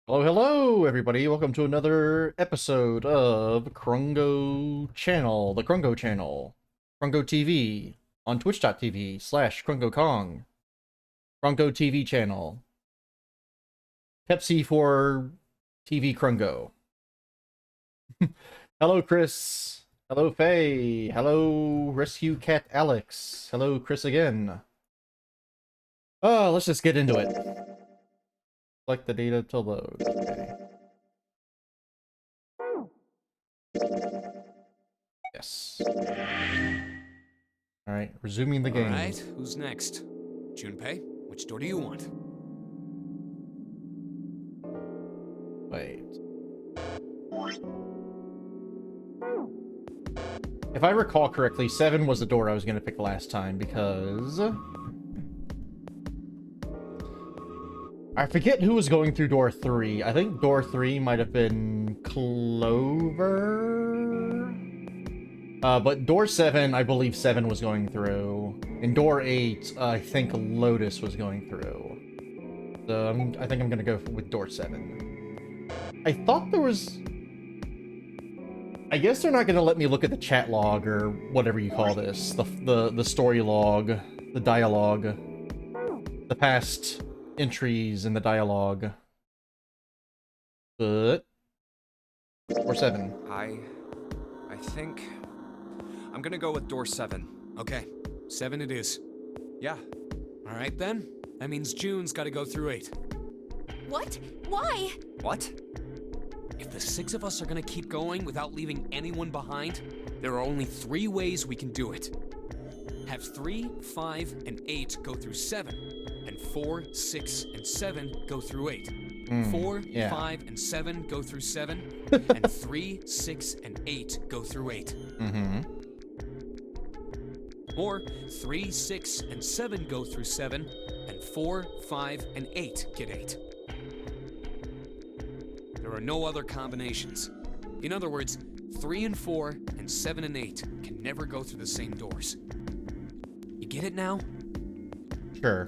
Hello, hello, everybody. Welcome to another episode of Crungo Channel, the Crungo Channel. Crungo TV on twitch.tv/Crungo Kong. Crungo TV channel. Pepsi for TV Crungo. Hello, Chris. Hello, Faye. Hello, Rescue Cat Alex. Hello, Chris again. Oh, let's just get into it. Select the data to load. Okay. Yes. Alright, resuming the game. Alright, who's next? Junpei, which door do you want? Wait. If I recall correctly, 7 was the door I was going to pick last time because I forget who was going through door 3. I think door 3 might have been Clover. But door 7, I believe 7 was going through. And door 8, I think Lotus was going through. So I think I'm going to go with door 7. I thought there was... I guess they're not going to let me look at the chat log or whatever you call this. The story log, the dialogue, the past entries in the dialogue. But... Door 7. I think... I'm gonna go with door 7. Okay, 7 it is. Yeah. Alright then. That means June's gotta go through 8. What? Why? What? If the 6 of us are gonna keep going without leaving anyone behind, there are only 3 ways we can do it. Have 3, 5, and 8 go through 7, and 4, 6, and 7 go through 8. 4, 5, and 7 go through 7, and 3, 6, and 8 go through 8. Or 3, 6, and 7 go through 7, and 4, 5, and 8 get 8. There are no other combinations. In other words, 3 and 4 and 7 and 8 can never go through the same doors. You get it now? Sure.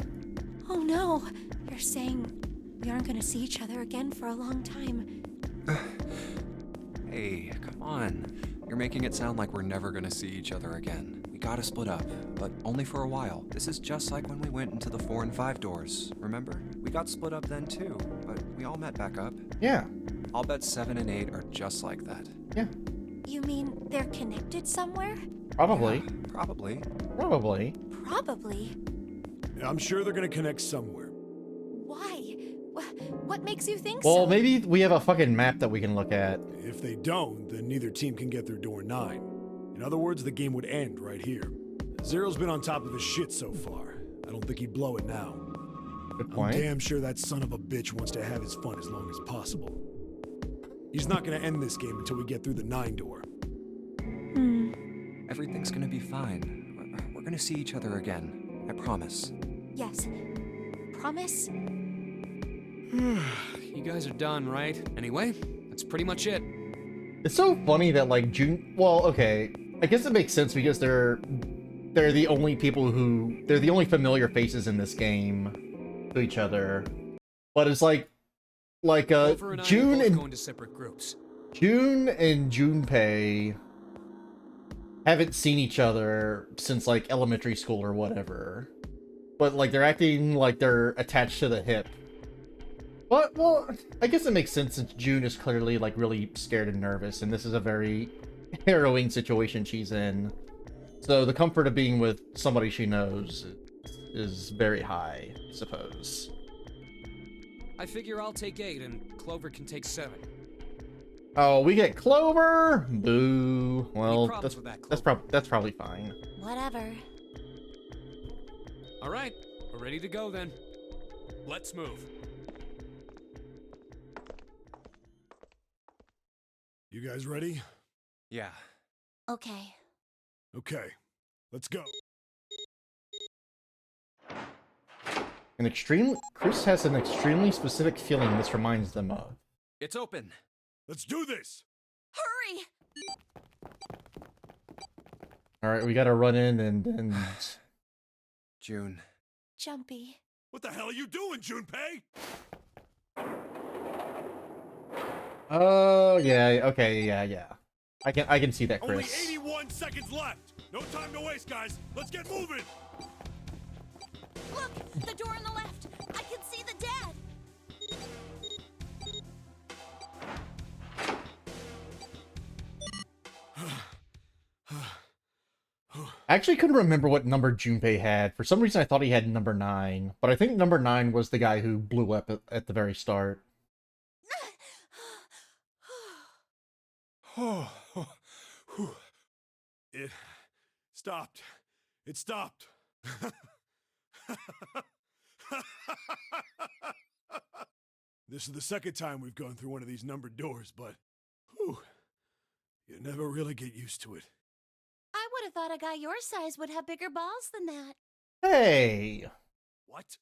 Oh no. You're saying we aren't gonna see each other again for a long time. Hey, come on. You're making it sound like we're never gonna see each other again. We gotta split up, but only for a while. This is just like when we went into the 4 and 5 doors, remember? We got split up then too, but we all met back up. Yeah. I'll bet 7 and 8 are just like that. Yeah. You mean they're connected somewhere? Probably. Yeah, probably. Probably. Probably. I'm sure they're gonna connect somewhere. Why? What makes you think Well, so? maybe we have a fucking map that we can look at. If they don't, then neither team can get through door 9. In other words, the game would end right here. Zero's been on top of his shit so far. I don't think he'd blow it now. Good point. I'm damn sure that son of a bitch wants to have his fun as long as possible. He's not gonna end this game until we get through the 9 door. Everything's gonna be fine. We're gonna see each other again. I promise. Yes. Promise? You guys are done, right? Anyway, that's pretty much it. It's so funny that like June. Well, okay, I guess it makes sense because they're the only people who they're the only familiar faces in this game to each other. But it's like Clover and I are June both and going to separate groups. Junpei haven't seen each other since like elementary school or whatever. But like they're acting like they're attached to the hip. But, well, I guess it makes sense since June is clearly, like, really scared and nervous, and this is a very harrowing situation she's in. So the comfort of being with somebody she knows is very high, I suppose. I figure I'll take 8 and Clover can take 7. Oh, we get Clover? Boo. Any Well, problems with that, that's probably fine. Whatever. Alright, we're ready to go then. Let's move. You guys ready? Yeah. Okay. Okay. Let's go. Chris has an extremely specific feeling this reminds them of. It's open. Let's do this! Hurry! Alright, we gotta run in and... June. Jumpy. What the hell are you doing, Junpei? Oh, yeah, okay, yeah. I can see that, Only Chris. 81 seconds left. No time to waste, guys. Let's get moving. Look, the door on the left. I can see the dad. I actually couldn't remember what number Junpei had. For some reason, I thought he had number 9, but I think number 9 was the guy who blew up at the very start. It stopped. It stopped. This is the second time we've gone through one of these numbered doors, but whew, you never really get used to it. I would have thought a guy your size would have bigger balls than that. Hey! What?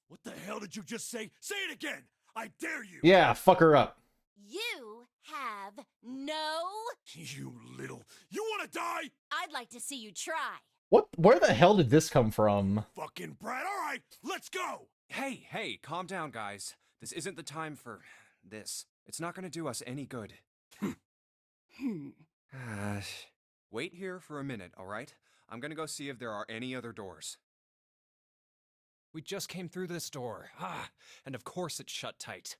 What the hell did you just say? Say it again! I dare you! Yeah, fuck her up. You have no... You little... You wanna die? I'd like to see you try. What? Where the hell did this come from? Fucking brat. Alright, let's go! Hey, calm down, guys. This isn't the time for this. It's not gonna do us any good. Wait here for a minute, alright? I'm gonna go see if there are any other doors. We just came through this door. And of course it's shut tight.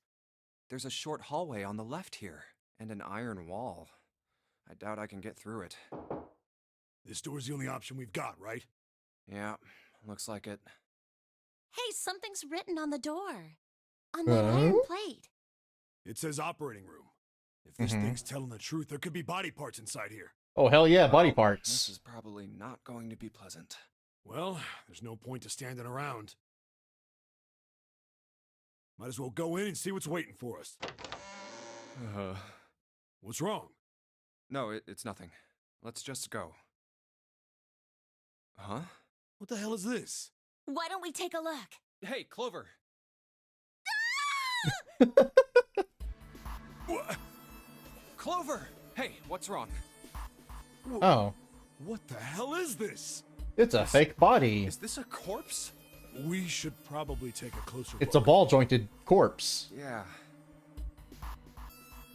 There's a short hallway on the left here, and an iron wall. I doubt I can get through it. This door's the only option we've got, right? Yeah, looks like it. Hey, something's written on the door. On that iron plate. It says operating room. If this thing's telling the truth, there could be body parts inside here. Oh, hell yeah, body This parts. is probably not going to be pleasant. Well, there's no point to standing around. Might as well go in and see what's waiting for us. What's wrong? No, it's nothing. Let's just go. Huh? What the hell is this? Why don't we take a look? Hey, Clover! What? Clover! Hey, what's wrong? Oh, What the hell is this? it's a fake body. Is this a corpse? We should probably take a closer It's a look. ball-jointed corpse. Yeah.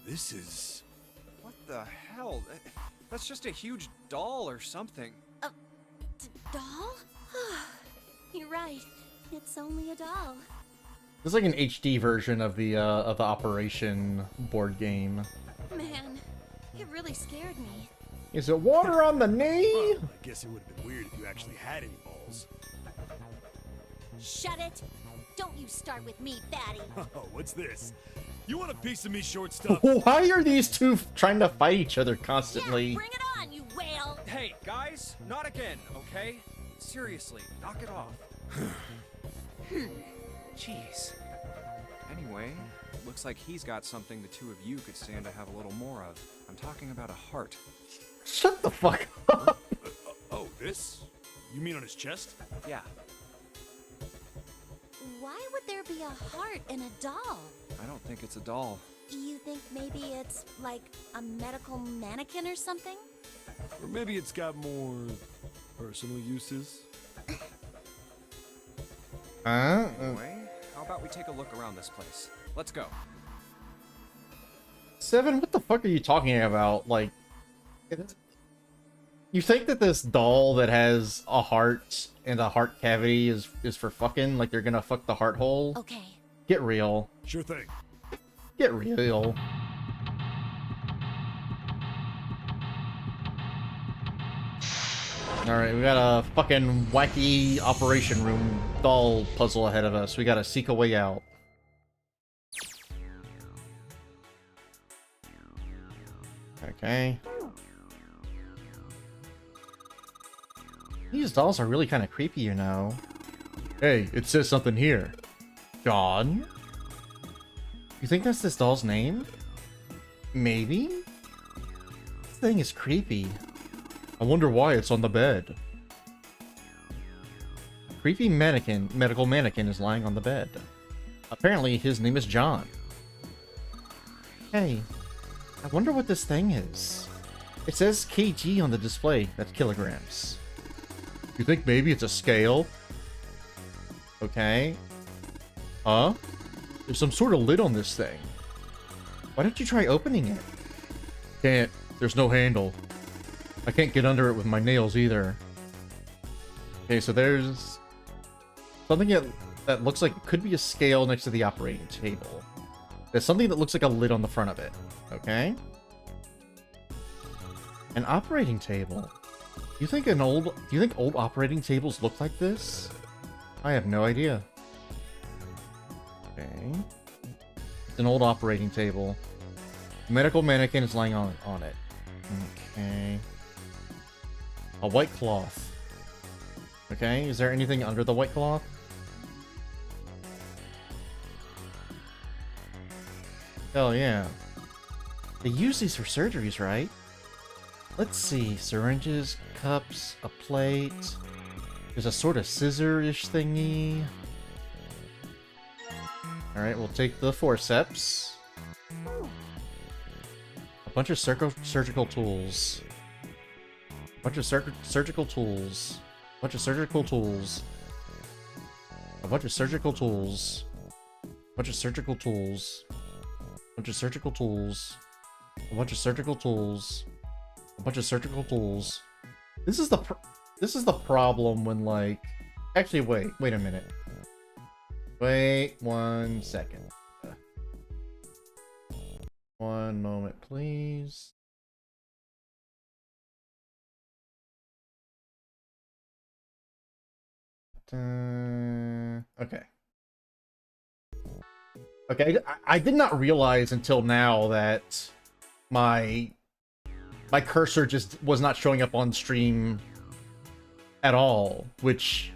This is... What the hell? That's just a huge doll or something. Doll? You're right. It's only a doll. It's like an HD version of the Operation board game. Man, it really scared me. Is it water on the knee? Well, I guess it would have been weird if you actually had any balls. Shut it! Don't you start with me, fatty. Oh, what's this? You want a piece of me, short stuff? Why are these two trying to fight each other Yeah, constantly? bring it on, you whale! Hey, guys, not again, okay? Seriously, knock it off. Jeez. Anyway, looks like he's got something the two of you could stand to have a little more of. I'm talking about a heart. Shut the fuck up. Oh, this? You mean on his chest? Yeah, Why would there be a heart in a doll? I don't think it's a doll. You think maybe it's like a medical mannequin or something? Or maybe it's got more personal uses? Anyway, how about we take a look around this place? Let's go. Seven, what the fuck are you talking about? Like, you think that this doll that has a heart and a heart cavity is for fucking? Like, they're gonna fuck the heart hole? Okay. Get real. Sure thing. Get real. Alright, we got a fucking wacky operation room doll puzzle ahead of us. We gotta seek a way out. Okay. These dolls are really kind of creepy, you know. Hey, it says something here. John? You think that's this doll's name? Maybe? This thing is creepy. I wonder why it's on the bed. A creepy medical mannequin is lying on the bed. Apparently, his name is John. Hey, I wonder what this thing is. It says kg on the display. That's kilograms. You think maybe it's a scale? Okay. Huh? There's some sort of lid on this thing. Why don't you try opening it? Can't. There's no handle. I can't get under it with my nails either. Okay, so there's something that looks like it could be a scale next to the operating table. There's something that looks like a lid on the front of it. Okay. An operating table. Do you think old operating tables look like this? I have no idea. Okay. It's an old operating table. Medical mannequin is lying on it. Okay. A white cloth. Okay, is there anything under the white cloth? Hell yeah. They use these for surgeries, right? Let's see. Syringes, cups, a plate. There's a sort of scissor-ish thingy. Alright, we'll take the forceps. A bunch of surgical tools. A bunch of surgical tools. A bunch of surgical tools. A bunch of surgical tools. A bunch of surgical tools. A bunch of surgical tools. A bunch of surgical tools. A bunch of surgical tools. This is the problem when, like... Actually, wait a minute. Wait 1 second. One moment, please. Okay. Okay, I did not realize until now that my cursor just was not showing up on stream at all, which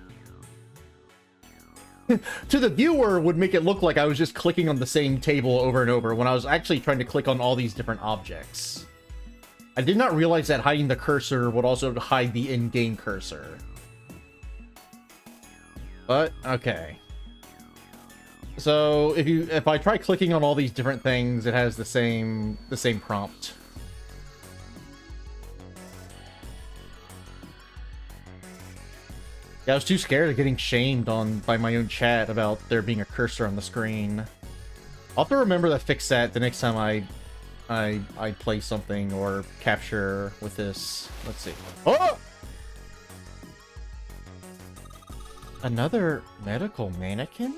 to the viewer would make it look like I was just clicking on the same table over and over when I was actually trying to click on all these different objects. I did not realize that hiding the cursor would also hide the in-game cursor. But, okay. So, if I try clicking on all these different things, it has the same prompt. Yeah, I was too scared of getting shamed by my own chat about there being a cursor on the screen. I'll have to remember to fix that the next time I play something or capture with this. Let's see. Oh! Another medical mannequin?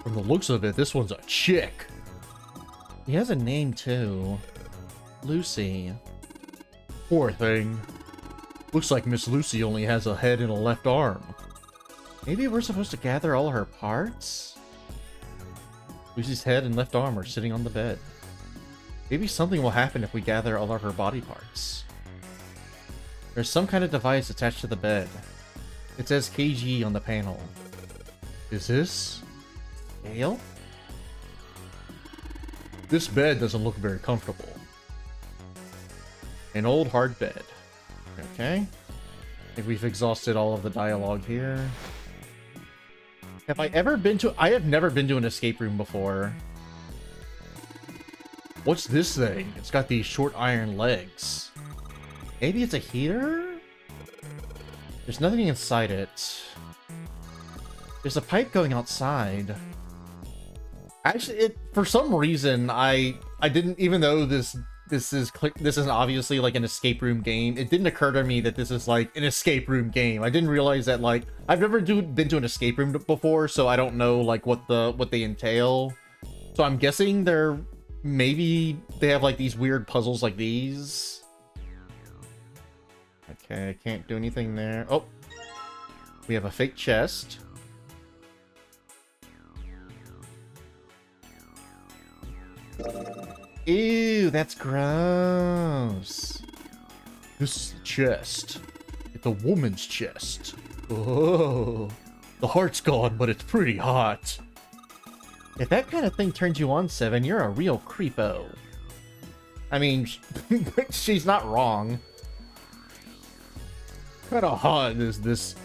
From the looks of it, this one's a chick. He has a name too. Lucy. Poor thing. Looks like Miss Lucy only has a head and a left arm. Maybe we're supposed to gather all her parts? Lucy's head and left arm are sitting on the bed. Maybe something will happen if we gather all of her body parts. There's some kind of device attached to the bed. It says KG on the panel. Is this scale? This bed doesn't look very comfortable. An old hard bed. Okay. I think we've exhausted all of the dialogue here. Have I ever been to... I have never been to an escape room before. What's this thing? It's got these short iron legs. Maybe it's a heater? There's nothing inside it. There's a pipe going outside. Actually, for some reason, I didn't... Even though this is obviously like an escape room game, it didn't occur to me that this is like an escape room game. I didn't realize that, like, I've never been to an escape room before, so I don't know like what they entail. So I'm guessing maybe they have like these weird puzzles like these. Okay, I can't do anything there. Oh, we have a fake chest. Ew, that's gross. This is the chest. It's a woman's chest. Oh, the heart's gone, but it's pretty hot. If that kind of thing turns you on, Seven, you're a real creepo. I mean, she's not wrong. Kind of hot is this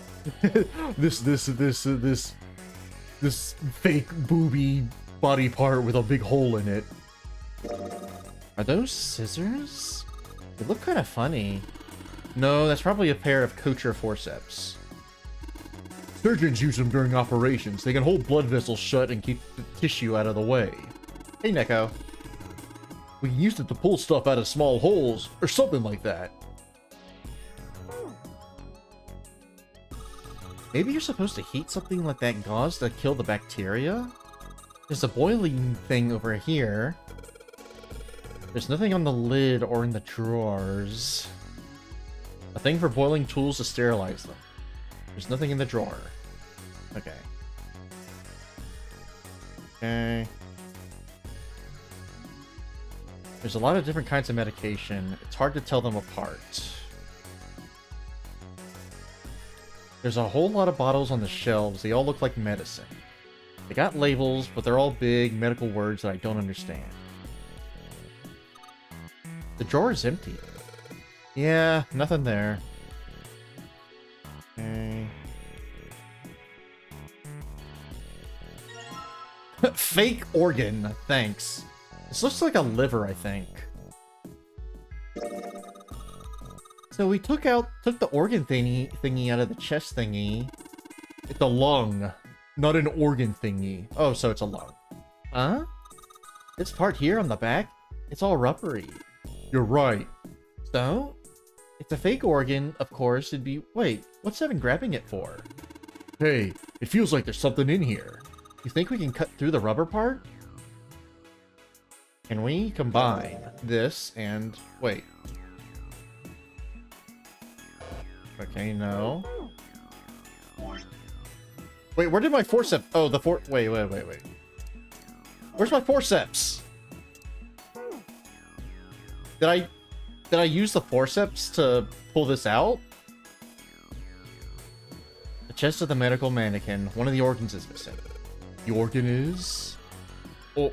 this fake booby body part with a big hole in it. Are those scissors? They look kind of funny. No, that's probably a pair of kosher forceps. Surgeons use them during operations. They can hold blood vessels shut and keep the tissue out of the way. Hey, Neko. We can use it to pull stuff out of small holes, or something like that. Maybe you're supposed to heat something like that gauze to kill the bacteria? There's a boiling thing over here. There's nothing on the lid or in the drawers. A thing for boiling tools to sterilize them. There's nothing in the drawer. Okay. Okay. There's a lot of different kinds of medication. It's hard to tell them apart. There's a whole lot of bottles on the shelves. They all look like medicine. They got labels, but they're all big medical words that I don't understand. The drawer is empty. Yeah, nothing there. Okay. Fake organ, thanks. This looks like a liver, I think. So we took the organ thingy out of the chest thingy. It's a lung, not an organ thingy. Oh, so it's a lung. Huh? This part here on the back, it's all rubbery. You're right. So? It's a fake organ, of course. It'd be... Wait, what's Evan grabbing it for? Hey, it feels like there's something in here. You think we can cut through the rubber part? Can we combine this and... Wait. Okay, no. Wait, where did my forceps... Oh, the Wait. Where's my forceps? Did I use the forceps to pull this out? The chest of the medical mannequin. One of the organs is missing. The organ is...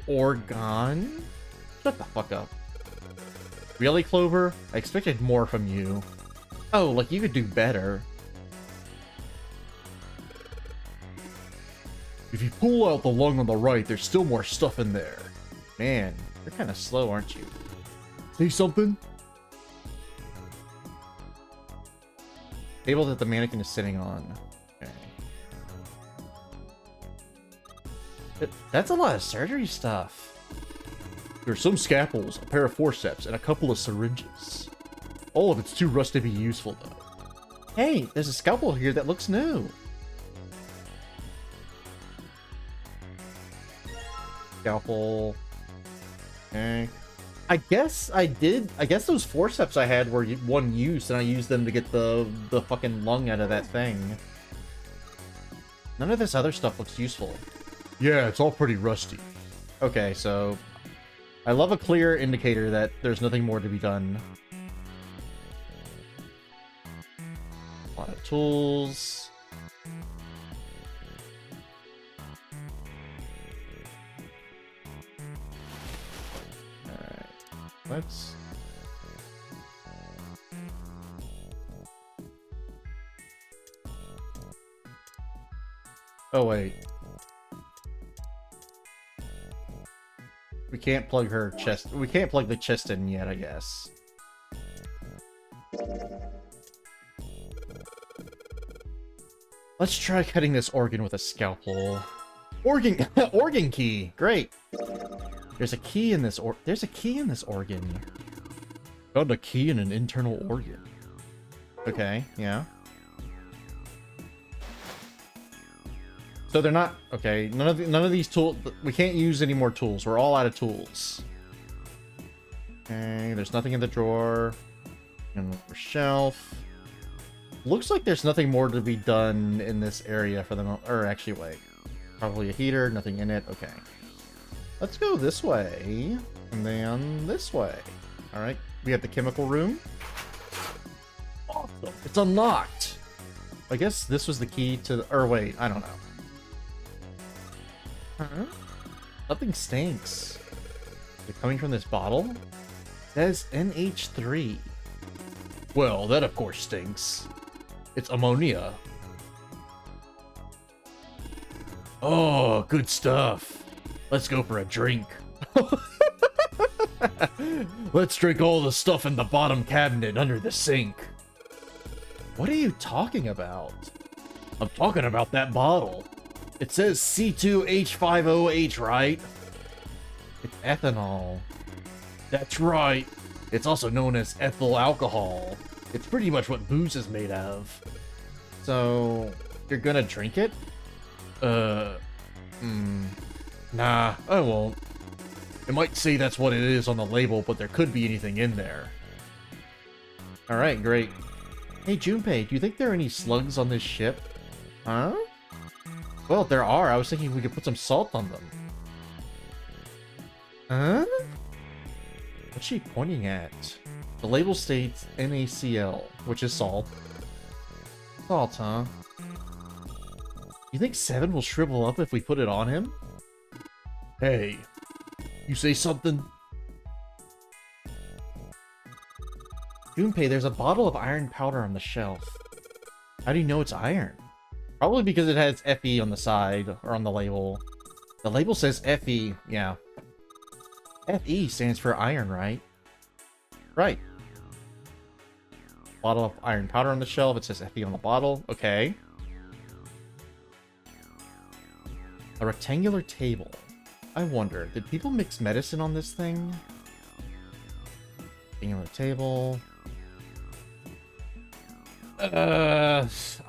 Organ? Shut the fuck up. Really, Clover? I expected more from you. Oh, like you could do better. If you pull out the lung on the right, there's still more stuff in there. Man, you're kind of slow, aren't you? Say something? Table that the mannequin is sitting on. Okay. That's a lot of surgery stuff. There are some scalpels, a pair of forceps, and a couple of syringes. All of it's too rusty to be useful, though. Hey, there's a scalpel here that looks new. Scalpel. Okay. I guess those forceps I had were one use, and I used them to get the fucking lung out of that thing. None of this other stuff looks useful. Yeah, it's all pretty rusty. Okay, so... I love a clear indicator that there's nothing more to be done. A lot of tools. Alright. Let's... Oh, wait. We can't plug her chest... We can't plug the chest in yet, I guess. Let's try cutting this organ with a scalpel. Organ... organ key! Great! There's a key in this There's a key in this organ. Found a key in an internal organ. Okay, yeah. So they're not... Okay, none of these tools... We can't use any more tools. We're all out of tools. Okay, there's nothing in the drawer. In the shelf. Looks like there's nothing more to be done in this area for them. Or actually, wait. Probably a heater, nothing in it. Okay. Let's go this way. And then this way. Alright, we have the chemical room. Awesome. It's unlocked! I guess this was the key to the... Or wait, I don't know. Huh? Nothing stinks. Is it coming from this bottle? It says NH3. Well, that of course stinks. It's ammonia. Oh, good stuff. Let's go for a drink. Let's drink all the stuff in the bottom cabinet under the sink. What are you talking about? I'm talking about that bottle. It says C2H5OH, right? It's ethanol. That's right. It's also known as ethyl alcohol. It's pretty much what booze is made of. So, you're gonna drink it? Nah, I won't. It might say that's what it is on the label, but there could be anything in there. Alright, great. Hey, Junpei, do you think there are any slugs on this ship? Huh? Well, if there are, I was thinking we could put some salt on them. Huh? What's she pointing at? The label states NaCl, which is salt. Salt, huh? You think Seven will shrivel up if we put it on him? Hey, you say something? Junpei, there's a bottle of iron powder on the shelf. How do you know it's iron? Probably because it has Fe on the side, or on the label. The label says Fe, yeah. Fe stands for iron, right? Right. Bottle of iron powder on the shelf, it says Fe on the bottle, okay. A rectangular table. I wonder, did people mix medicine on this thing? Rectangular table.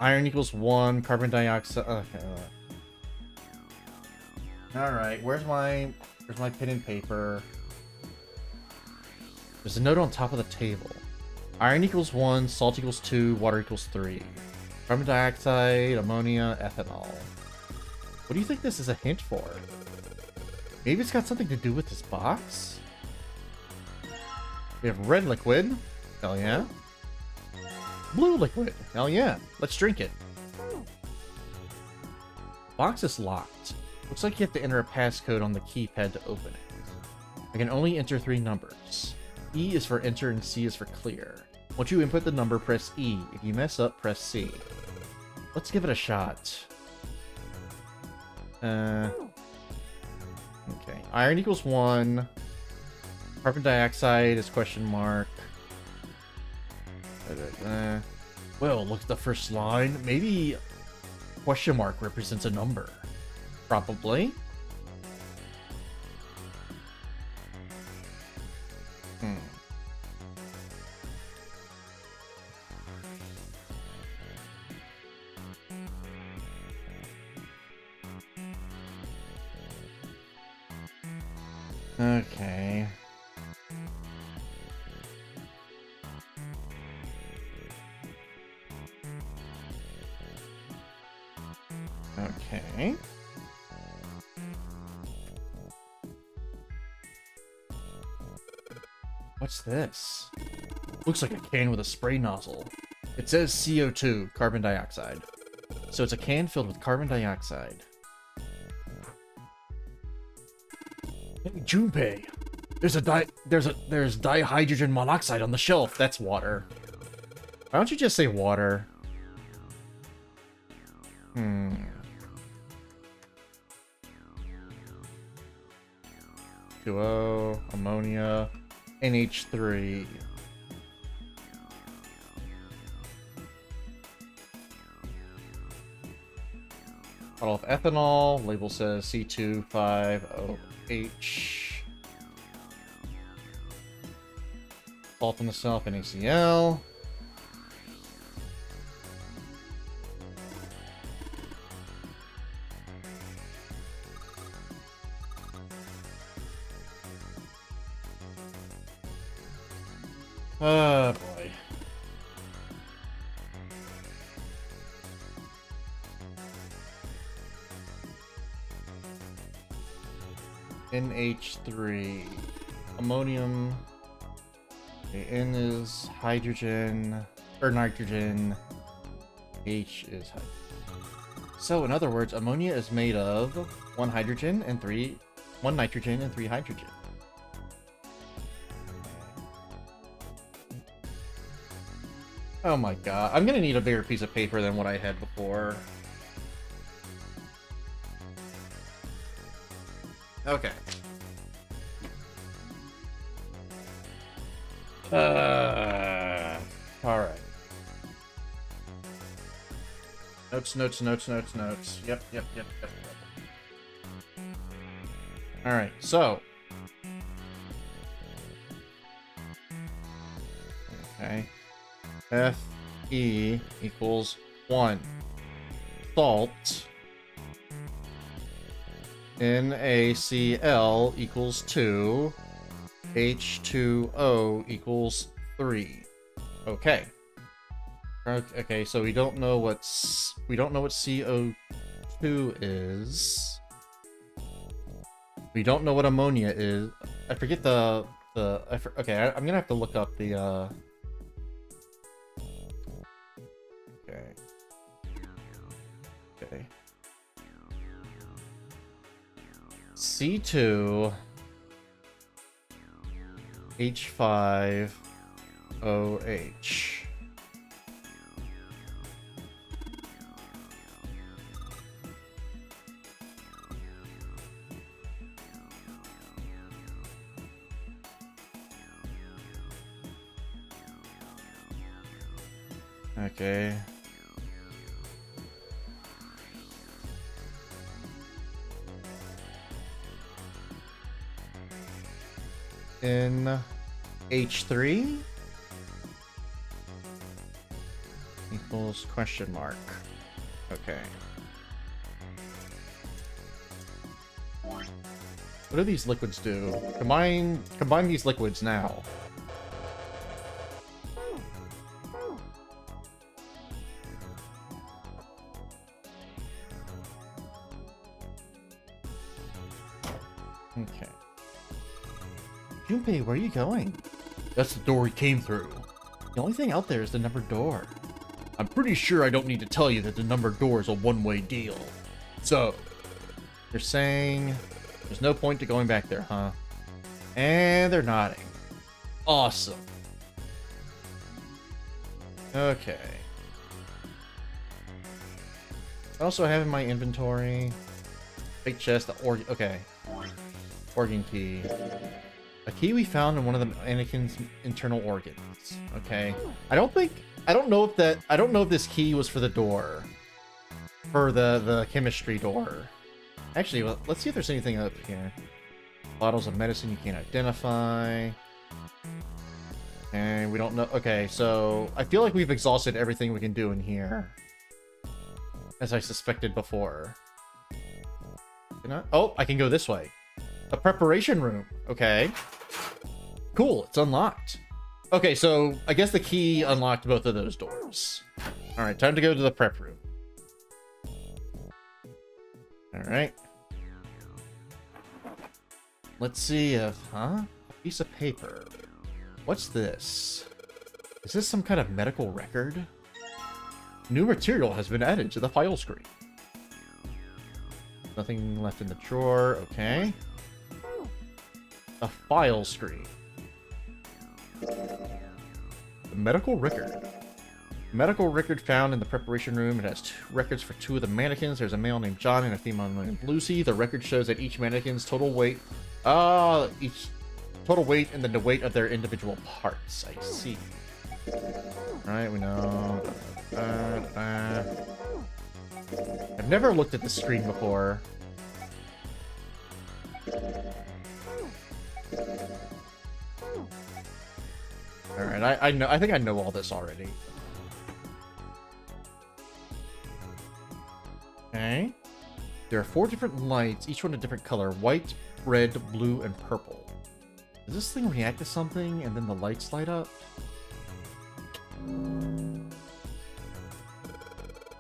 Iron equals 1, carbon dioxide. Okay. Alright, where's my pen and paper? There's a note on top of the table. Iron equals 1, salt equals 2, water equals 3. Carbon dioxide, ammonia, ethanol. What do you think this is a hint for? Maybe it's got something to do with this box? We have red liquid. Hell yeah. Blue liquid. Hell yeah. Let's drink it. Box is locked. Looks like you have to enter a passcode on the keypad to open it. I can only enter 3 numbers. E is for enter and C is for clear. Once you input the number, press E. If you mess up, press C. Let's give it a shot. Okay. Iron equals 1. Carbon dioxide is question mark. Well, look at the first line. Maybe question mark represents a number. Probably. Okay. Okay. What's this? Looks like a can with a spray nozzle. It says CO2, carbon dioxide. So it's a can filled with carbon dioxide. Hey, Junpei, there's dihydrogen monoxide on the shelf. That's water. Why don't you just say water? H2O, ammonia, NH3. Bottle of ethanol. Label says C250H. Salt in the shelf, NaCl. Oh boy. NH3. Ammonium. Okay, N is hydrogen, or nitrogen. H is hydrogen. So, in other words, ammonia is made of 1 nitrogen and 3 hydrogen. Oh my god, I'm gonna need a bigger piece of paper than what I had before. Okay. Alright. Notes. Yep. Alright, so. Fe equals 1. Salt. NaCl equals 2. H2O equals 3. Okay. Okay, so we don't know what CO2 is. We don't know what ammonia is. I forget okay, I'm gonna have to look up the okay. C2 H5OH. Okay. In H3 equals question mark. Okay. What do these liquids do? Combine these liquids now. Okay. Junpei, where are you going? That's the door we came through. The only thing out there is the numbered door. I'm pretty sure I don't need to tell you that the numbered door is a one-way deal. So, you're saying there's no point to going back there, huh? And they're nodding. Awesome. Okay. I also have in my inventory big chest, the okay. Organ key. A key we found in one of the mannequin's internal organs. Okay. I don't know if this key was for the door. For the chemistry door. Actually, well, let's see if there's anything up here. Bottles of medicine you can't identify. And we don't know. Okay, so I feel like we've exhausted everything we can do in here. As I suspected before. Oh, I can go this way. A preparation room. Okay. Cool, it's unlocked. Okay, so I guess the key unlocked both of those doors. Alright, time to go to the prep room. Alright. Let's see if... Huh? A piece of paper. What's this? Is this some kind of medical record? New material has been added to the file screen. Nothing left in the drawer. Okay. A file screen. The medical record. Medical record found in the preparation room. It has records for 2 of the mannequins. There's a male named John and a female named Lucy. The record shows that each mannequin's total weight... each total weight and then the weight of their individual parts. I see. Alright, we know... I've never looked at the screen before. Alright, I think I know all this already. Okay. There are 4 different lights, each one a different color. White, red, blue, and purple. Does this thing react to something and then the lights light up?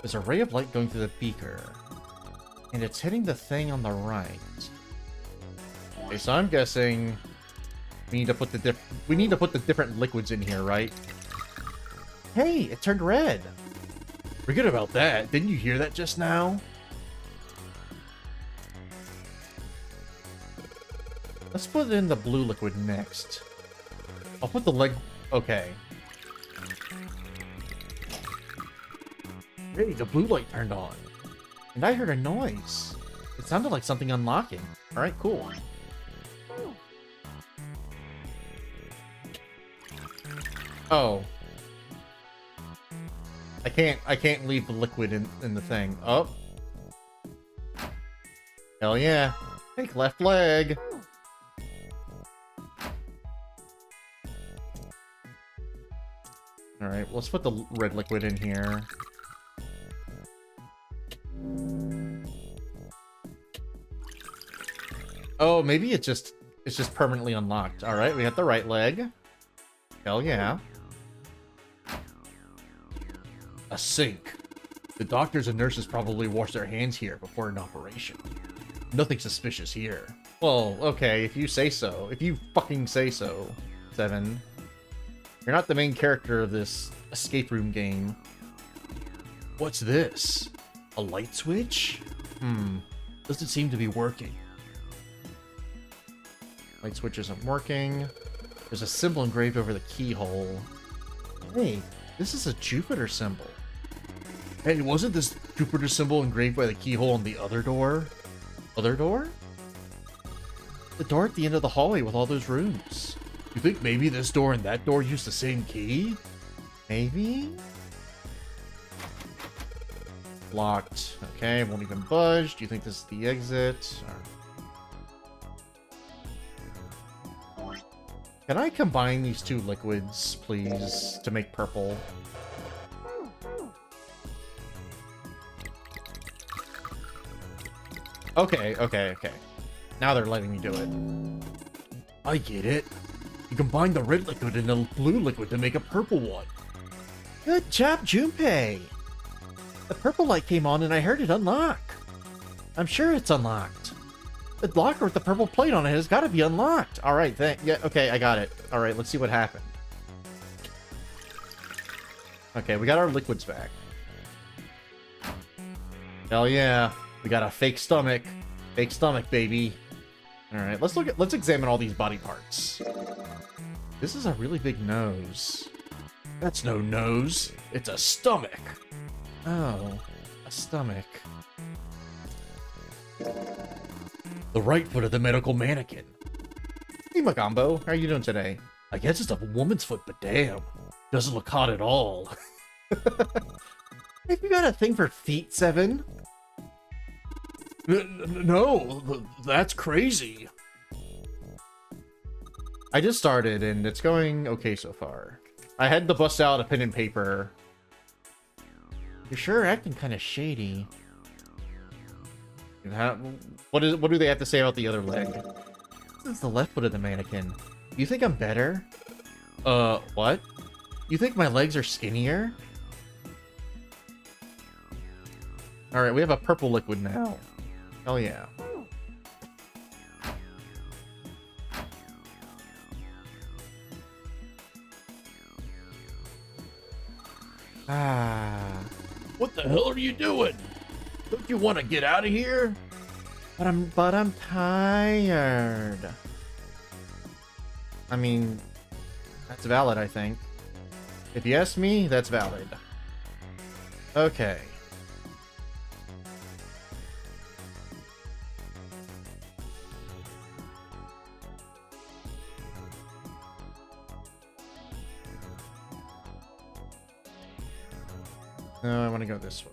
There's a ray of light going through the beaker. And it's hitting the thing on the right. Okay, so I'm guessing we need to put the different liquids in here, right? Hey, it turned red. Forget about that. Didn't you hear that just now? Let's put in the blue liquid next. I'll put the leg... Okay. Hey, the blue light turned on. And I heard a noise. It sounded like something unlocking. Alright, cool. Oh. I can't leave the liquid in the thing. Oh. Hell yeah. Take left leg. Alright, let's put the red liquid in here. Oh, maybe it's just permanently unlocked. Alright, we have the right leg. Hell yeah. A sink. The doctors and nurses probably wash their hands here before an operation. Nothing suspicious here. Well, okay, if you say so. If you fucking say so, Seven. You're not the main character of this escape room game. What's this? A light switch? Doesn't seem to be working. Light switch isn't working. There's a symbol engraved over the keyhole. Hey, this is a Jupiter symbol. Hey, wasn't this Jupiter symbol engraved by the keyhole on the other door? Other door? The door at the end of the hallway with all those rooms. You think maybe this door and that door use the same key? Maybe? Locked. Okay, won't even budge. Do you think this is the exit? Can I combine these two liquids, please, to make purple? Okay. Now they're letting me do it. I get it. You combine the red liquid and the blue liquid to make a purple one. Good job, Junpei. The purple light came on and I heard it unlock. I'm sure it's unlocked. The locker with the purple plate on it has got to be unlocked. All right, yeah, okay, I got it. All right, let's see what happened. Okay, we got our liquids back. Hell yeah, we got a fake stomach. Fake stomach, baby. All right, let's examine all these body parts. This is a really big nose. That's no nose. It's a stomach. Oh, a stomach. The right foot of the medical mannequin. Hey, Magambo, how are you doing today? I guess it's a woman's foot, but damn, doesn't look hot at all. Have you got a thing for feet, Seven? No, that's crazy. I just started, and it's going okay so far. I had to bust out a pen and paper. You're sure acting kind of shady. What do they have to say about the other leg? This is the left foot of the mannequin. You think I'm better? What? You think my legs are skinnier? Alright, we have a purple liquid now. Hell yeah. What the hell are you doing? Don't you want to get out of here? But I'm tired. I mean, that's valid, I think. If you ask me, that's valid. Okay. No, I want to go this way.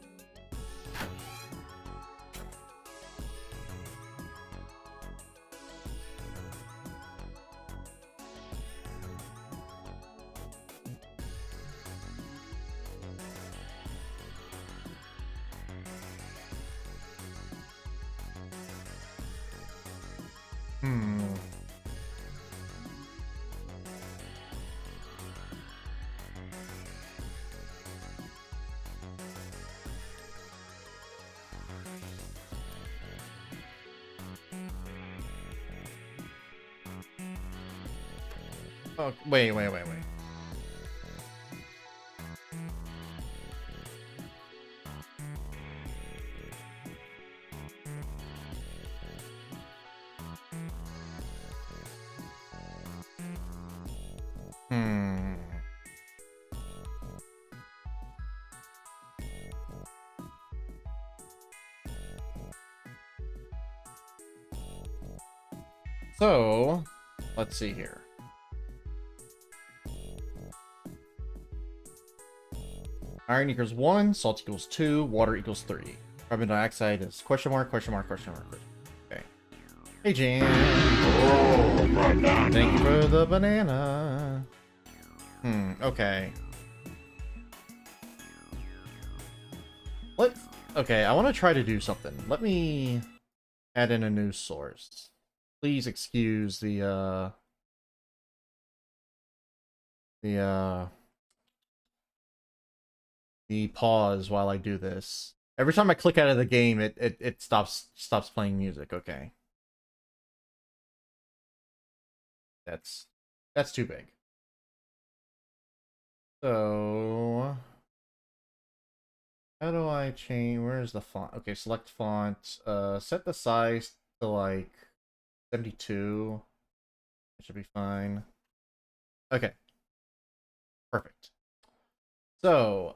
Oh, wait. So, let's see here. Iron equals 1, salt equals 2, water equals 3. Carbon dioxide is question mark. Okay. Hey, Jan. Thank you for the banana. Okay. Okay, I want to try to do something. Let me add in a new source. Please excuse the pause while I do this. Every time I click out of the game, it stops playing music. Okay, that's too big. So how do I change? Where's the font? Okay, select font. Set the size to like 72. It should be fine. Okay, perfect. So,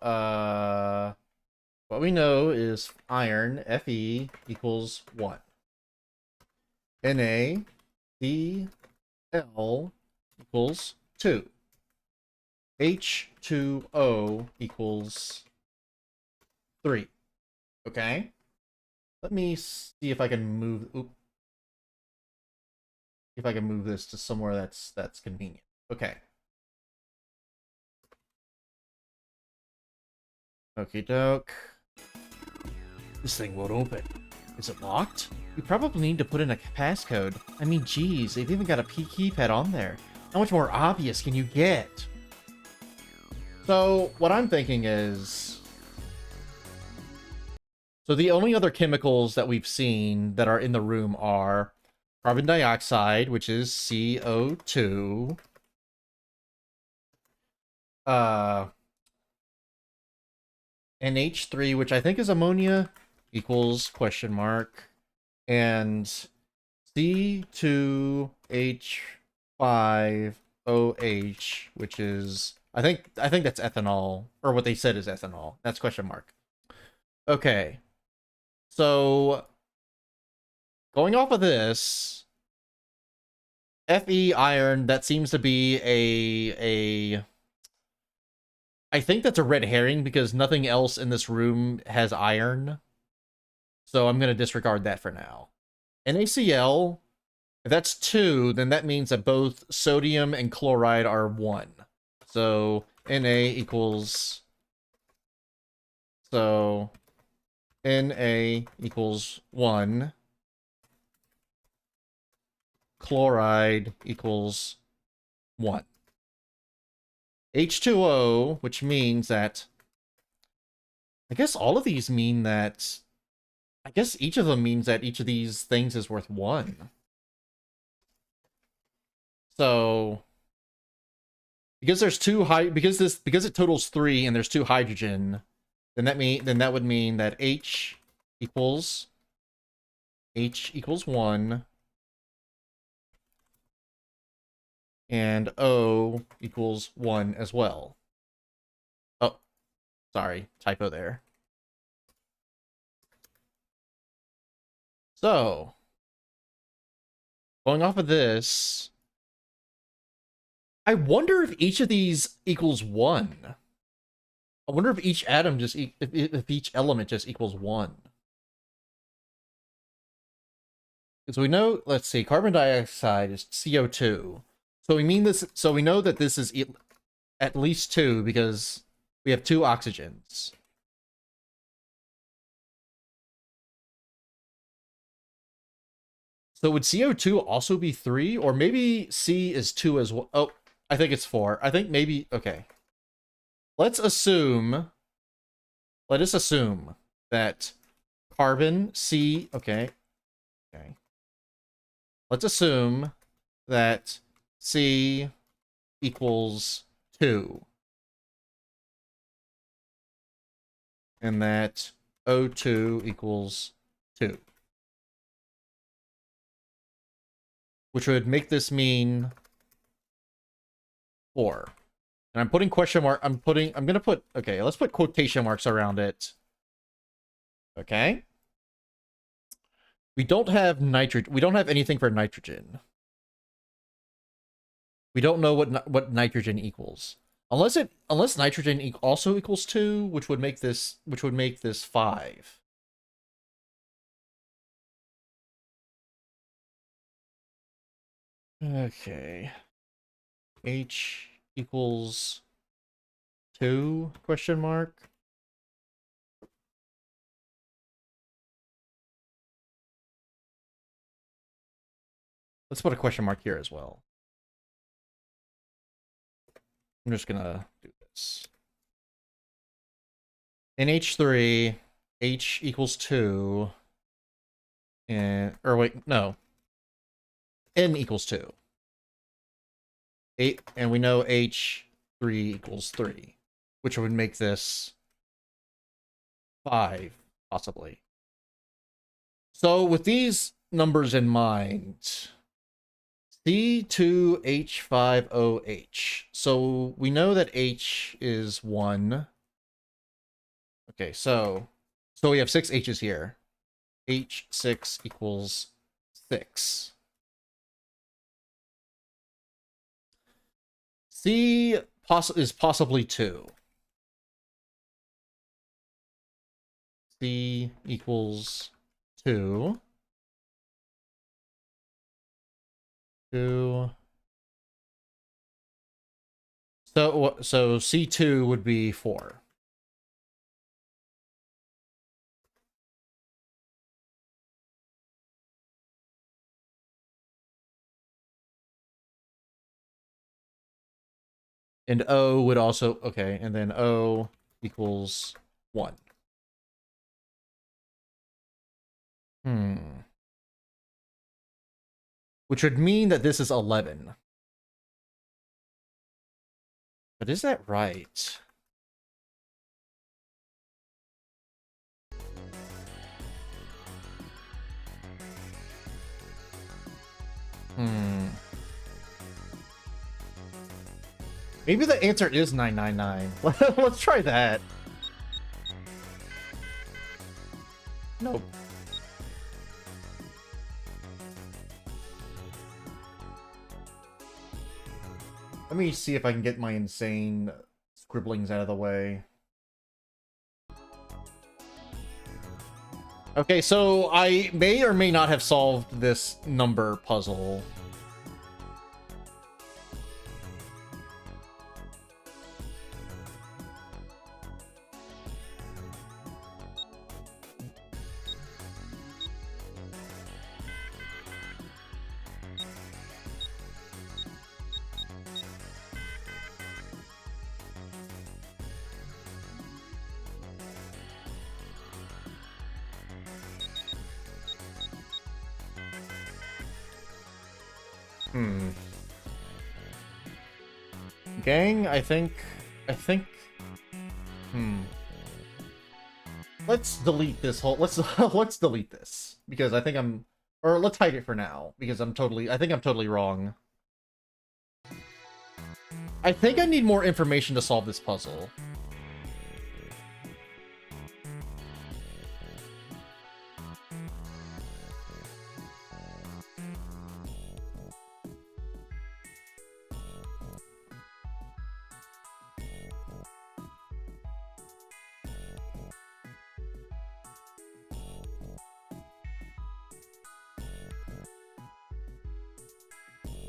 what we know is iron, Fe equals 1. Na, Cl equals 2. H2O equals 3. Okay? Let me see if I can move... Oop. If I can move this to somewhere that's convenient. Okay. Okie doke. This thing won't open. Is it locked? You probably need to put in a passcode. I mean, geez, they've even got a keypad on there. How much more obvious can you get? So, what I'm thinking is... So the only other chemicals that we've seen that are in the room are carbon dioxide, which is CO2. NH3, which I think is ammonia, equals question mark. And C2H5OH, which is I think that's ethanol, or what they said is ethanol. That's question mark. Okay. So going off of this, Fe iron, that seems to be a I think that's a red herring because nothing else in this room has iron. So I'm going to disregard that for now. NaCl, if that's 2, then that means that both sodium and chloride are 1. So Na equals... So Na equals 1. Chloride equals 1. H2O, which means that... I guess all of these mean that... I guess each of them means that each of these things is worth 1. So... Because there's because it totals 3 and there's 2 hydrogen, then that would mean that H equals 1 and O equals 1 as well. Oh, sorry, typo there. So, going off of this, I wonder if each of these equals 1. I wonder if each atom just if each element just equals 1. Because we know, let's see, carbon dioxide is CO2. So we mean this. So we know that this is at least 2 because we have 2 oxygens. So would CO2 also be 3, or maybe C is 2 as well? Oh, I think it's 4. I think maybe okay. Let us assume that carbon C. Okay. Let's assume that C equals 2. And that O2 equals 2. Which would make this mean 4. And I'm putting question mark, okay, let's put quotation marks around it. Okay. We don't have we don't have anything for nitrogen. We don't know what nitrogen equals. Unless nitrogen also equals 2, which would make this 5. Okay. H equals 2 question mark. Let's put a question mark here as well. I'm just gonna do this. In H3, H equals 2. And, or wait, no. N equals 2. 8, and we know H3 equals 3, which would make this 5, possibly. So with these numbers in mind, C2H5OH. So we know that H is 1. Okay, so we have 6 H's here. H6 equals 6. C is possibly 2. C equals 2. 2. So C2 would be 4. And O would also, okay, and then O equals 1. Which would mean that this is 11. But is that right? Maybe the answer is 999. Let's try that. Nope. Let me see if I can get my insane scribblings out of the way. Okay, so I may or may not have solved this number puzzle. Gang, I think, let's delete this whole, let's delete this, because I think or let's hide it for now, because I think I'm totally wrong. I think I need more information to solve this puzzle.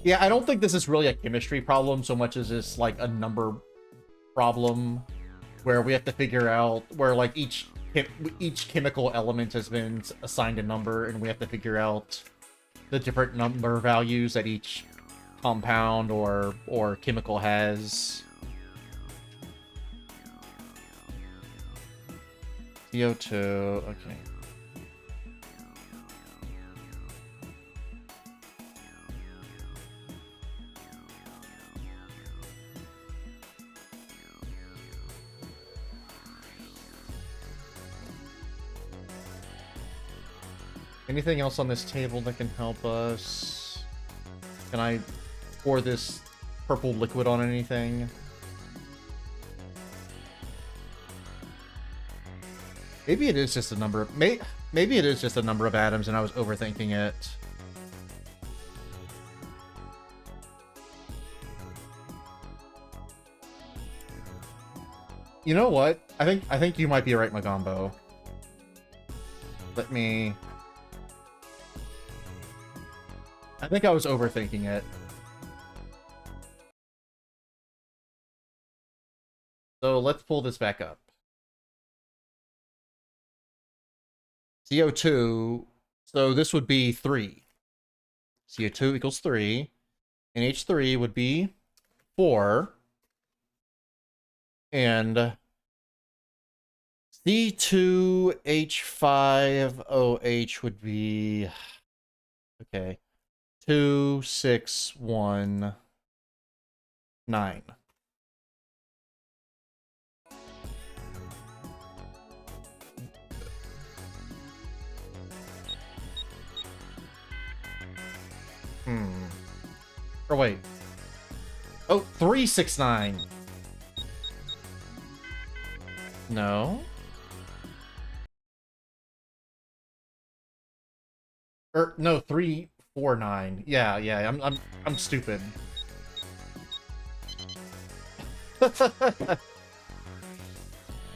Yeah, I don't think this is really a chemistry problem so much as it's like a number problem where we have to figure out where like each chemical element has been assigned a number and we have to figure out the different number values that each compound or chemical has. CO2, okay. Anything else on this table that can help us? Can I pour this purple liquid on anything? Maybe it is just a number of... Maybe it is just a number of atoms and I was overthinking it. You know what? I think you might be right, Magombo. Let me... I think I was overthinking it. So let's pull this back up. CO2, so this would be 3. CO2 equals 3. And H3 would be 4. And C2H5OH would be... Okay. 2, 6, 1, 9. Or wait. Oh, 3, 6, 9. No. Or no, 3, 4, 9. Yeah. I'm stupid.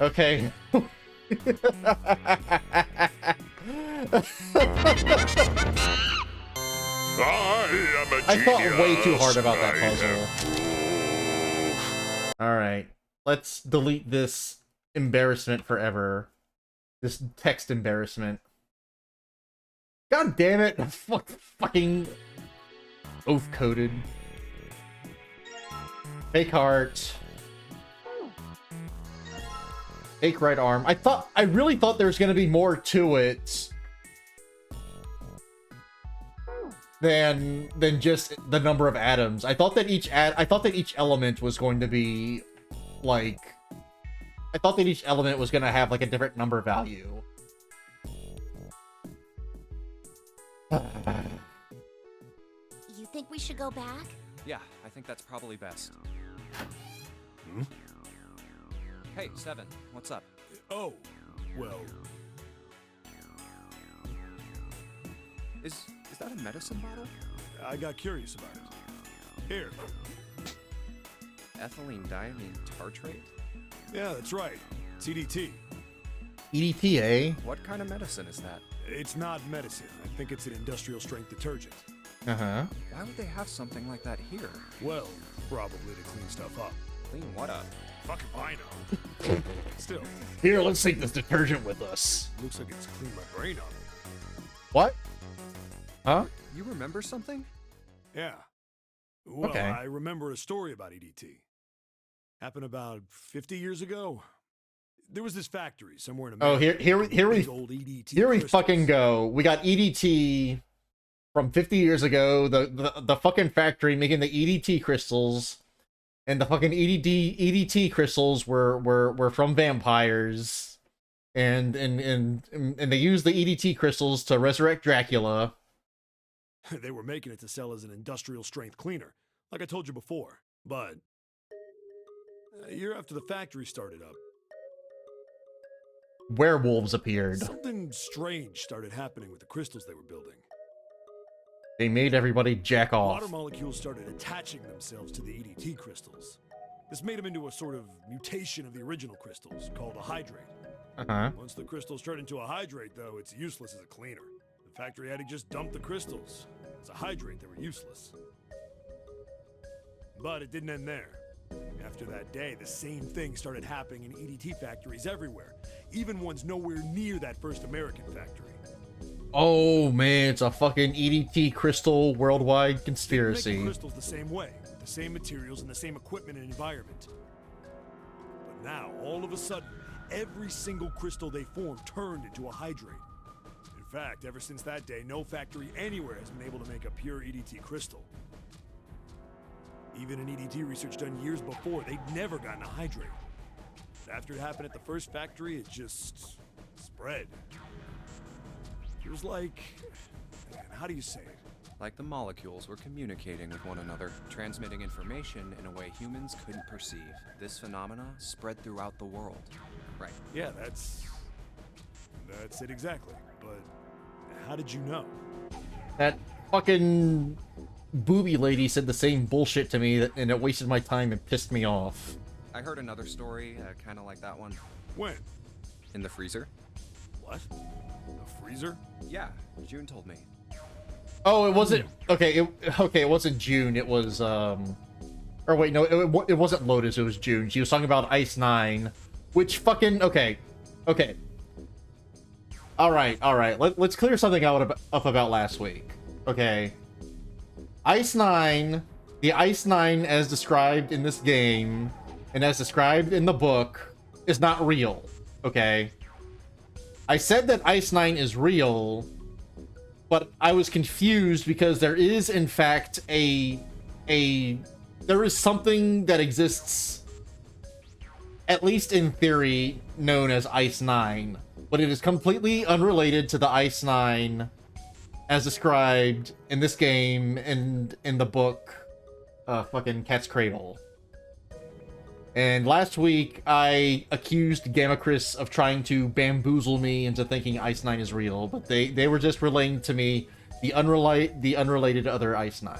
Okay. I thought way too hard about that puzzle. Alright. Let's delete this embarrassment forever. This text embarrassment. God damn it! Fucking oath-coded. Fake heart. Fake right arm. I really thought there was gonna be more to it than just the number of atoms. I thought that each element was going to be like, I thought that each element was gonna have like a different number value. You think we should go back? Yeah, I think that's probably best. Hey, Seven, what's up? Oh, well, Is that a medicine bottle? I got curious about it. Here. Ethylene diamine tartrate? Yeah, that's right. TDT. EDTA? What kind of medicine is that? It's not medicine. I think it's an industrial strength detergent. Uh-huh. Why would they have something like that here? Well, probably to clean stuff up. Clean what up? Fuck if I know. Still, Here, let's take this detergent with us. looks like it's cleaned my brain up. What? Huh? You remember something? Yeah. Well, Okay. I remember a story about EDT. Happened about 50 years ago. There was this factory somewhere in Oh, America. here we These old EDT Here we crystals. fucking go. We got EDT from 50 years ago. The fucking factory making the EDT crystals, and the fucking EDT crystals were from vampires, and they used the EDT crystals to resurrect Dracula. They were making it to sell as an industrial strength cleaner, like I told you before. But a year after the factory started up, Werewolves appeared. something strange started happening with the crystals they were building. They made everybody jack Water off. molecules started attaching themselves to the EDT crystals. This made them into a sort of mutation of the original crystals, called a hydrate. Uh-huh. Once the crystals turn into a hydrate, though, it's useless as a cleaner. The factory had to just dump the crystals. As a hydrate, they were useless. But it didn't end there. After that day, the same thing started happening in EDT factories everywhere, even ones nowhere near that first American factory. Oh man, it's a fucking EDT crystal worldwide Making conspiracy. crystals the same way, the same materials and the same equipment and environment. But now, all of a sudden, every single crystal they formed turned into a hydrate. In fact, ever since that day, no factory anywhere has been able to make a pure EDT crystal. Even in EDT research done years before, they'd never gotten a hydrate. But after it happened at the first factory, it just spread. It was like, man, how do you say it? Like the molecules were communicating with one another, transmitting information in a way humans couldn't perceive. This phenomena spread throughout the world. Right. Yeah, that's it exactly. But how did you know? That fucking booby lady said the same bullshit to me, and it wasted my time and pissed me off. I heard another story, kind of like that one. When? In the freezer? What? The freezer? Yeah, June told me. Oh, it wasn't okay. It wasn't June. It was or wait, no, it wasn't Lotus. It was June. She was talking about Ice 9, which fucking okay. All right. Let's clear something up about last week. Okay, Ice 9, the Ice 9 as described in this game and as described in the book is not real, okay? I said that Ice 9 is real, but I was confused because there is in fact there is something that exists, at least in theory, known as Ice 9, but it is completely unrelated to the Ice 9 as described in this game and in the book, fucking Cat's Cradle. And last week, I accused Gamma Chris of trying to bamboozle me into thinking Ice 9 is real, but they were just relaying to me the unrelated other Ice 9.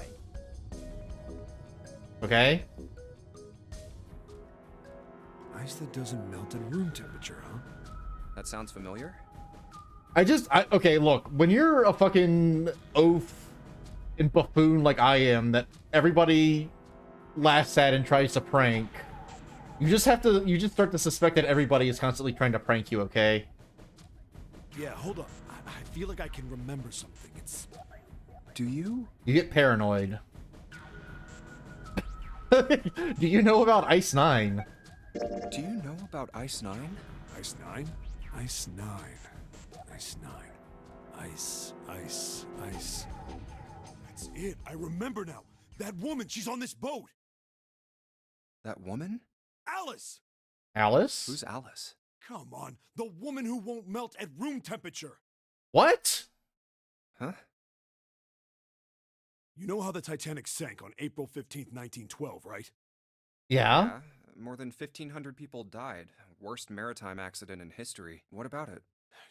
Okay? Ice that doesn't melt at room temperature, huh? That sounds familiar? Okay, look, when you're a fucking oaf and buffoon like I am that everybody laughs at and tries to prank, you just start to suspect that everybody is constantly trying to prank you, okay? Yeah, hold on. I feel like I can remember something. It's... Do you? You get paranoid. Do you know about Ice 9? Do you know about Ice 9? Ice 9? Ice 9. Ice 9. Ice. That's it. I remember now. That woman, she's on this boat. That woman? Alice! Alice? Who's Alice? Come on. The woman who won't melt at room temperature. What? Huh? You know how the Titanic sank on April 15th, 1912, right? Yeah? More than 1,500 people died. Worst maritime accident in history. What about it?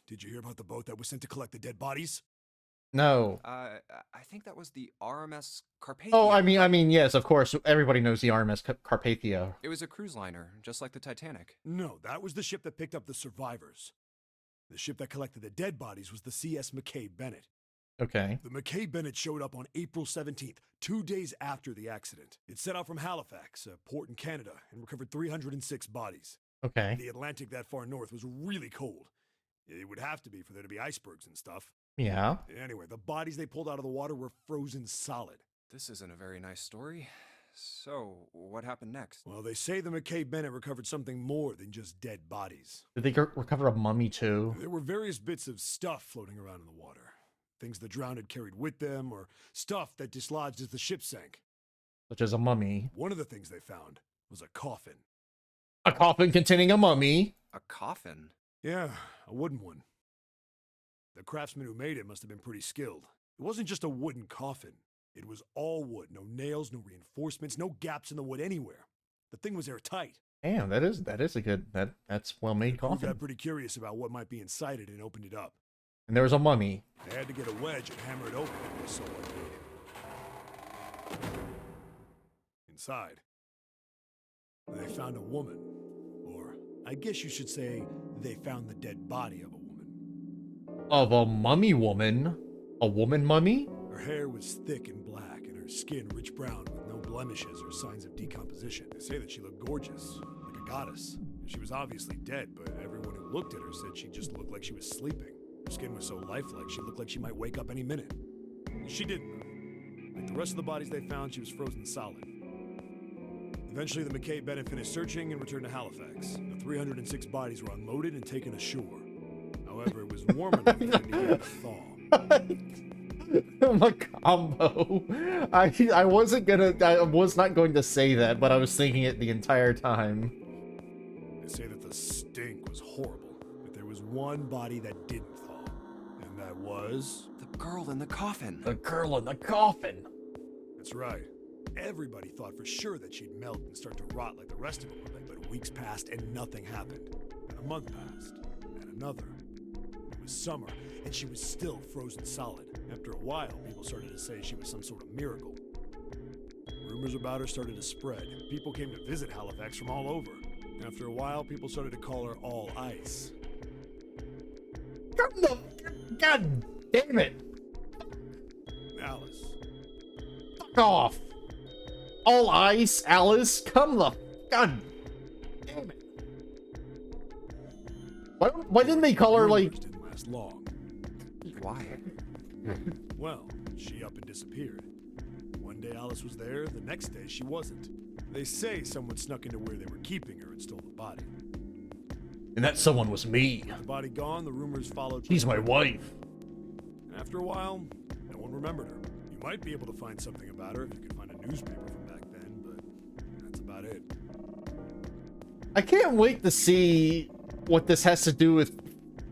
Did you hear about the boat that was sent to collect the dead bodies? No. I think that was the RMS Carpathia. Oh, I mean, yes, of course. Everybody knows the RMS Carpathia. It was a cruise liner, just like the Titanic. No, that was the ship that picked up the survivors. The ship that collected the dead bodies was the CS McKay Bennett. Okay. The McKay Bennett showed up on April 17th, 2 days after the accident. It set out from Halifax, a port in Canada, and recovered 306 bodies. Okay. The Atlantic that far north was really cold. It would have to be for there to be icebergs and stuff. Yeah. Anyway, the bodies they pulled out of the water were frozen solid. This isn't a very nice story. So, what happened next? Well, they say the McKay Bennett recovered something more than just dead bodies. Did they recover a mummy too? There were various bits of stuff floating around in the water. Things the drowned had carried with them, or stuff that dislodged as the ship sank. Such as a mummy. One of the things they found was a coffin. A coffin containing a mummy? A coffin? Yeah, a wooden one. The craftsman who made it must have been pretty skilled. It wasn't just a wooden coffin. It was all wood. No nails, no reinforcements, no gaps in the wood anywhere. The thing was airtight. Damn, that is a good that's well-made The crew coffin. got pretty curious about what might be inside it and opened it up. And there was a mummy. They had to get a wedge and hammer it open if they saw what made it. Inside, they found a woman. Or, I guess you should say, they found the dead body of a woman. Of a mummy woman? A woman mummy? Her hair was thick and black, and her skin rich brown with no blemishes or signs of decomposition. They say that she looked gorgeous, like a goddess. She was obviously dead, but everyone who looked at her said she just looked like she was sleeping. Her skin was so lifelike, she looked like she might wake up any minute. She didn't, though. Like the rest of the bodies they found, she was frozen solid. Eventually, the McKay Bennett finished searching and returned to Halifax. The 306 bodies were unloaded and taken ashore. However, it was warm enough for them to get a thaw. A combo. I was not going to say that, but I was thinking it the entire time. They say that the stink was horrible, but there was one body that didn't thaw. And that was... The girl in the coffin. The girl in the coffin. That's right. Everybody thought for sure that she'd melt and start to rot like the rest of them, but weeks passed and nothing happened. And a month passed, and another. It was summer, and she was still frozen solid. After a while, people started to say she was some sort of miracle. Rumors about her started to spread. People came to visit Halifax from all over. After a while, people started to call her All Ice. God damn it. Alice. Fuck off. All ice, Alice. Come the... God damn it. Why didn't they call her, like... Rumors didn't last long. Why? Well, she up and disappeared. One day Alice was there, the next day she wasn't. They say someone snuck into where they were keeping her and stole the body. And that someone was me. With the body gone, the rumors followed. She's my wife. After a while, no one remembered her. You might be able to find something about her if you could find a newspaper from back then, but that's about it. I can't wait to see what this has to do with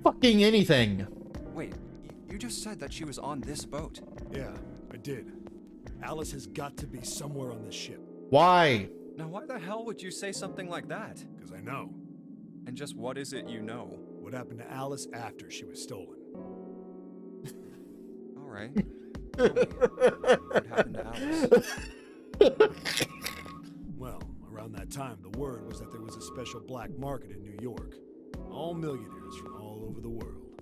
fucking anything. Wait, you just said that she was on this boat. Yeah, I did. Alice has got to be somewhere on this ship. Why? Now why the hell would you say something like that? Because I know. And just what is it you know? What happened to Alice after she was stolen? All right. Tell me, what happened to Alice? Well, around that time, the word was that there was a special black market in New York. All millionaires from all over the world.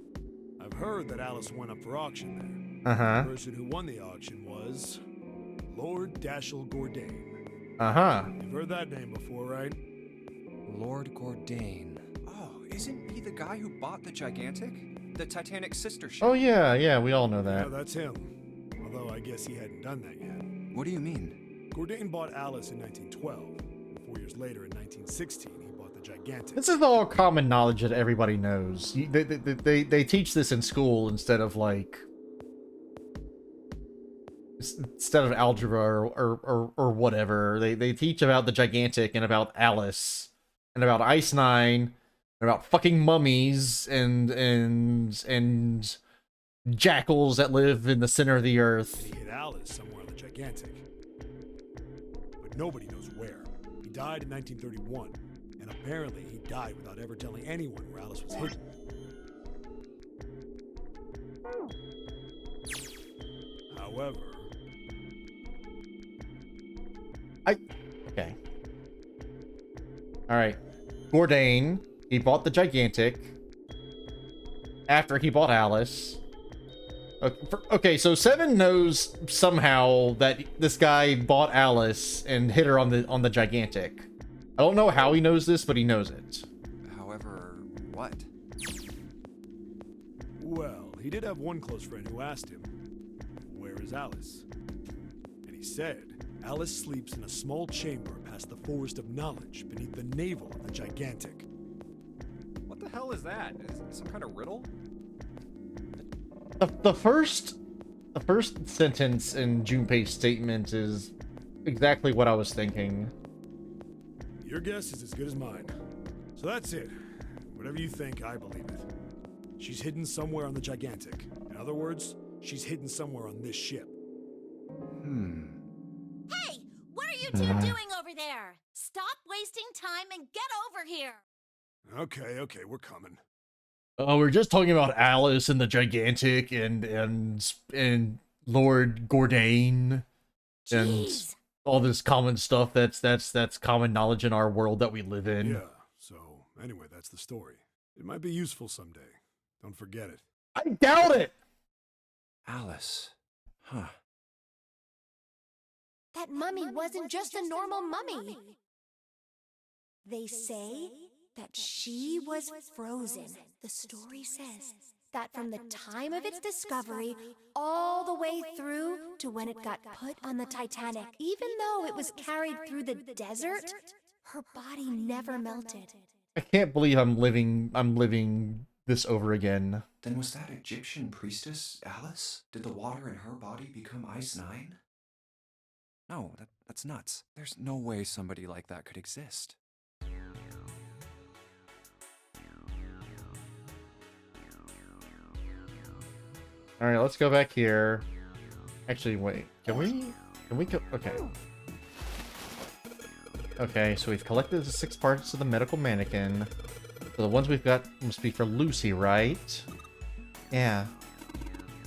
I've heard that Alice went up for auction there. The person who won the auction was Lord Dashiell Gordain. You've heard that name before, right? Lord Gordain. Oh, isn't he the guy who bought the Gigantic? The Titanic's sister ship? Oh yeah, we all know Yeah, that. that's him. Although I guess he hadn't done that yet. What do you mean? Gordain bought Alice in 1912. And 4 years later, in 1916, he bought the Gigantic. This is all common knowledge that everybody knows. They teach this in school instead of like algebra or whatever. They teach about the Gigantic and about Alice and about Ice Nine and about fucking mummies and jackals that live in the center of the earth. He hid Alice somewhere on the Gigantic. But nobody knows where. He died in 1931, and apparently he died without ever telling anyone where Alice was hidden. However... Okay. Alright. Gordain, he bought the Gigantic after he bought Alice. Okay, so Seven knows somehow that this guy bought Alice and hit her on the Gigantic. I don't know how he knows this, but he knows it. However, what? Well, he did have one close friend who asked him, "Where is Alice?" And he said, Alice sleeps in a small chamber past the Forest of Knowledge beneath the navel of the Gigantic. What the hell is that? Is it some kind of riddle? The first sentence in Junpei's statement is exactly what I was thinking. Your guess is as good as mine. So that's it. Whatever you think, I believe it. She's hidden somewhere on the Gigantic. In other words, she's hidden somewhere on this ship. Hey, what are you two doing over there? Stop wasting time and get over here. Okay, we're coming. Oh, we're just talking about Alice and the Gigantic and Lord Gordain and Jeez. all this common stuff that's common knowledge in our world that we live in. Yeah, so anyway, that's the story. It might be useful someday. Don't forget it. I doubt it. Alice. Huh. That mummy wasn't just a normal mummy. They say that she was frozen. The story says that from the time of its discovery all the way through to when it got put on the Titanic, even though it was carried through the desert, her body never melted. I can't believe I'm living this over again. Then was that Egyptian priestess Alice? Did the water in her body become Ice Nine? No, that's nuts. There's no way somebody like that could exist. All right, let's go back here. Actually, wait. Can we go? Okay. Okay, so we've collected the 6 parts of the medical mannequin. So the ones we've got must be for Lucy, right? Yeah.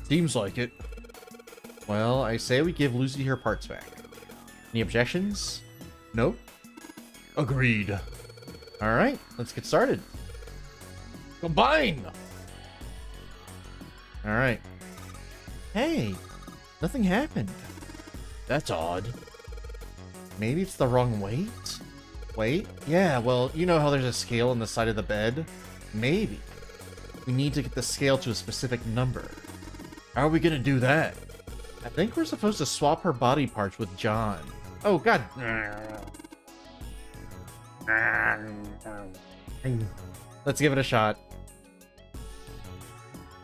Seems like it. Well, I say we give Lucy her parts back. Any objections? Nope. Agreed. Alright, let's get started. Combine! Alright. Hey, nothing happened. That's odd. Maybe it's the wrong weight? Wait, yeah, well, you know how there's a scale on the side of the bed? Maybe. We need to get the scale to a specific number. How are we gonna do that? I think we're supposed to swap her body parts with John. Oh, God. Let's give it a shot.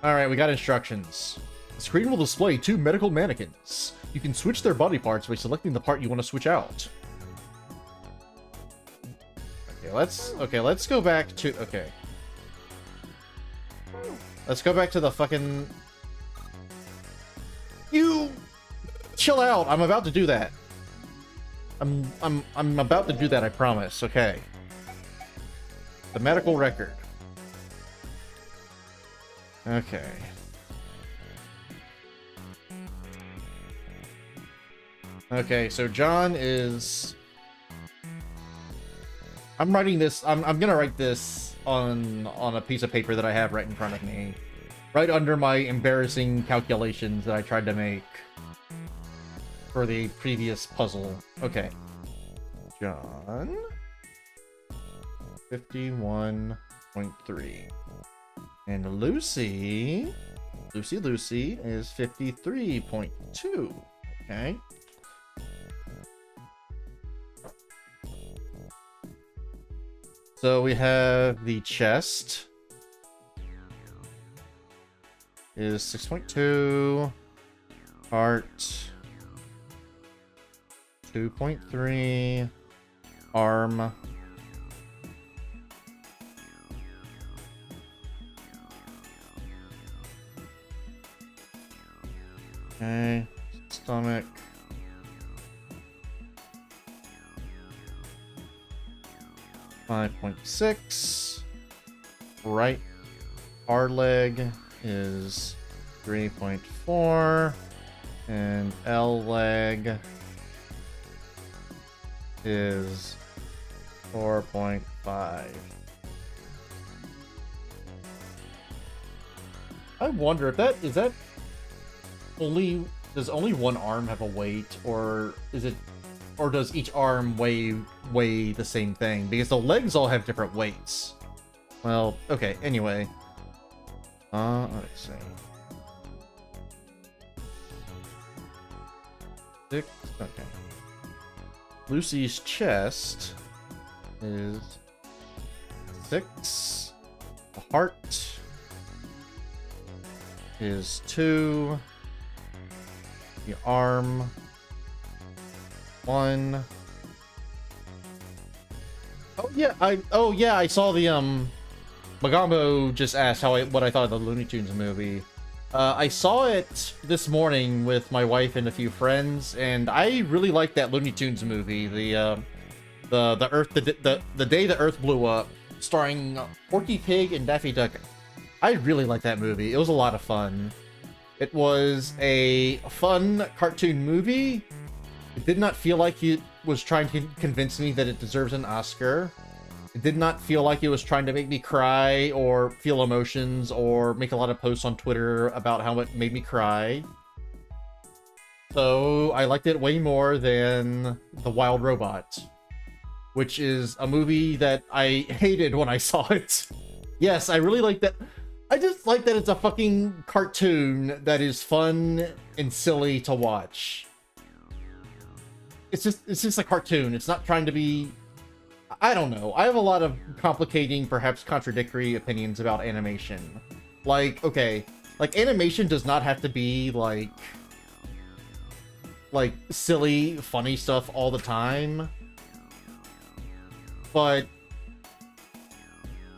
Alright, we got instructions. The screen will display 2 medical mannequins. You can switch their body parts by selecting the part you want to switch out. Okay, let's go back to... Okay. Let's go back to the fucking... You... Chill out, I'm about to do that. I'm about to do that, I promise, okay. The medical record. Okay. Okay, so John is... I'm writing this... I'm gonna write this on a piece of paper that I have right in front of me. Right under my embarrassing calculations that I tried to make for the previous puzzle. Okay. John... 51.3. And Lucy is 53.2. Okay. So we have the chest is 6.2, heart 2.3, arm okay, stomach 5.6, right R leg is 3.4, and L leg is 4.5. I wonder if that is that only does only one arm have a weight, or is it, or does each arm weigh the same thing? Because the legs all have different weights. Well, okay, anyway. Let's see. 6, okay. Lucy's chest is 6. The heart is 2. The arm 1. Oh yeah, I saw the Magambo just asked what I thought of the Looney Tunes movie. I saw it this morning with my wife and a few friends, and I really liked that Looney Tunes movie. The Day the Earth Blew Up, starring Porky Pig and Daffy Duck. I really liked that movie. It was a lot of fun. It was a fun cartoon movie. It did not feel like it was trying to convince me that it deserves an Oscar. It did not feel like it was trying to make me cry or feel emotions or make a lot of posts on Twitter about how it made me cry. So I liked it way more than The Wild Robot, which is a movie that I hated when I saw it. Yes, I really like that. I just like that it's a fucking cartoon that is fun and silly to watch. It's just a cartoon. It's not trying to be... I don't know. I have a lot of complicating, perhaps contradictory opinions about animation. Like, okay, like animation does not have to be like silly, funny stuff all the time. But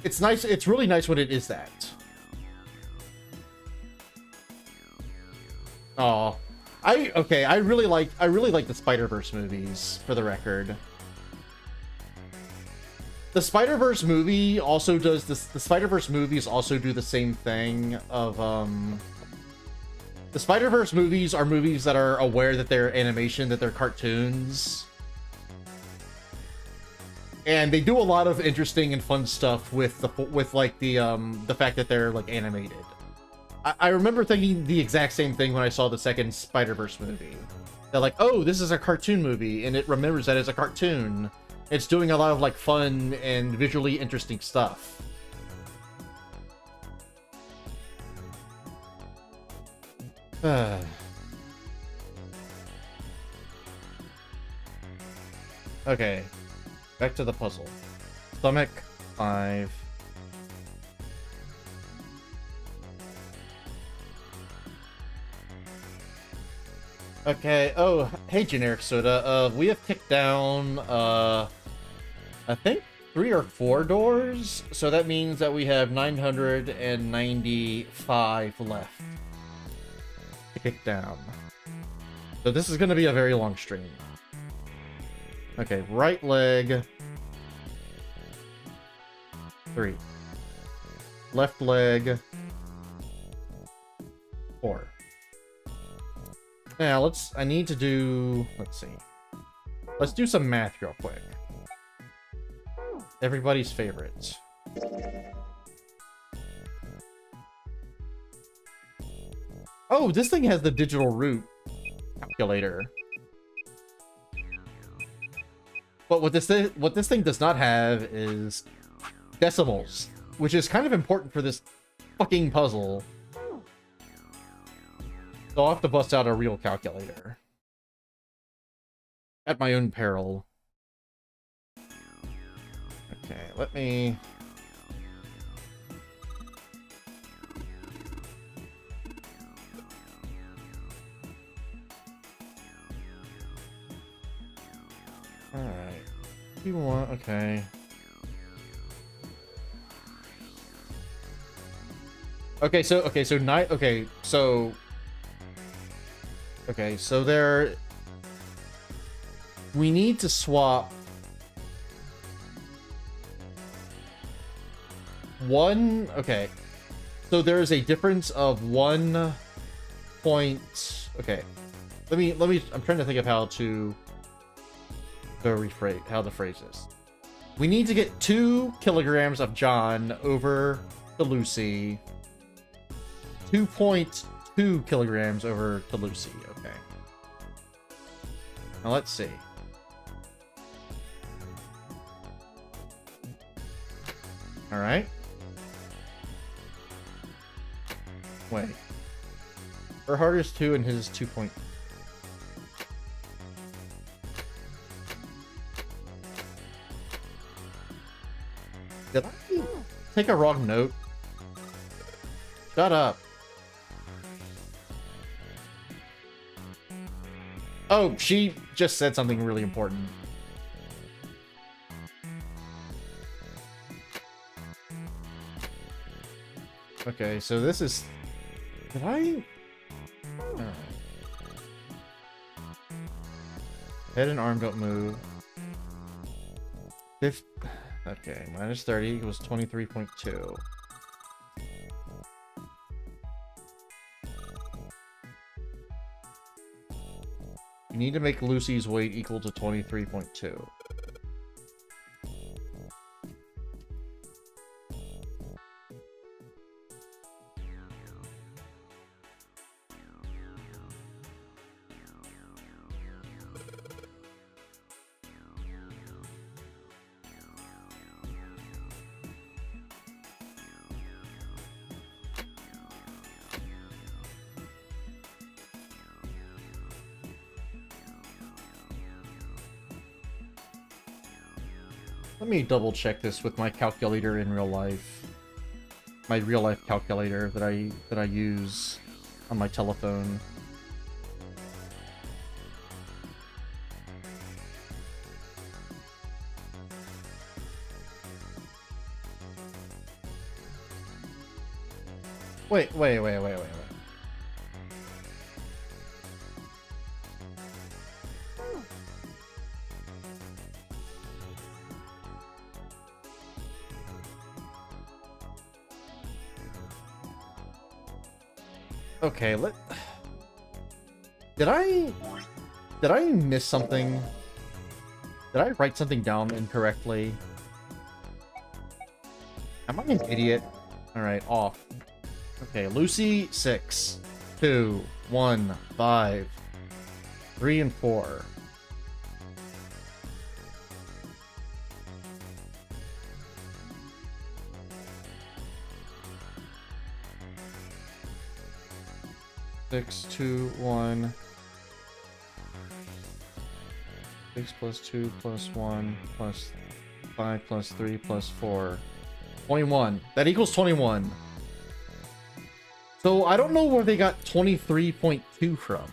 it's nice. It's really nice when it is that. Oh, I really like the Spider-Verse movies, for the record. The Spider-Verse movie also does this. The Spider-Verse movies also do the same thing of the Spider-Verse movies are movies that are aware that they're animation, that they're cartoons. And they do a lot of interesting and fun stuff with the fact that they're like animated. I remember thinking the exact same thing when I saw the second Spider-Verse movie. They're like, oh, this is a cartoon movie, and it remembers that as a cartoon. It's doing a lot of like fun and visually interesting stuff. Okay. Back to the puzzle. Stomach, 5. Okay, oh, hey, generic soda. We have kicked down, I think 3 or 4 doors, so that means that we have 995 left to kick down. So this is going to be a very long stream. Okay, right leg, 3. Left leg, 4. Now, let's see. Let's do some math real quick. Everybody's favorites. Oh, this thing has the digital root calculator. But what this thing does not have is decimals, which is kind of important for this fucking puzzle. So I'll have to bust out a real calculator. At my own peril. Okay, let me... Alright. You want... Okay. Okay, so there... We need to swap... one... Okay. So there is a difference of 1 point... Okay. Let me... I'm trying to think of how to rephrase... How to phrase this. We need to get 2 kilograms of John over to Lucy. 2.2 kilograms over to Lucy. Okay. Now let's see. Alright. Wait. Her heart is 2 and his is 2 point... Did I take a wrong note? Shut up. Oh, she just said something really important. Okay, so this is... Did I... Alright. Head and arm don't move. Okay, minus 30 equals 23.2. You need to make Lucy's weight equal to 23.2. Let me double check this with my calculator in real life. My real life calculator that I use on my telephone. Wait. Okay, Did I miss something? Did I write something down incorrectly? Am I an idiot? Alright, off. Okay, Lucy, 6, 2, 1, 5, 3, and 4. Six, 2, 1. 6 plus 2 plus 1 plus 5 plus 3 plus 4. 21. That equals 21. So I don't know where they got 23.2 from.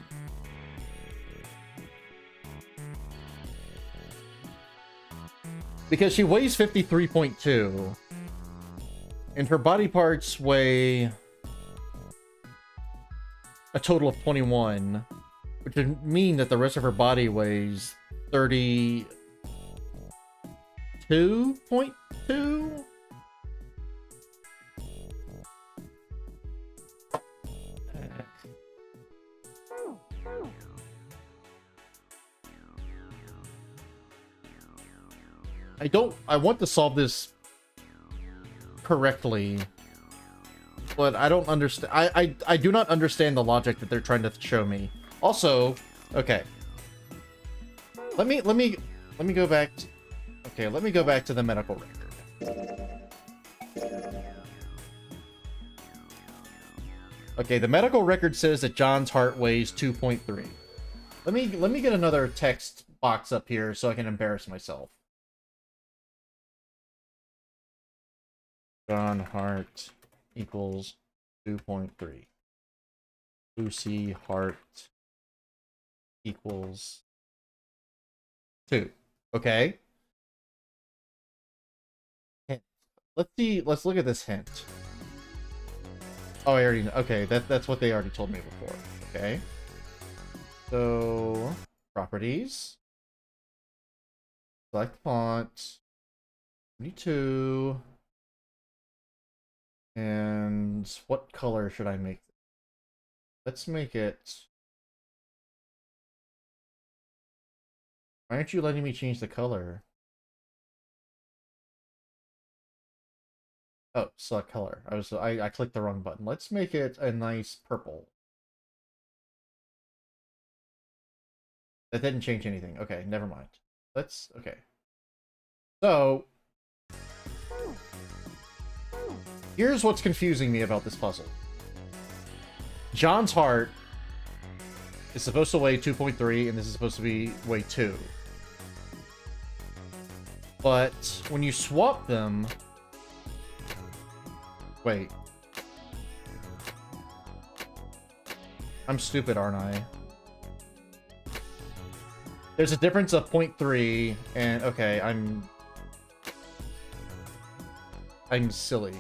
Because she weighs 53.2. And her body parts weigh a total of 21. Which would mean that the rest of her body weighs 32.2? I want to solve this correctly, but I don't understand. I do not understand the logic that they're trying to show me. Also, okay. Let me go back to, okay, let me go back to the medical record. Okay, the medical record says that John's heart weighs 2.3. Let me get another text box up here so I can embarrass myself. John heart equals 2.3. Lucy heart equals 2. Okay. Hint. Let's look at this hint. Oh, I already know. Okay, that's what they already told me before. Okay. So, properties. Select font. 22. And what color should I make? Let's make it... Why aren't you letting me change the color? Oh, select color. I clicked the wrong button. Let's make it a nice purple. That didn't change anything. Okay, never mind. Okay. So, here's what's confusing me about this puzzle. John's heart is supposed to weigh 2.3, and this is supposed to weigh 2. But when you swap them... Wait. I'm stupid, aren't I? There's a difference of 0.3, and okay, I'm silly.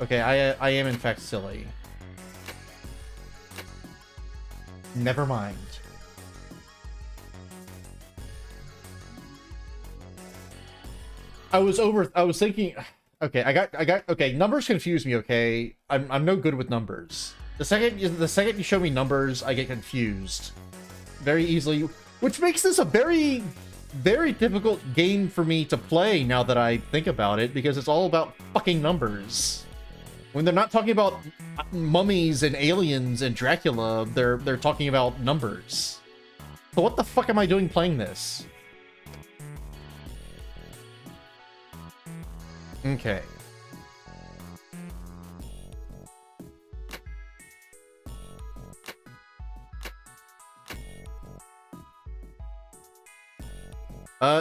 Okay, I am in fact silly. Never mind. I was thinking, okay, okay, numbers confuse me, okay? I'm no good with numbers. The second you show me numbers, I get confused very easily, which makes this a very, very difficult game for me to play now that I think about it, because it's all about fucking numbers. When they're not talking about mummies and aliens and Dracula, they're talking about numbers. So what the fuck am I doing playing this? Okay.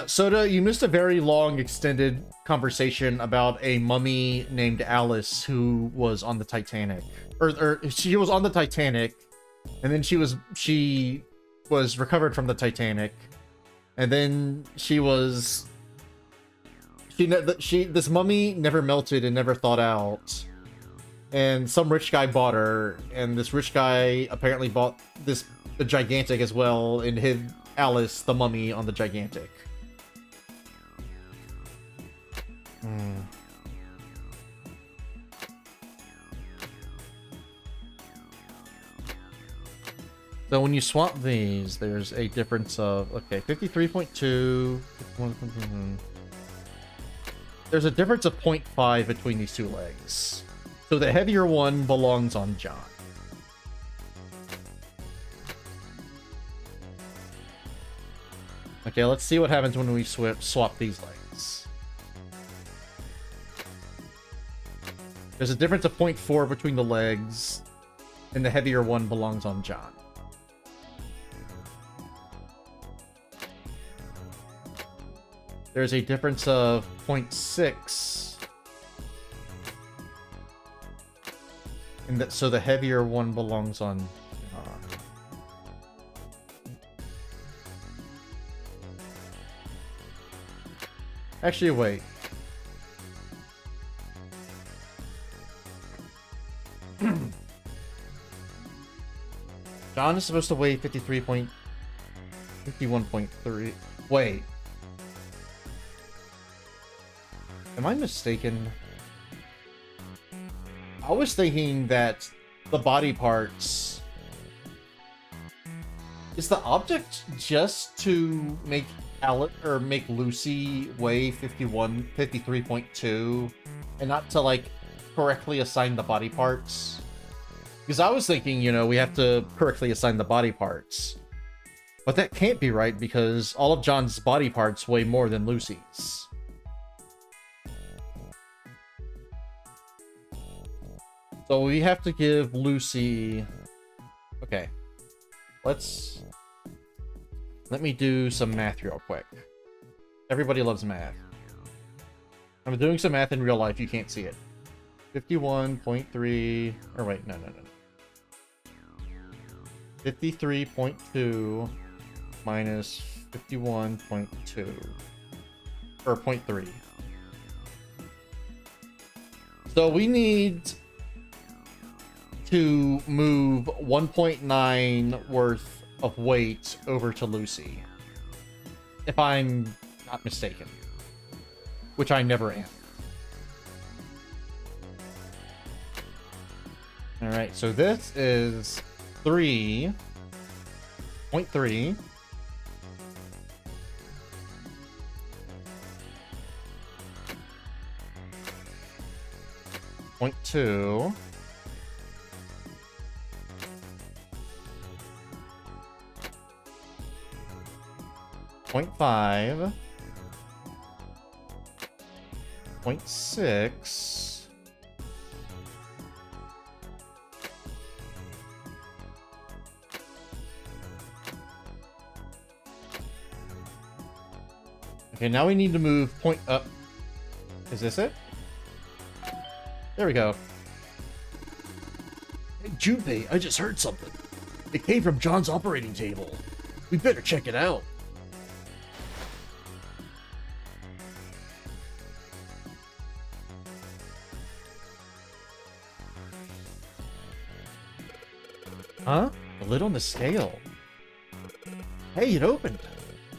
Soda, you missed a very long, extended conversation about a mummy named Alice who was on the Titanic. Or she was on the Titanic, and then she was recovered from the Titanic, and then this mummy never melted and never thawed out, and some rich guy bought her, and this rich guy apparently bought the Gigantic as well and hid Alice the mummy on the Gigantic. So when you swap these, there's a difference of, okay, 53.2. There's a difference of 0.5 between these two legs. So the heavier one belongs on John. Okay, let's see what happens when we swap these legs. There's a difference of 0.4 between the legs. and the heavier one belongs on John. There's a difference of 0.6. And that, so the heavier one belongs on John. Actually, wait. John is supposed to weigh 51.3. Wait. Am I mistaken? I was thinking that the body parts... Is the object just to make make Lucy weigh 53.2 and not to, like, correctly assign the body parts? Because I was thinking, you know, we have to correctly assign the body parts. But that can't be right because all of John's body parts weigh more than Lucy's. So we have to give Lucy... Okay. Let me do some math real quick. Everybody loves math. I'm doing some math in real life, you can't see it. 51.3... Or wait, no. 53.2 minus 51.2. Or 0.3. So we need to move 1.9 worth of weight over to Lucy. If I'm not mistaken. Which I never am. Alright, so this is 3.3. 0.2. 0.5. 0.6. Okay, now we need to move point up. Is this it? There we go. Hey, Junpei, I just heard something. It came from John's operating table. We better check it out. Huh? The lid on the scale. Hey, it opened.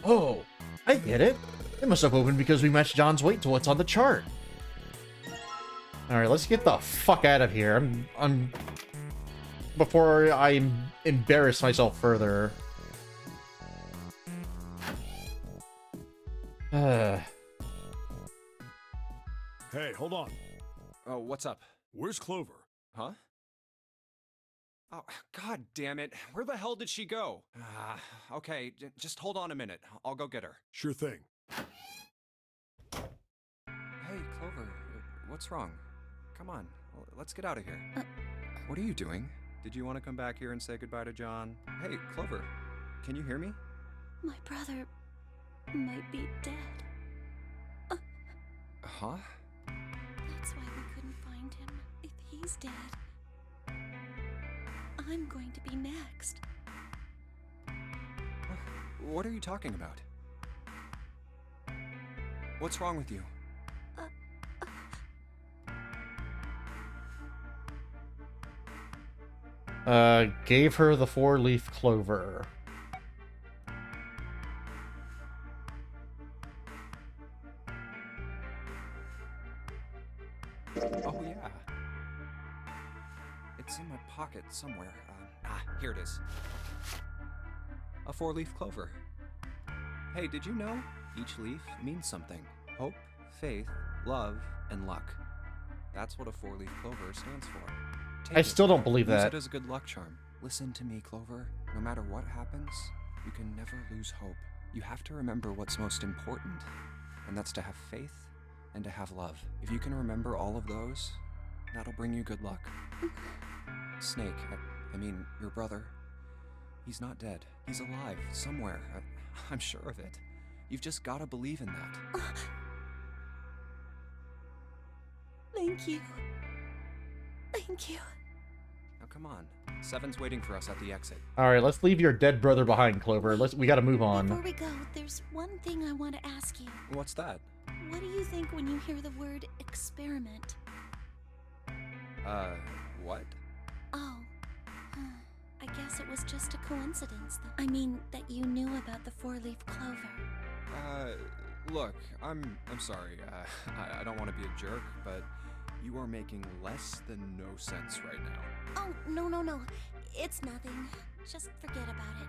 Oh, I get it. It must have opened because we matched John's weight to what's on the chart. Alright, let's get the fuck out of here. I'm... Before I embarrass myself further. Hey, hold on. Oh, what's up? Where's Clover? Huh? Oh, god damn it. Where the hell did she go? Okay, just hold on a minute. I'll go get her. Sure thing. Hey, Clover, what's wrong? Come on, let's get out of here. What are you doing? Did you want to come back here and say goodbye to John? Hey, Clover, can you hear me? My brother might be dead. Huh? That's why we couldn't find him. If he's dead, I'm going to be next. What are you talking about? What's wrong with you? Gave her the 4-leaf clover. Oh, yeah. It's in my pocket somewhere. Here it is. A 4-leaf clover. Hey, did you know? Each leaf means something. Hope, faith, love, and luck. That's what a 4-leaf clover stands for. I still don't believe Use that. it as a good luck charm. Listen to me, Clover. No matter what happens, you can never lose hope. You have to remember what's most important, and that's to have faith and to have love. If you can remember all of those, that'll bring you good luck. Snake, I mean, your brother. He's not dead. He's alive, somewhere. I'm sure of it. You've just gotta believe in that. Thank you. Thank you. Now come on. Seven's waiting for us at the exit. Alright, let's leave your dead brother behind, Clover. We gotta move on. Before we go, there's one thing I want to ask you. What's that? What do you think when you hear the word experiment? What? Oh, I guess it was just a coincidence. I mean, that you knew about the four-leaf clover. Look, I'm sorry. I don't want to be a jerk, but you are making less than no sense right now. Oh, no. It's nothing. Just forget about it.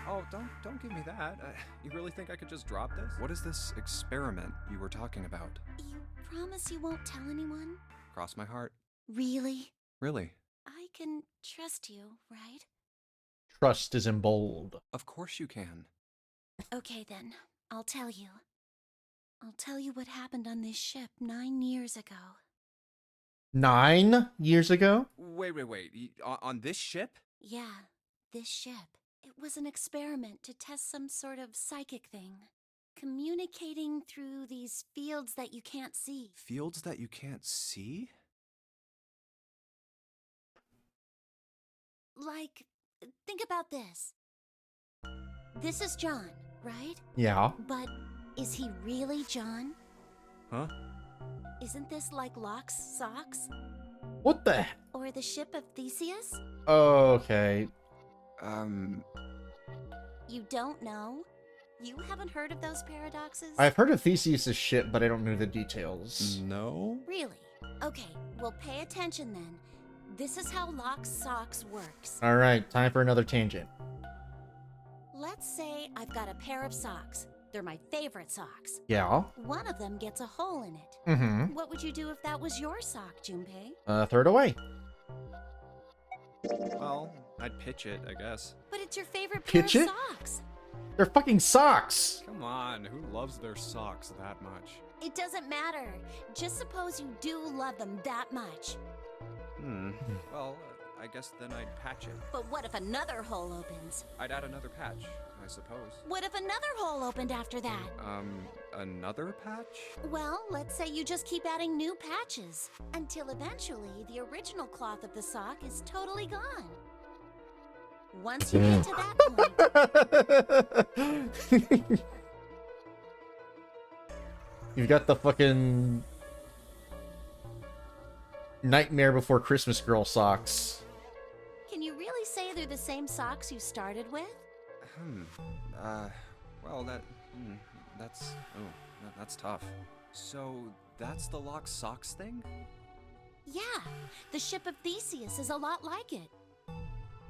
Oh, don't give me that. You really think I could just drop this? What is this experiment you were talking about? You promise you won't tell anyone? Cross my heart. Really? Really? I can trust you, right? Trust is in bold. Of course you can. Okay then, I'll tell you. I'll tell you what happened on this ship 9 years ago. 9 years ago? Wait. On this ship? Yeah, this ship. It was an experiment to test some sort of psychic thing. Communicating through these fields that you can't see. Fields that you can't see? Like, think about this. This is John, right? Yeah. But is he really John? Huh? Isn't this like Locke's socks? What the? Or the ship of Theseus? Okay. You don't know? You haven't heard of those paradoxes? I've heard of Theseus' ship, but I don't know the details. No? Really? Okay, well pay attention then. This is how Locke's socks works. Alright, time for another tangent. Let's say I've got a pair of socks. They're my favorite socks. Yeah. One of them gets a hole in it. Mm-hmm. What would you do if that was your sock, Junpei? Throw it away. Well, I'd pitch it, I guess. But it's your favorite pair Pitch of it? socks. They're fucking socks! Come on, who loves their socks that much? It doesn't matter. Just suppose you do love them that much. Well, I guess then I'd patch it. But what if another hole opens? I'd add another patch, I suppose. What if another hole opened after that? Another patch? Well, let's say you just keep adding new patches until eventually the original cloth of the sock is totally gone. Once you get to that point, You've got the fucking Nightmare Before Christmas girl socks. can you really say they're the same socks you started with? Well, that's tough. So, that's the Lock Socks thing? Yeah, the ship of Theseus is a lot like it.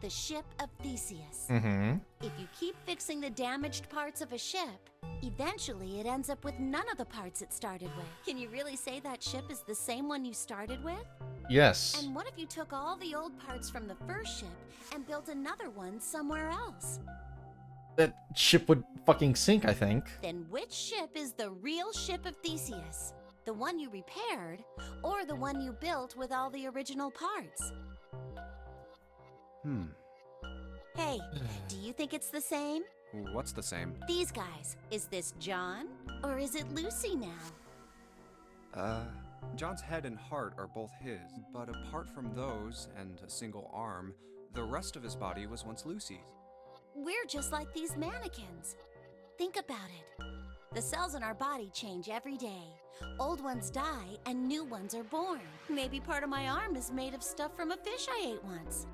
The ship of Theseus. Mm-hmm. If you keep fixing the damaged parts of a ship, eventually it ends up with none of the parts it started with. Can you really say that ship is the same one you started with? Yes. And what if you took all the old parts from the first ship and built another one somewhere else? That ship would fucking sink, I think. Then which ship is the real ship of Theseus? The one you repaired, or the one you built with all the original parts? Hey, do you think it's the same? What's the same? These guys. Is this John? Or is it Lucy now? John's head and heart are both his, but apart from those, and a single arm, the rest of his body was once Lucy's. We're just like these mannequins. Think about it. The cells in our body change every day. Old ones die and new ones are born. Maybe part of my arm is made of stuff from a fish I ate once.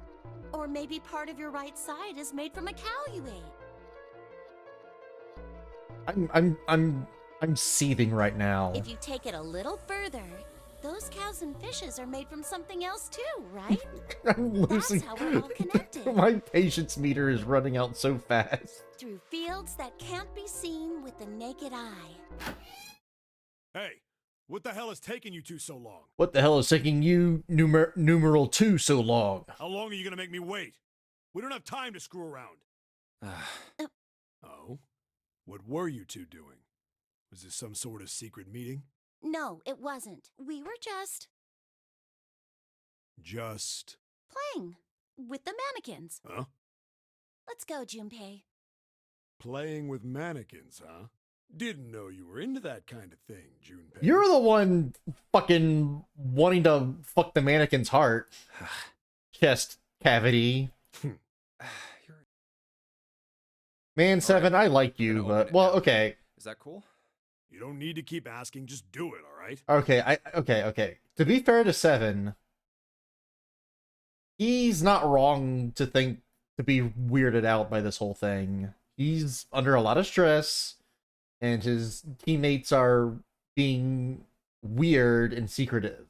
Or maybe part of your right side is made from a cow you ate. I'm seething right now. If you take it a little further, those cows and fishes are made from something else too, right? I'm losing. That's how we're all connected. My patience meter is running out so fast. Through fields that can't be seen with the naked eye. Hey, what the hell is taking you two so long? What the hell is taking you, numeral 2, so long? How long are you gonna make me wait? We don't have time to screw around. Oh? What were you two doing? Was this some sort of secret meeting? No, it wasn't. We were just Just... playing. with the mannequins. Huh? Let's go, Junpei. Playing with mannequins, huh? Didn't know you were into that kind of thing, Junpei. You're the one fucking wanting to fuck the mannequin's heart. Chest cavity. Man, Seven, I like you, gonna open but it well, now. okay. Is that cool? You don't need to keep asking, just do it, alright? Okay. To be fair to Seven, he's not wrong to be weirded out by this whole thing. He's under a lot of stress, and his teammates are being weird and secretive.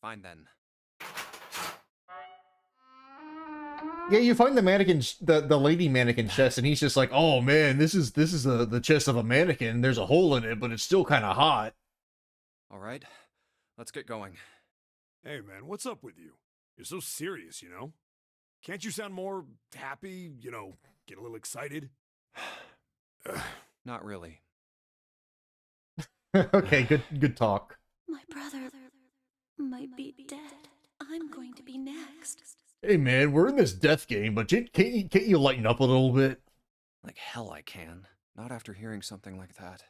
Fine then. Yeah, you find the mannequin, the lady mannequin chest, and he's just like, "Oh man, this is the chest of a mannequin. There's a hole in it, but it's still kind of hot." All right, let's get going. Hey man, what's up with you? You're so serious, you know? Can't you sound more happy, you know, get a little excited? Not really. Okay, good talk. My brother might be dead. I'm going to be next. Hey man, we're in this death game, but can't you lighten up a little bit? Like hell I can. Not after hearing something like that.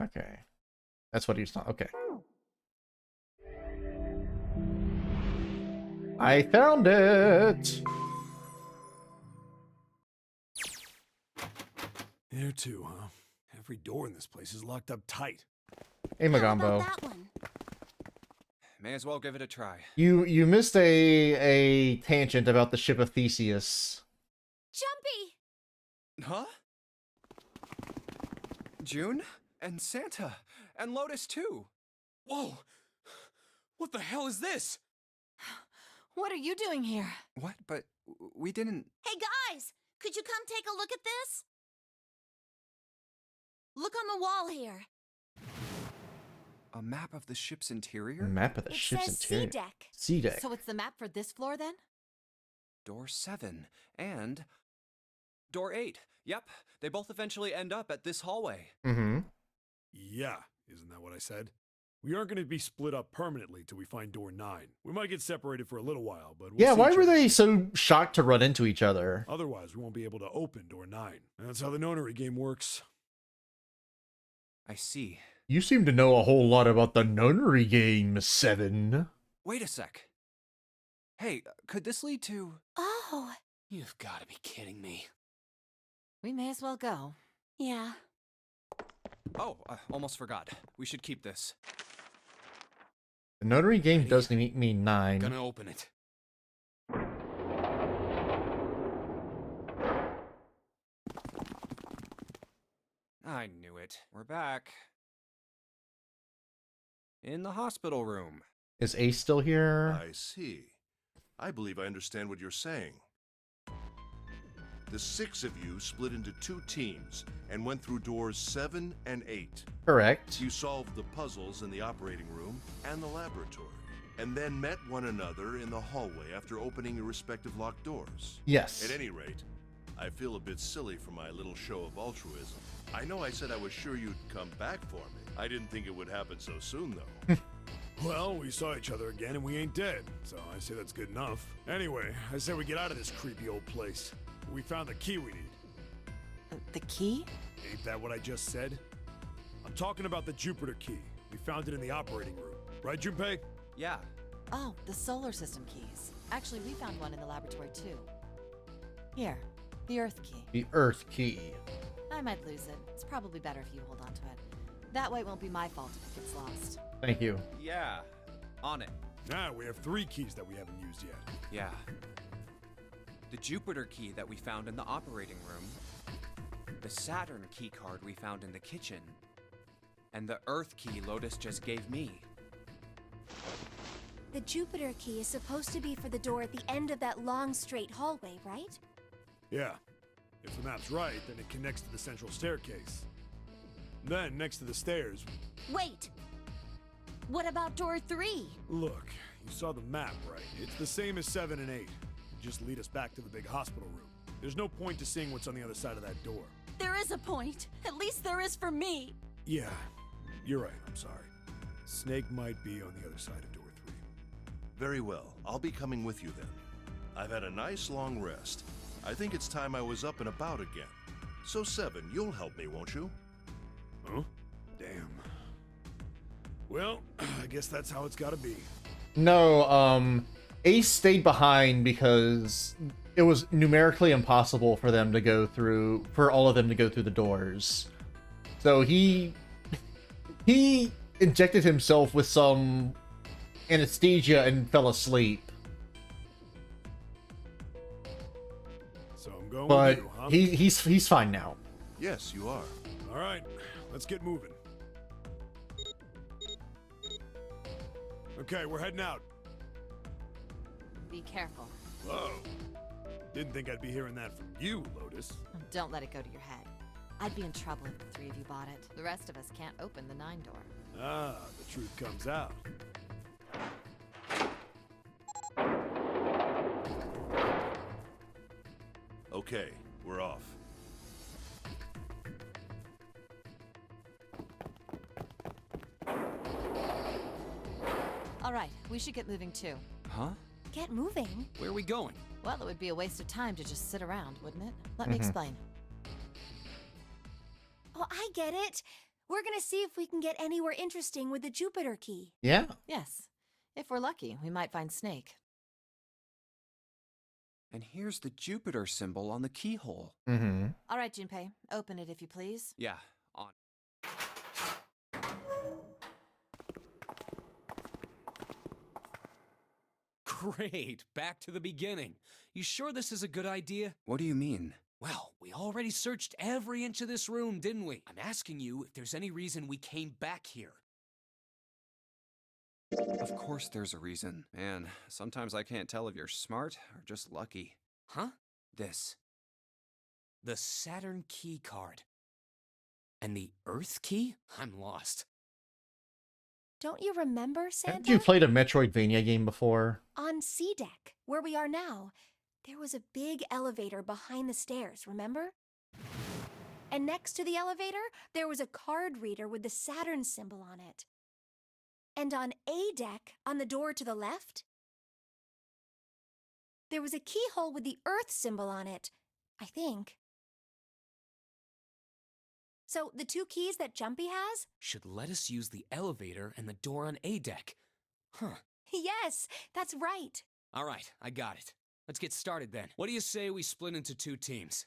Okay, that's what he's talking. Okay, I found it. There too, huh? Every door in this place is locked up tight. Hey How Magambo, about that one? May as well give it a try. you missed a tangent about the ship of Theseus. Jumpy! Huh? June? And Santa? And Lotus too? Whoa! What the hell is this? What are you doing here? What? But we didn't... Hey guys, could you come take a look at this? Look on the wall here. A map of the ship's interior? Map of the It ship's says interior. sea deck. Sea deck. So it's the map for this floor then? Door 7. And... Door 8. Yep, they both eventually end up at this hallway. Mm-hmm. Yeah, isn't that what I said? We aren't going to be split up permanently till we find door 9. We might get separated for a little while, but we'll Yeah, see why each were other. they so shocked to run into each other? Otherwise, we won't be able to open door 9. That's how the nonary game works. I see. You seem to know a whole lot about the nunnery game, Seven. Wait a sec. Hey, could this lead to... Oh, You've got to be kidding me. We may as well go. yeah. Oh, almost forgot. We should keep this. The nunnery game does mean 9. Gonna open it. I knew it. We're back. In the hospital room. Is Ace still here? I see. I believe I understand what you're saying. The 6 of you split into 2 teams and went through doors 7 and 8. Correct. You solved the puzzles in the operating room and the laboratory, and then met one another in the hallway after opening your respective locked doors. Yes. At any rate, I feel a bit silly for my little show of altruism. I know I said I was sure you'd come back for me. I didn't think it would happen so soon, though. Well, we saw each other again and we ain't dead, so I say that's good enough. Anyway, I say we get out of this creepy old place. We found the key we need. The key? Ain't that what I just said? I'm talking about the Jupiter key. We found it in the operating room. Right, Junpei? Yeah. Oh, the solar system keys. Actually, we found one in the laboratory too. Here, the Earth key. The Earth key. I might lose it. It's probably better if you hold on to it. That way it won't be my fault if it gets lost. Thank you. Yeah. On it. Now we have 3 keys that we haven't used yet. Yeah. The Jupiter key that we found in the operating room. The Saturn key card we found in the kitchen. And the Earth key Lotus just gave me. The Jupiter key is supposed to be for the door at the end of that long, straight hallway, right? Yeah. If the map's right, then it connects to the central staircase. Then, next to the stairs, Wait! What about door 3? look, you saw the map, right? It's the same as 7 and 8. Just lead us back to the big hospital room. There's no point to seeing what's on the other side of that door. There is a point. At least there is for me. Yeah, you're right, I'm sorry. Snake might be on the other side of door 3. Very well. I'll be coming with you then. I've had a nice long rest. I think it's time I was up and about again. So 7, you'll help me, won't you? Huh? Damn. Well, I guess that's how it's gotta be. No, Ace stayed behind because it was numerically impossible for them to go through, for all of them to go through the doors. So he injected himself with some anesthesia and fell asleep. So I'm going But with you, huh? he's fine now. Yes, you are. All right, let's get moving. Okay, we're heading out. Be careful. Whoa. Didn't think I'd be hearing that from you, Lotus. Don't let it go to your head. I'd be in trouble if the 3 of you bought it. The rest of us can't open the 9 door. Ah, the truth comes out. Okay, we're off. All right, we should get moving too. Huh? Get moving. Where are we going? Well, it would be a waste of time to just sit around, wouldn't it? Let me explain. Oh, I get it. We're gonna see if we can get anywhere interesting with the Jupiter key. Yeah. Yes. If we're lucky, we might find Snake. And here's the Jupiter symbol on the keyhole. Mm-hmm. All right, Junpei, open it if you please. Yeah, on. Great, back to the beginning. You sure this is a good idea? What do you mean? Well, we already searched every inch of this room, didn't we? I'm asking you if there's any reason we came back here. Of course there's a reason. Man, sometimes I can't tell if you're smart or just lucky. Huh? This. The Saturn key card. And the Earth key? I'm lost. Don't you remember, Santa? Haven't you played a Metroidvania game before? On C deck, where we are now, there was a big elevator behind the stairs, remember? And next to the elevator, there was a card reader with the Saturn symbol on it. And on A deck, on the door to the left, there was a keyhole with the Earth symbol on it, I think. So the 2 keys that Junpei has? Should let us use the elevator and the door on A deck. Huh. Yes, that's right. All right, I got it. Let's get started then. What do you say we split into 2 teams?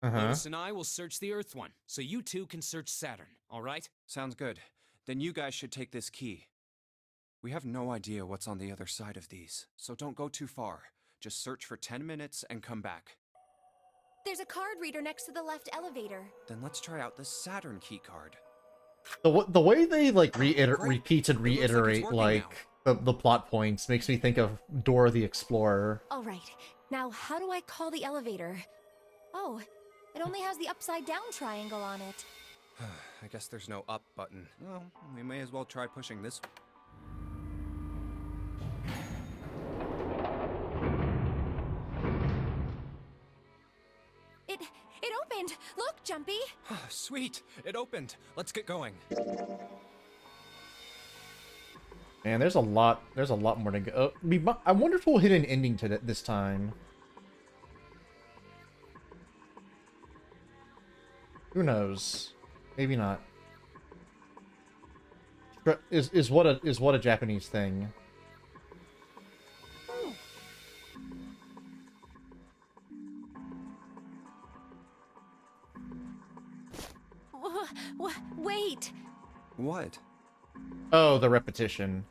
Uh-huh. Lotus and I will search the Earth one, so you 2 can search Saturn, all right? Sounds good. Then you guys should take this key. We have no idea what's on the other side of these, so don't go too far. Just search for 10 minutes and come back. There's a card reader next to the left elevator. Then let's try out the Saturn key card. The way they like Great. repeat and It looks like it's reiterate working like the plot points makes me think of Dora the Explorer. All right, now how do I call the elevator? Oh, it only has the upside down triangle on it. I guess there's no up button. Well, we may as well try pushing this. It opened! Look, Junpei! Sweet! It opened! Let's get going. Man, there's a lot more to go. I wonder if we'll hit an ending to this time. Who knows? Maybe not. Is what a Japanese thing. Wait! What? Oh, the repetition.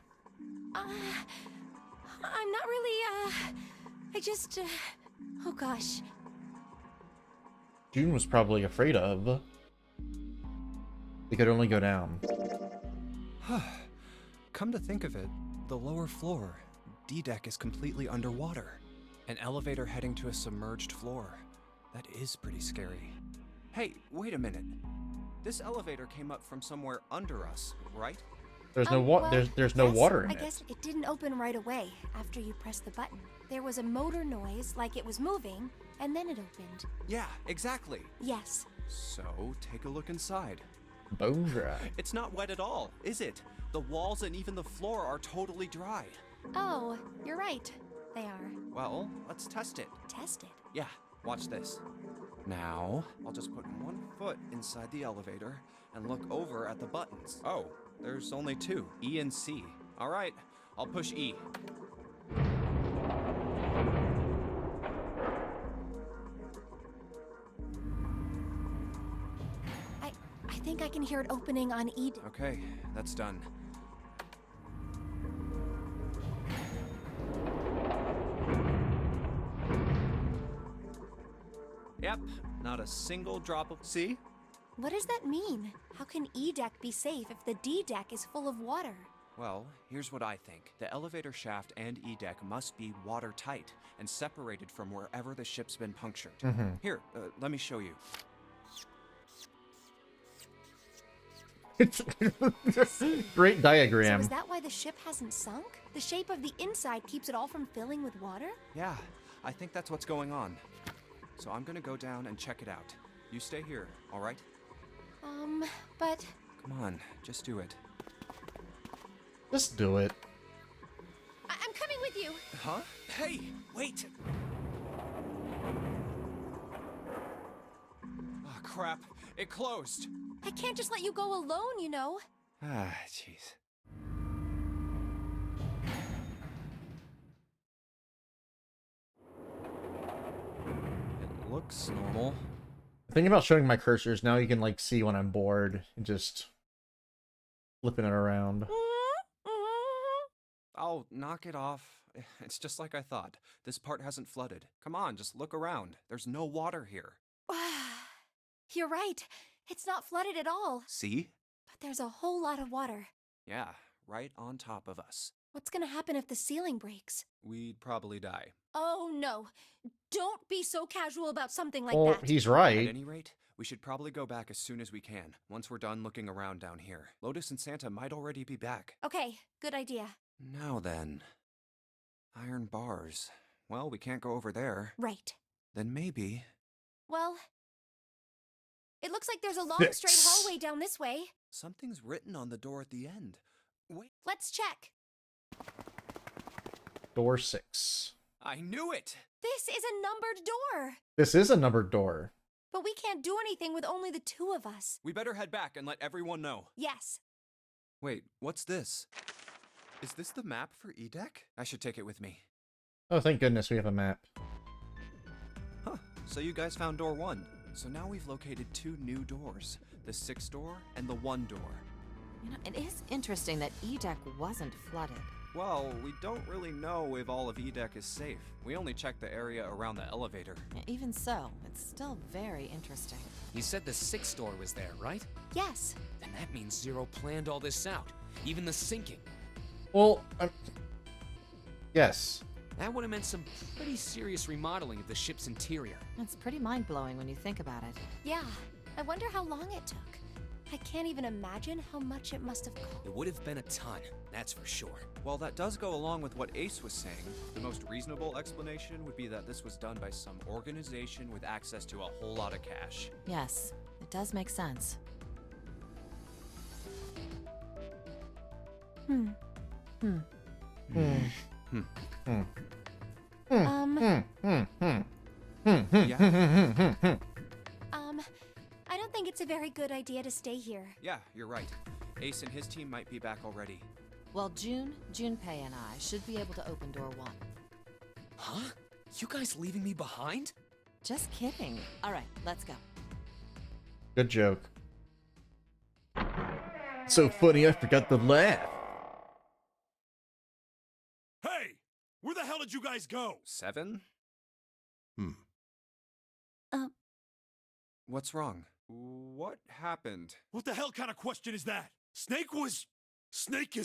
I'm not really, I just, oh gosh. June was probably afraid of. They could only go down. Come to think of it, the lower floor, D-deck, is completely underwater. An elevator heading to a submerged floor. That is pretty scary. Hey, wait a minute. This elevator came up from somewhere under us, right? There's no Well, there's no yes, water in I it. guess it didn't open right away after you pressed the button. There was a motor noise like it was moving, and then it opened. Yeah, exactly. Yes. So, take a look inside. Bone dry. It's not wet at all, is it? The walls and even the floor are totally dry. Oh, you're right. They are. Well, let's test it. Tested. Yeah, watch this. Now, I'll just put one foot inside the elevator and look over at the buttons. Oh, there's only two, E and C. All right, I'll push E. I think I can hear it opening on E. Okay, that's done. Yep, not a single drop of... See? What does that mean? How can E deck be safe if the D deck is full of water? Well, here's what I think. The elevator shaft and E deck must be watertight and separated from wherever the ship's been punctured. Here, let me show you. It's great So diagram. is that why the ship hasn't sunk? The shape of the inside keeps it all from filling with water? Yeah, I think that's what's going on. So I'm gonna go down and check it out. You stay here, all right? But... Come on, just do it. Just do it. I'm coming with you! Huh? Hey, wait! Oh, crap. It closed. I can't just let you go alone, you know. Ah, jeez. It looks normal. The thing about showing my cursors, now you can like see when I'm bored and just flipping it around. Oh, knock it off. It's just like I thought. This part hasn't flooded. Come on, just look around. There's no water here. You're right. It's not flooded at all. See? But there's a whole lot of water. Yeah, right on top of us. What's gonna happen if the ceiling breaks? We'd probably die. Oh no. Don't be so casual about something like Well, that. he's At right. any rate, we should probably go back as soon as we can, once we're done looking around down here. Lotus and Santa might already be back. Okay, good idea. Now then. Iron bars. Well, we can't go over there. Right. Then maybe... Well, it looks like there's a long Fix. straight hallway down this way. Something's written on the door at the end. Wait. Let's check. Door 6. I knew it! This is a numbered door. This is a numbered door. But we can't do anything with only the two of us. We better head back and let everyone know. Yes. Wait, what's this? Is this the map for E-Deck? I should take it with me. Oh, thank goodness we have a map. Huh, so you guys found door 1. So now we've located 2 new doors. The 6th door and the 1 door. You know, it is interesting that E-Deck wasn't flooded. Well, we don't really know if all of E-Deck is safe. We only checked the area around the elevator. Even so, it's still very interesting. You said the 6th door was there, right? Yes. Then that means Zero planned all this out. Even the sinking. Well, yes. That would have meant some pretty serious remodeling of the ship's interior. It's pretty mind-blowing when you think about it. Yeah. I wonder how long it took. I can't even imagine how much it must have cost. It would have been a ton, that's for sure. Well, that does go along with what Ace was saying. The most reasonable explanation would be that this was done by some organization with access to a whole lot of cash. Yes, it does make sense. Yeah? I don't think it's a very good idea to stay here. Yeah, you're right. Ace and his team might be back already. Well, Junpei and I should be able to open door 1. Huh? You guys leaving me behind? Just kidding. All right, let's go. Good joke. So funny, I forgot to laugh. Hey! Where the hell did you guys go? 7? What's wrong? What happened? What the hell kind of question is that? Snake is... Snake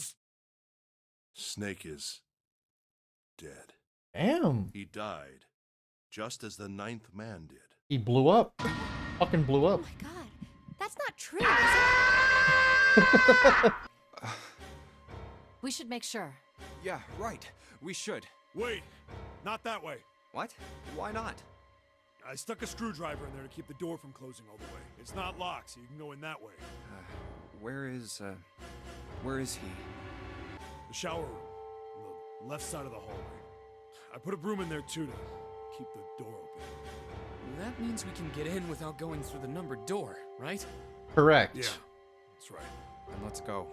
is dead. Damn. He died, just as the 9th man did. He blew up. Fucking blew Oh up. my god. That's not true, is it? We should make sure. Yeah, right. We should. Wait, not that way. What? Why not? I stuck a screwdriver in there to keep the door from closing all the way. It's not locked, so you can go in that way. Where is he? The shower room, on the left side of the hallway. I put a broom in there too to keep the door open. That means we can get in without going through the numbered door, right? Correct. Yeah, that's right. Then let's go.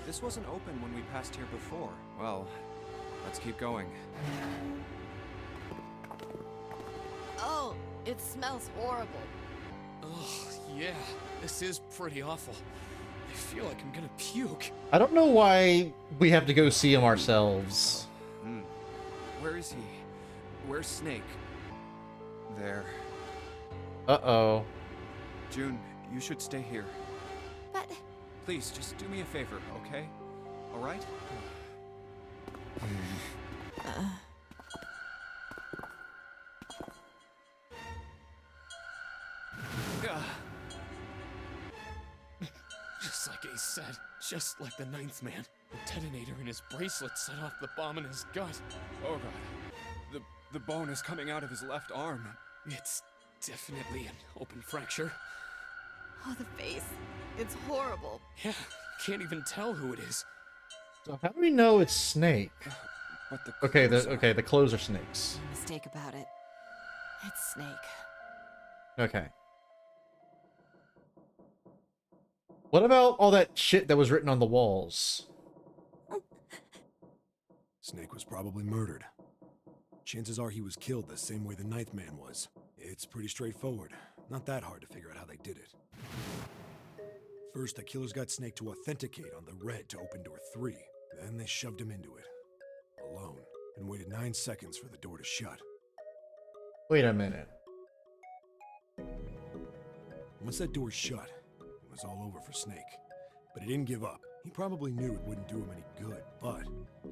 This wasn't open when we passed here before. Well, let's keep going. Oh, it smells horrible. Oh, yeah, this is pretty awful. I feel like I'm gonna puke. I don't know why we have to go see him ourselves. Where is he? Where's Snake? There. Uh-oh. June, you should stay here. But Please, just do me a favor, okay? All right? Just like Ace said, just like the ninth man, the detonator in his bracelet set off the bomb in his gut. Oh god. The bone is coming out of his left arm. It's definitely an open fracture. Oh, the face. It's horrible. Yeah, can't even tell who it is. So how do we know it's Snake? But the The clothes are Snake's. No mistake about it. It's Snake. Okay. What about all that shit that was written on the walls? Snake was probably murdered. Chances are he was killed the same way the ninth man was. It's pretty straightforward. Not that hard to figure out how they did it. First, the killers got Snake to authenticate on the red to open door 3. Then they shoved him into it. Alone. And waited 9 seconds for the door to shut. Wait a minute. Once that door shut, it was all over for Snake. But he didn't give up. He probably knew it wouldn't do him any good, but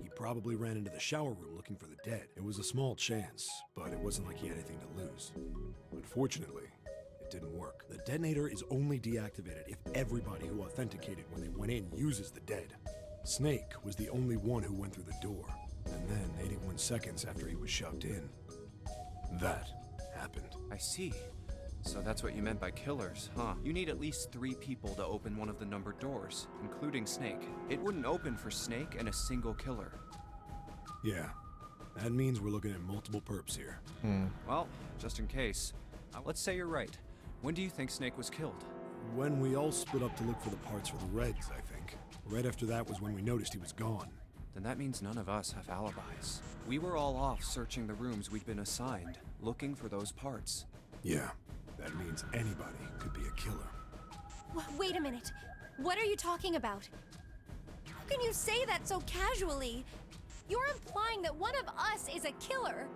he probably ran into the shower room looking for the dead. It was a small chance, but it wasn't like he had anything to lose. Unfortunately, it didn't work. The detonator is only deactivated if everybody who authenticated when they went in uses the dead. Snake was the only one who went through the door, and then 81 seconds after he was shoved in, that happened. I see. So that's what you meant by killers, huh? You need at least 3 people to open one of the numbered doors, including Snake. It wouldn't open for Snake and a single killer. Yeah, that means we're looking at multiple perps here. Well, just in case, let's say you're right. When do you think Snake was killed? When we all split up to look for the parts for the Reds, I think. Right after that was when we noticed he was gone. Then that means none of us have alibis. We were all off searching the rooms we'd been assigned, looking for those parts. Yeah, that means anybody could be a killer. Wait a minute. What are you talking about? How can you say that so casually? You're implying that one of us is a killer.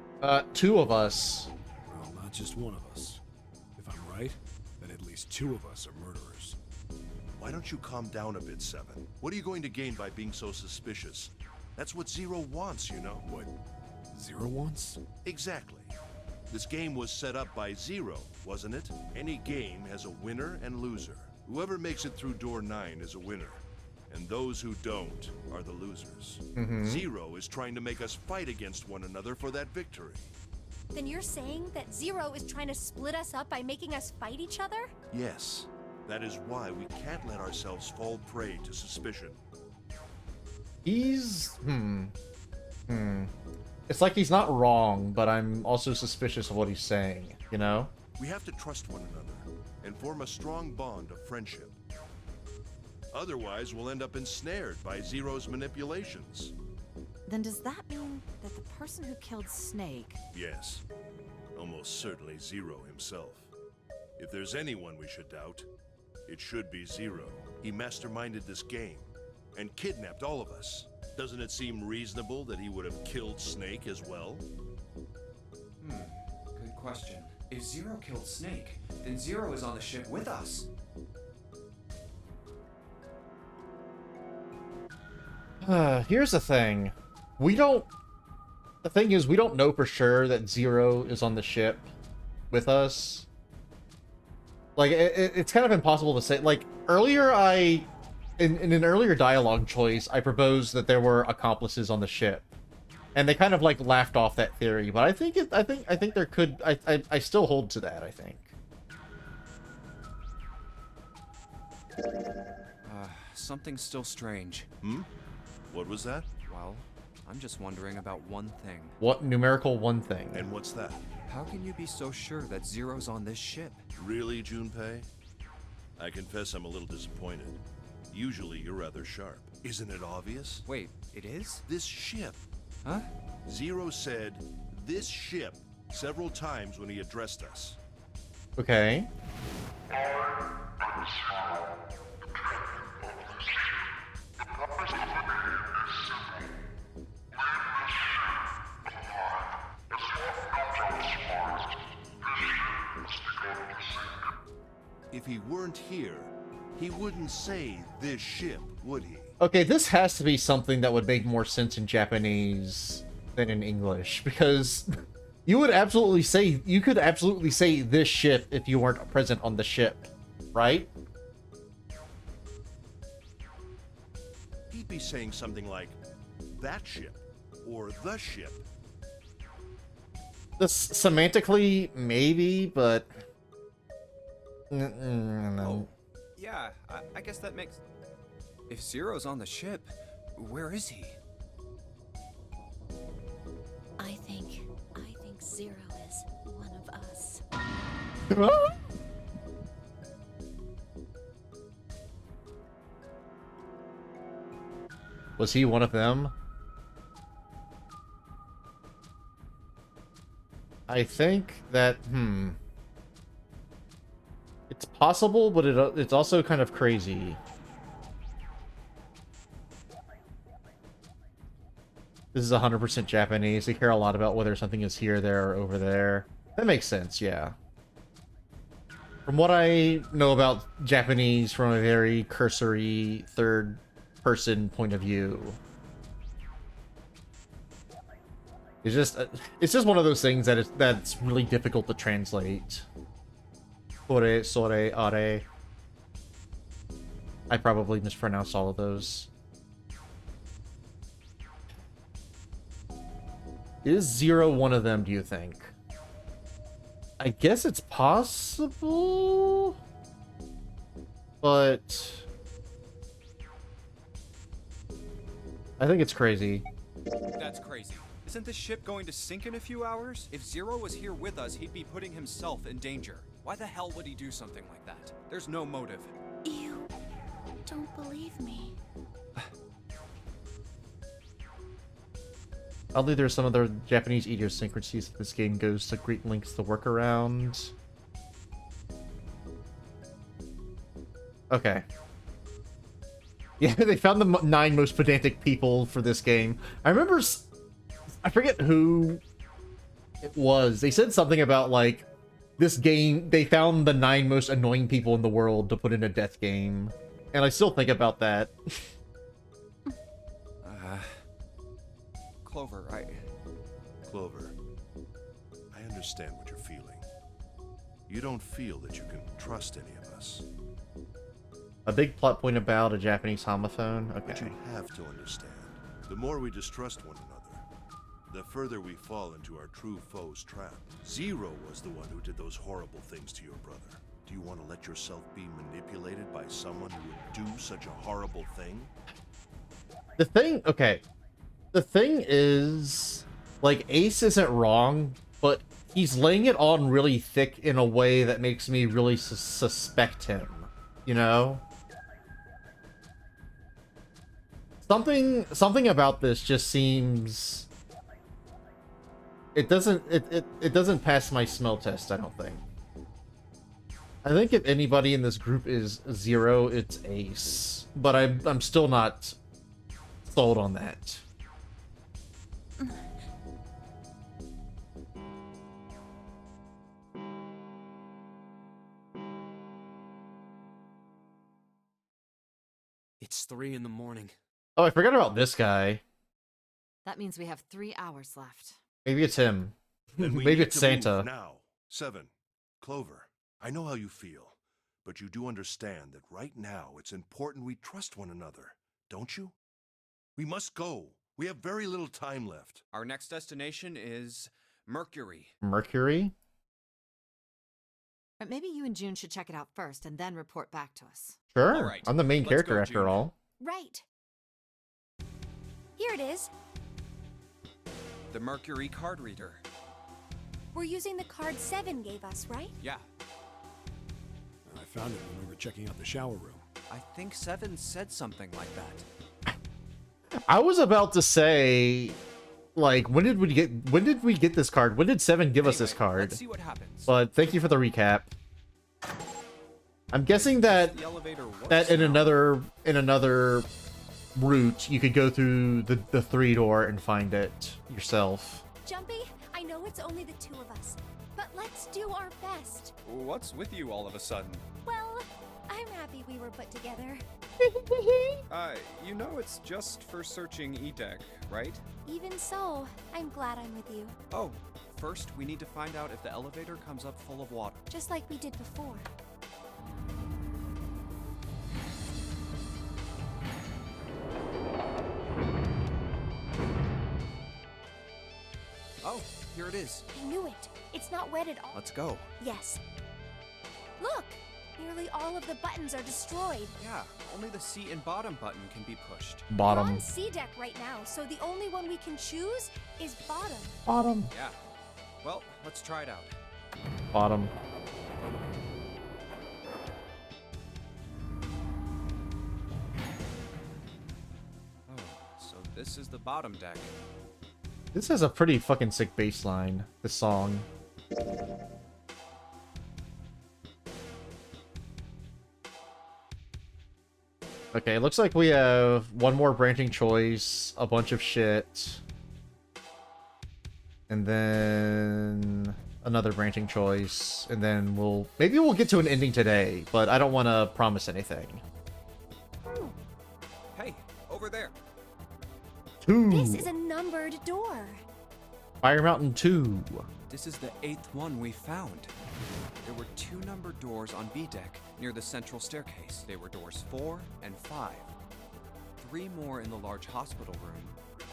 2 of us. Well, not just one of us. If I'm right, then at least 2 of us are murderers. Why don't you calm down a bit, Seven? What are you going to gain by being so suspicious? That's what Zero wants, you know. What Zero wants? Exactly. This game was set up by Zero, wasn't it? Any game has a winner and loser. Whoever makes it through door 9 is a winner. And those who don't are the losers. Zero is trying to make us fight against one another for that victory. Then you're saying that Zero is trying to split us up by making us fight each other? Yes. That is why we can't let ourselves fall prey to suspicion. He's... It's like he's not wrong, but I'm also suspicious of what he's saying, you know? We have to trust one another and form a strong bond of friendship. Otherwise, we'll end up ensnared by Zero's manipulations. Then does that mean that the person who killed Snake... Yes. Almost certainly Zero himself. If there's anyone we should doubt, it should be Zero. He masterminded this game and kidnapped all of us. Doesn't it seem reasonable that he would have killed Snake as well? Good question. If Zero killed Snake, then Zero is on the ship with us. Here's the thing. The thing is, we don't know for sure that Zero is on the ship with us. Like, it's kind of impossible to say. Like, earlier in an earlier dialogue choice, I proposed that there were accomplices on the ship. And they kind of like laughed off that theory, but I think there could I still hold to that, I think. Something's still strange. Hmm? What was that? Well, I'm just wondering about one thing. What numerical one thing? And what's that? How can you be so sure that Zero's on this ship? Really, Junpei? I confess I'm a little disappointed. Usually you're rather sharp. Isn't it obvious? Wait, it is? This ship. Huh? Zero said, "this ship," several times when he addressed us. Okay. If he weren't here, he wouldn't say "this ship," would he? Okay, this has to be something that would make more sense in Japanese than in English, because you could absolutely say this ship if you weren't present on the ship, right? He'd be saying something like, "that ship," or "the ship." This semantically, maybe, but no. Yeah, I guess that makes... If Zero's on the ship, where is he? I think Zero is one of us. Was he one of them? I think that, it's possible, but it's also kind of crazy. This is 100% Japanese. They care a lot about whether something is here, there, or over there. That makes sense, yeah. From what I know about Japanese from a very cursory third-person point of view, it's just one of those things that's really difficult to translate. Kore, sore, are. I probably mispronounced all of those. Is Zero one of them, do you think? I guess it's possible, but I think it's crazy. That's crazy. Isn't this ship going to sink in a few hours? If Zero was here with us, he'd be putting himself in danger. Why the hell would he do something like that? There's no motive. You don't believe me. Oddly, there's some other Japanese idiosyncrasies that this game goes to great lengths to work around. Okay. Yeah, they found the 9 most pedantic people for this game. I remember... I forget who it was. They said something about, like, this game... They found the 9 most annoying people in the world to put in a death game. And I still think about that. Clover, I understand what you're feeling. You don't feel that you can trust any of us. A big plot point about a Japanese homophone? Okay. But you have to understand, the more we distrust one another, the further we fall into our true foe's trap. Zero was the one who did those horrible things to your brother. Do you want to let yourself be manipulated by someone who would do such a horrible thing? The thing is, like, Ace isn't wrong, but he's laying it on really thick in a way that makes me really suspect him, you know? Something about this just seems... It doesn't pass my smell test, I don't think. I think if anybody in this group is Zero, it's Ace. But I'm still not sold on that. It's 3 in the morning. Oh, I forgot about this guy. That means we have 3 hours left. Maybe it's him. Then we Maybe need it's to move Santa. now. 7. Clover, I know how you feel, but you do understand that right now it's important we trust one another, don't you? We must go. We have very little time left. Our next destination is Mercury. Mercury? But maybe you and June should check it out first and then report back to us. Sure. All right, I'm the main let's character go, after June. all. Right. Here it is. The Mercury card reader. We're using the card 7 gave us, right? Yeah, I found it when we were checking out the shower room. I think 7 said something like that. I was about to say, like, when did we get this card? When did 7 give us this Anyway, card? Let's see what happens. But thank you for the recap. I'm guessing that The elevator works in now. another route you could go through the 3 door and find it yourself. Junpei, I know it's only the 2 of us, but let's do our best. What's with you all of a sudden? Well, I'm happy we were put together. You know it's just for searching E-Deck, right? Even so, I'm glad I'm with you, Oh, first we need to find out if the elevator comes up full of water. just like we did before. Oh, here it is. I knew it. It's not wet at all. Let's go. Yes. Look! Nearly all of the buttons are destroyed. Yeah, only the seat and bottom button can be pushed. We're Bottom. on C deck right now, so the only one we can choose is bottom. Bottom. Yeah. Well, let's try it out. Bottom. Oh, so this is the bottom deck. This has a pretty fucking sick bass line, this song. Okay, it looks like we have one more branching choice, a bunch of shit, and then another branching choice, and then maybe we'll get to an ending today, but I don't want to promise anything. Hey, over there. 2. This is a numbered door. Fire Mountain 2. This is the 8th one we found. There were 2 numbered doors on B deck near the central staircase. They were doors 4 and 5. 3 more in the large hospital room.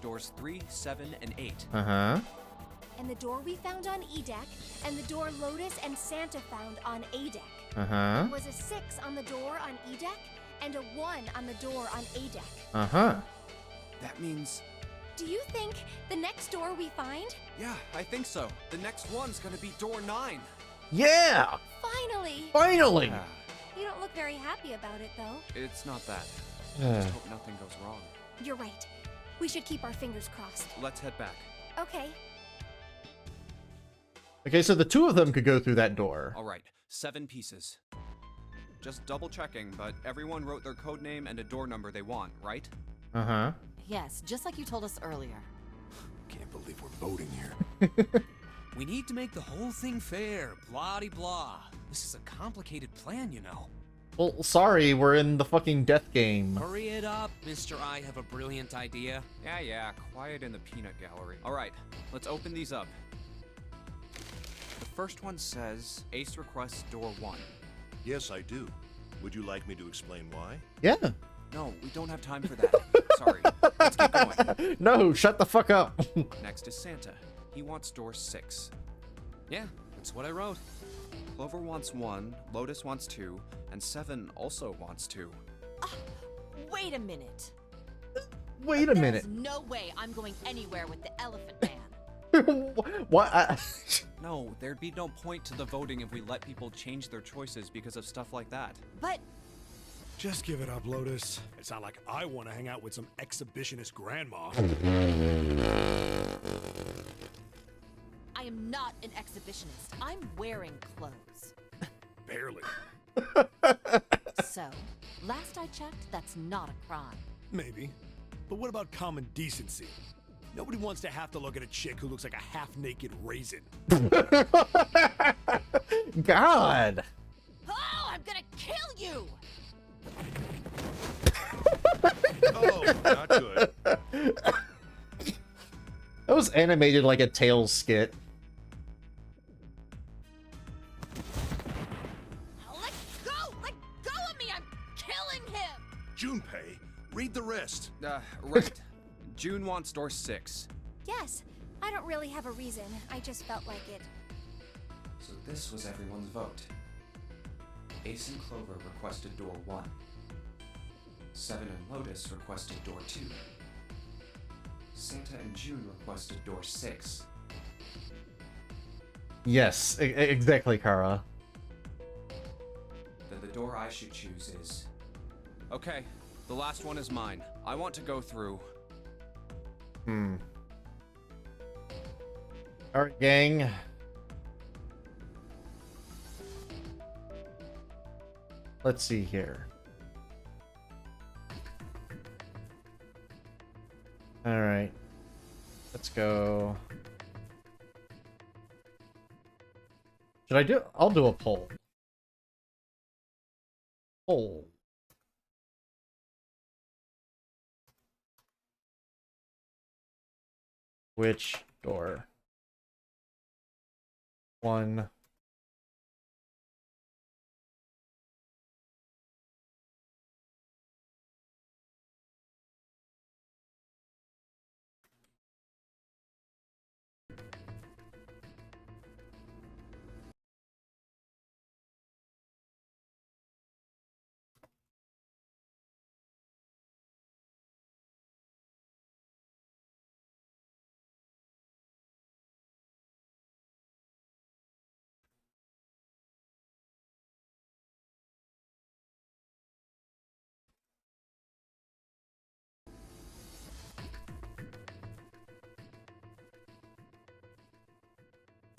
Doors 3, 7, and 8. Uh-huh. And the door we found on E deck, and the door Lotus and Santa found on A deck. Uh-huh. Was a 6 on the door on E deck, and a 1 on the door on A deck. Uh-huh. That means... Do you think the next door we find? Yeah, I think so. The next one's gonna be door 9. Yeah! Finally! Finally! Yeah, You don't look very happy about it, though. it's not that. Uh. Just hope nothing goes wrong. You're right. We should keep our fingers crossed. Let's head back. Okay. Okay, so the 2 of them could go through that door. All right, 7 pieces. Just double checking, but everyone wrote their code name and a door number they want, right? Uh-huh. Yes, just like you told us earlier. Can't believe we're voting here. We need to make the whole thing fair, blah-de-blah. This is a complicated plan, you know. Well, sorry, we're in the fucking death game. Hurry it up, Mr. I have a brilliant idea. Yeah, quiet in the peanut gallery. All right, let's open these up. The first one says, Ace requests door 1. Yes, I do. Would you like me to explain why? Yeah. No, we don't have time for that. Sorry. Let's keep going. No, shut the fuck up. Next is Santa. He wants door 6. Yeah, that's what I wrote. Clover wants 1, Lotus wants 2, and 7 also wants 2. Wait a minute. Wait a minute. There's no way I'm going anywhere with the Elephant Man. What? No, there'd be no point to the voting if we let people change their choices because of stuff like that. But Just give it up, Lotus. It's not like I want to hang out with some exhibitionist grandma. I am not an exhibitionist. I'm wearing clothes. Barely. So, last I checked, that's not a crime. Maybe. But what about common decency? Nobody wants to have to look at a chick who looks like a half-naked raisin. God. Oh, I'm gonna kill you! Oh, not good. That was animated like a Tails skit. Let go! Let go of me! I'm killing him! Junpei, Read the rest. Right. June wants door 6. Yes, I don't really have a reason. I just felt like it. So this was everyone's vote. Ace and Clover requested door 1. Seven and Lotus requested door 2. Santa and June requested door 6. Yes, exactly, Kara. Then the door I should choose is... Okay, the last one is mine. I want to go through... Alright, gang. Let's see here. Alright. Let's go. Should I do... I'll do a poll. Poll. Which door? 1.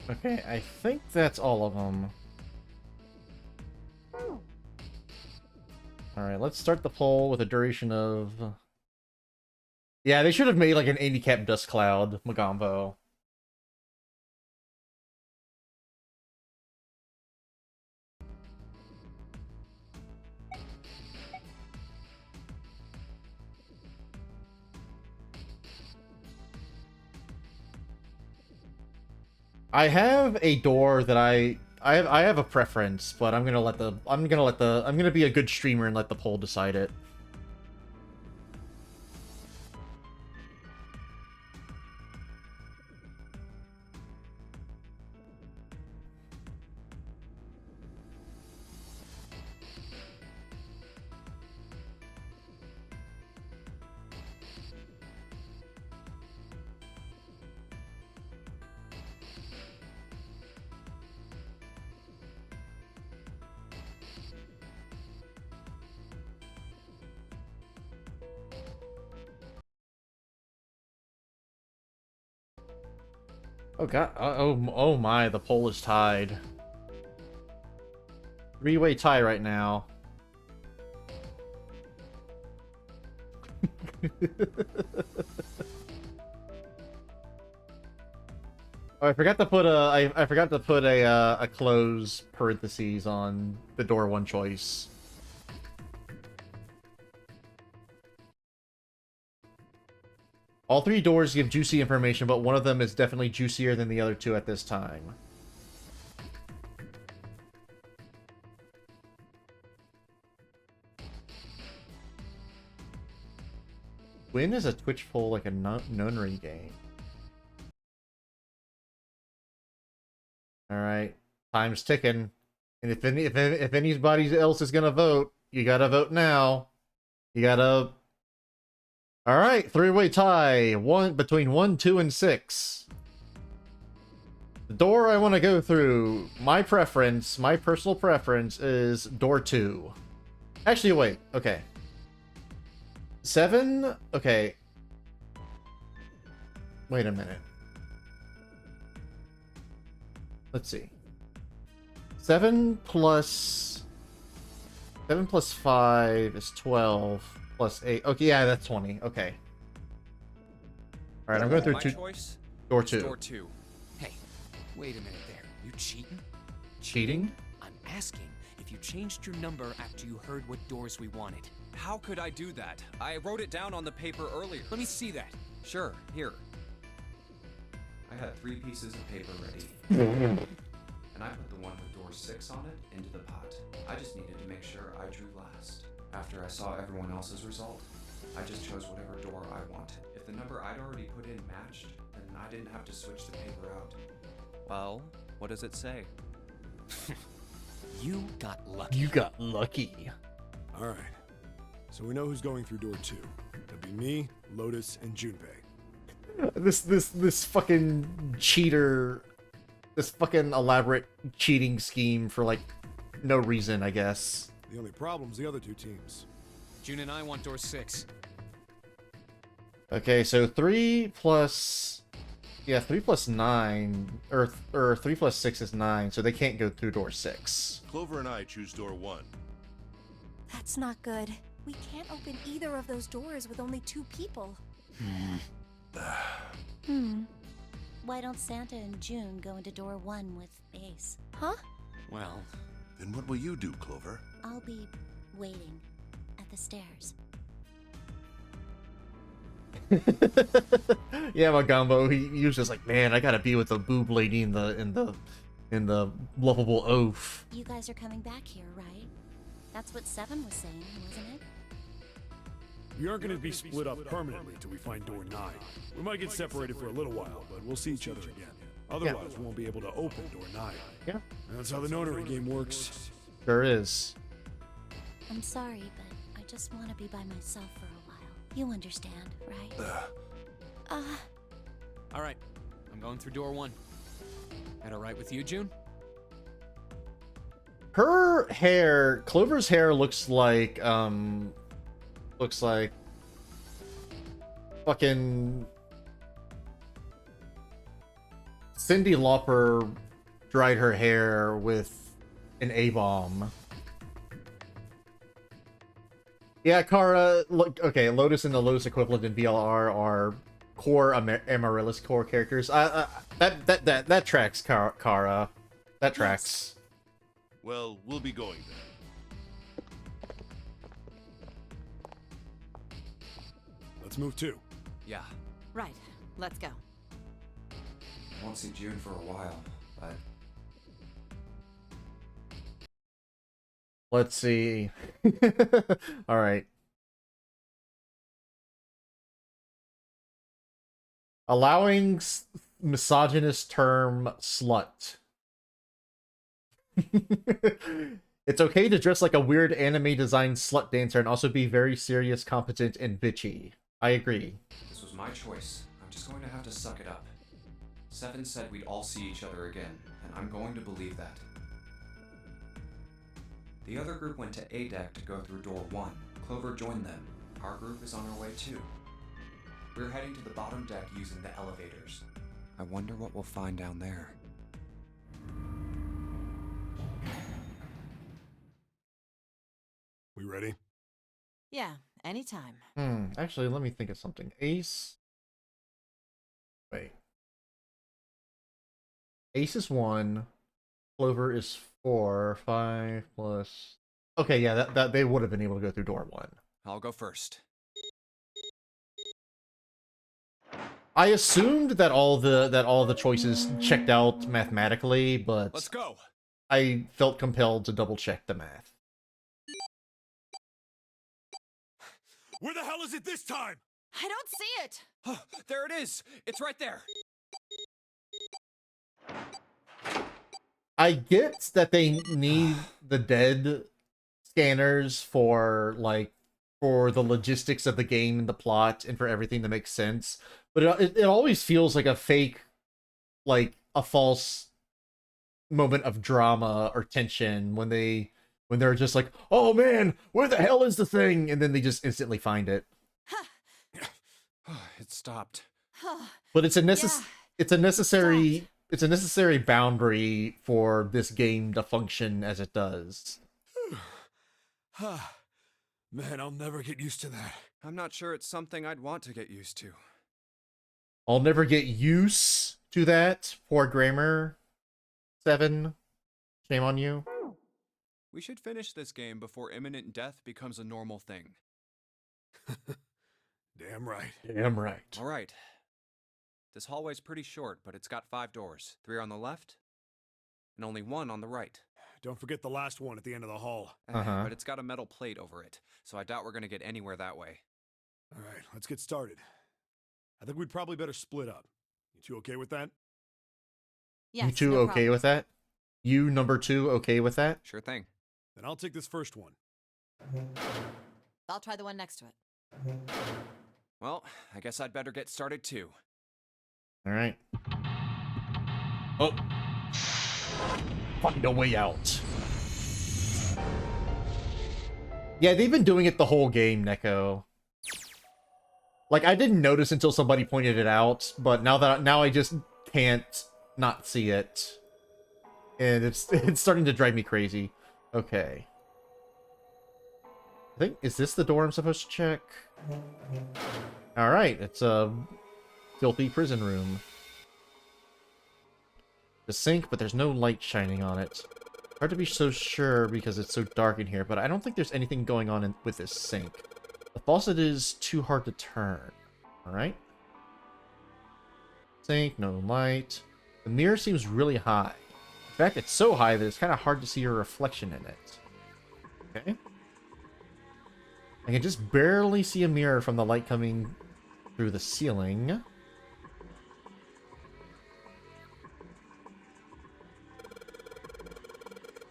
Okay, I think that's all of them. Alright, let's start the poll with a duration of... Yeah, they should have made like an handicap dust cloud, Magambo. I have a door that I have a preference, but I'm gonna be a good streamer and let the poll decide it. Oh god, oh my, the poll is tied. 3-way tie right now. Oh, I forgot to put I forgot to put a close parentheses on the door 1 choice. All 3 doors give juicy information, but one of them is definitely juicier than the other 2 at this time. When is a Twitch poll like a nunnery game? Alright, time's ticking. And if anybody else is gonna vote, you gotta vote now. You gotta... Alright, 3-way tie. Between 1, 2, and 6. The door I want to go through, my personal preference, is door 2. Actually, wait, okay. 7? Okay. Wait a minute. Let's see. 7 plus 5 is 12. Plus 8. Okay, yeah, that's 20. Okay. Alright, I'm going through My 2. choice? Door 2. Door 2. Hey, wait a minute there. You cheating? Cheating? I'm asking if you changed your number after you heard what doors we wanted. How could I do that? I wrote it down on the paper earlier. Let me see that. Sure, here. I had 3 pieces of paper ready. And I put the one with door 6 on it into the pot. I just needed to make sure I drew last. After I saw everyone else's result, I just chose whatever door I wanted. If the number I'd already put in matched, then I didn't have to switch the paper out. Well, what does it say? You got lucky. You got lucky. All right. So we know who's going through door 2. That'd be me, Lotus, and Junpei. This fucking cheater, this fucking elaborate cheating scheme for like no reason, I guess. The only problem's the other 2 teams. June and I want door 6. Okay, so 3 plus 9, or 3 plus 6 is 9, so they can't go through door 6. Clover and I choose door 1. That's not good. We can't open either of those doors with only 2 people. Why don't Santa and June go into door 1 with Ace? Huh? Well, Then what will you do, Clover? I'll be waiting at the stairs. Yeah, Magambo, he was just like, man, I gotta be with the boob lady in the lovable oaf. You guys are coming back here, right? That's what 7 was saying, wasn't it? We aren't going to be split up permanently till we find door 9. We might get separated for a little while, but we'll see each other again. Otherwise, we won't be able to open door 9. Yeah. That's how the nonary game works. Sure is. I'm sorry, but I just want to be by myself for a while. You understand, right? all right. I'm going through door 1. That all right with you, June? Her hair, Clover's hair looks like fucking Cyndi Lauper dried her hair with an A-bomb. Yeah, Kara, look, okay, Lotus and the Lotus equivalent in VLR are core Amaryllis core characters. That tracks, Kara. That tracks. Well, we'll be going then. Let's move too. Yeah. Right. Let's go. I won't see June for a while, but Let's see. All right. Allowing misogynist term slut. It's okay to dress like a weird anime designed slut dancer and also be very serious, competent, and bitchy. I agree. this was my choice. I'm just going to have to suck it up. 7 said we'd all see each other again, and I'm going to believe that. The other group went to A deck to go through door 1. Clover joined them. Our group is on our way too. We're heading to the bottom deck using the elevators. I wonder what we'll find down there. We ready? Yeah, anytime. Actually, let me think of something. Ace. Wait. Ace is 1. Clover is 4. 5 plus. Okay, yeah, that they would have been able to go through door 1. I'll go first. I assumed that all the choices checked out mathematically, but Let's go. I felt compelled to double check the math. Where the hell is it this time? I don't see it! There it is. It's right there. I get that they need the dead scanners for the logistics of the game and the plot and for everything to make sense, but it always feels like a fake, like a false moment of drama or tension when they're just like, oh man, where the hell is the thing, and then they just instantly find it. It stopped. But it's a Yeah, it's a necessary boundary for this game to function as it does. Man, I'll never get used to that. I'm not sure it's something I'd want to get used to. I'll never get used to that. Poor grammar. 7. Shame on you. We should finish this game before imminent death becomes a normal thing. Damn right. Damn right. All right. This hallway's pretty short, but it's got 5 doors. 3 on the left, and only 1 on the right. Don't forget the last one at the end of the hall. Uh-huh. But it's got a metal plate over it, so I doubt we're gonna get anywhere that way. All right, let's get started. I think we'd probably better split up. You two okay with that? Yes, You two no okay problem. with that? You, number 2, okay with that? Sure thing. Then I'll take this first one. I'll try the one next to it. Well, I guess I'd better get started too. Alright. Oh. Find a way out. Yeah, they've been doing it the whole game, Neko. Like, I didn't notice until somebody pointed it out, but now I just can't not see it. And it's starting to drive me crazy. Okay. I think, is this the door I'm supposed to check? Alright, it's a filthy prison room. The sink, but there's no light shining on it. Hard to be so sure because it's so dark in here, but I don't think there's anything going on with this sink. The faucet is too hard to turn. Alright. Sink, no light. The mirror seems really high. In fact, it's so high that it's kind of hard to see your reflection in it. Okay. I can just barely see a mirror from the light coming through the ceiling.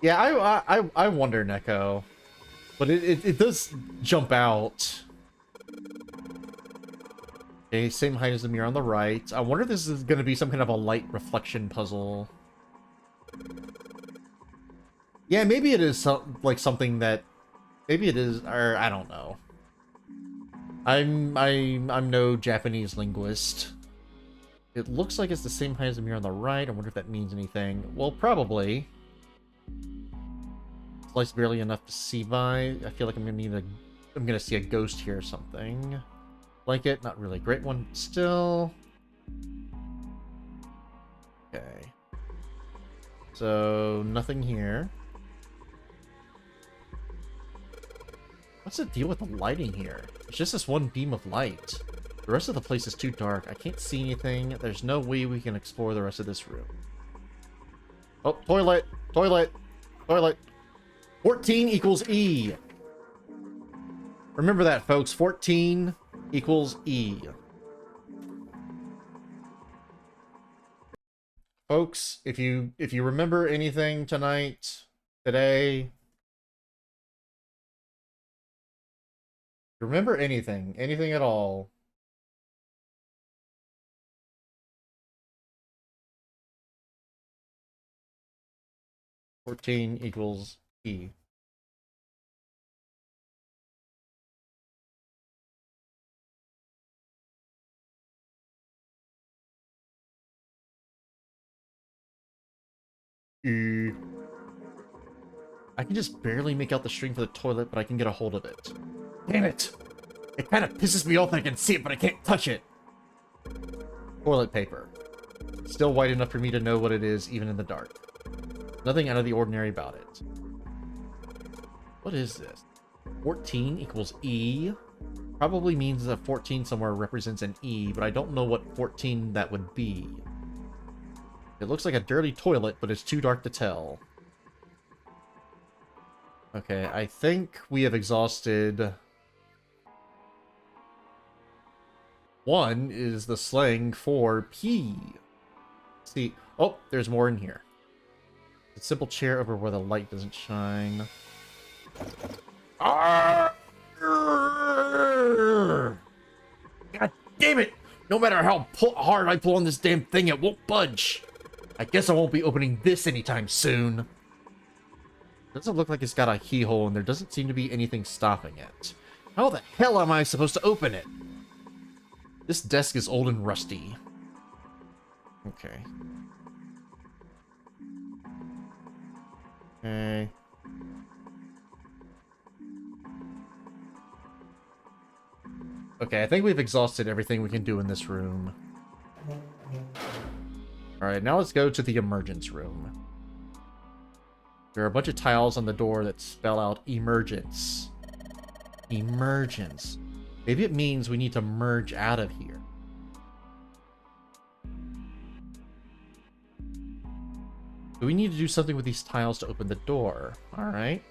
Yeah, I wonder, Neko. But it does jump out. Okay, same height as the mirror on the right. I wonder if this is going to be some kind of a light reflection puzzle. Yeah, maybe it is like something that... Maybe it is, or I don't know. I'm no Japanese linguist. It looks like it's the same height as the mirror on the right. I wonder if that means anything. Well, probably. Light's barely enough to see by. I feel like I'm gonna see a ghost here or something. Like it, not really. Great one still. Okay. So nothing here. What's the deal with the lighting here? It's just this one beam of light. The rest of the place is too dark. I can't see anything. There's no way we can explore the rest of this room. Oh, toilet! Toilet! Toilet! 14 equals E. Remember that, folks. 14 equals E. Folks, if you remember anything tonight, today, remember anything at all, "14 equals E." E. I can just barely make out the string for the toilet, but I can get a hold of it. Damn it! It kind of pisses me off that I can see it, but I can't touch it! Toilet paper. Still white enough for me to know what it is, even in the dark. Nothing out of the ordinary about it. What is this? 14 equals E? Probably means that 14 somewhere represents an E, but I don't know what 14 that would be. It looks like a dirty toilet, but it's too dark to tell. Okay, I think we have exhausted... One is the slang for P. See, oh, there's more in here. A simple chair over where the light doesn't shine. God damn it! No matter how hard I pull on this damn thing, it won't budge. I guess I won't be opening this anytime soon. Doesn't look like it's got a keyhole, and there doesn't seem to be anything stopping it. How the hell am I supposed to open it? This desk is old and rusty. Okay. Okay. Okay, I think we've exhausted everything we can do in this room. Alright, now let's go to the emergence room. There are a bunch of tiles on the door that spell out emergence. Emergence. Maybe it means we need to merge out of here. Do we need to do something with these tiles to open the door? Alright.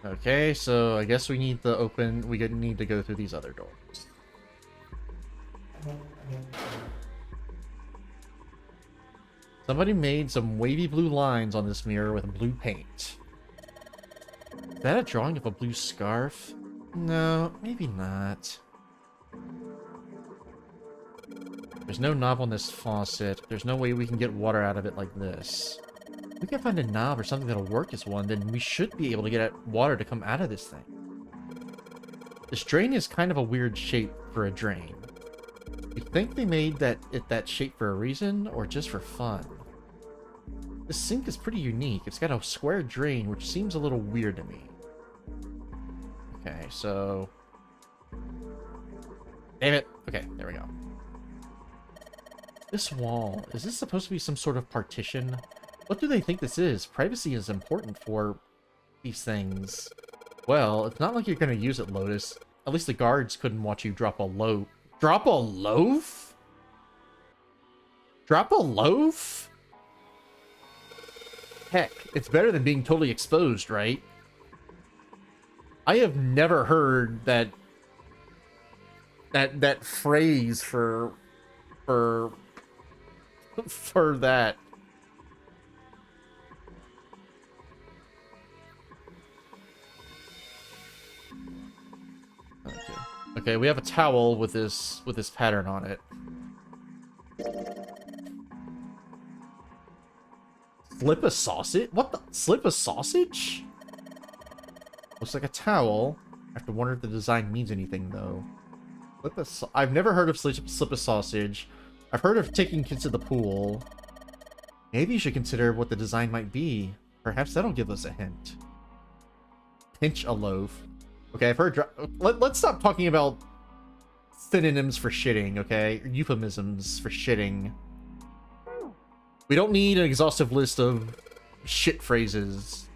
Okay, so I guess we need to open. We need to go through these other doors. Somebody made some wavy blue lines on this mirror with blue paint. Is that a drawing of a blue scarf? No, maybe not. There's no knob on this faucet. There's no way we can get water out of it like this. If we can find a knob or something that'll work as one, then we should be able to get water to come out of this thing. This drain is kind of a weird shape for a drain. You think they made that shape for a reason, or just for fun? This sink is pretty unique. It's got a square drain, which seems a little weird to me. Okay, so... Damn it! Okay, there we go. This wall, is this supposed to be some sort of partition? What do they think this is? Privacy is important for these things. Well, it's not like you're gonna use it, Lotus. At least the guards couldn't watch you drop a loaf. Drop a loaf? Drop a loaf? Heck, it's better than being totally exposed, right? I have never heard that phrase for that. Okay, we have a towel with this pattern on it. Slip a sausage? What the? Slip a sausage? Looks like a towel. I have to wonder if the design means anything, though. I've never heard of slip a sausage. I've heard of taking kids to the pool. Maybe you should consider what the design might be. Perhaps that'll give us a hint. Pinch a loaf. Okay, I've heard... Let's stop talking about synonyms for shitting, okay? Euphemisms for shitting. We don't need an exhaustive list of shit phrases.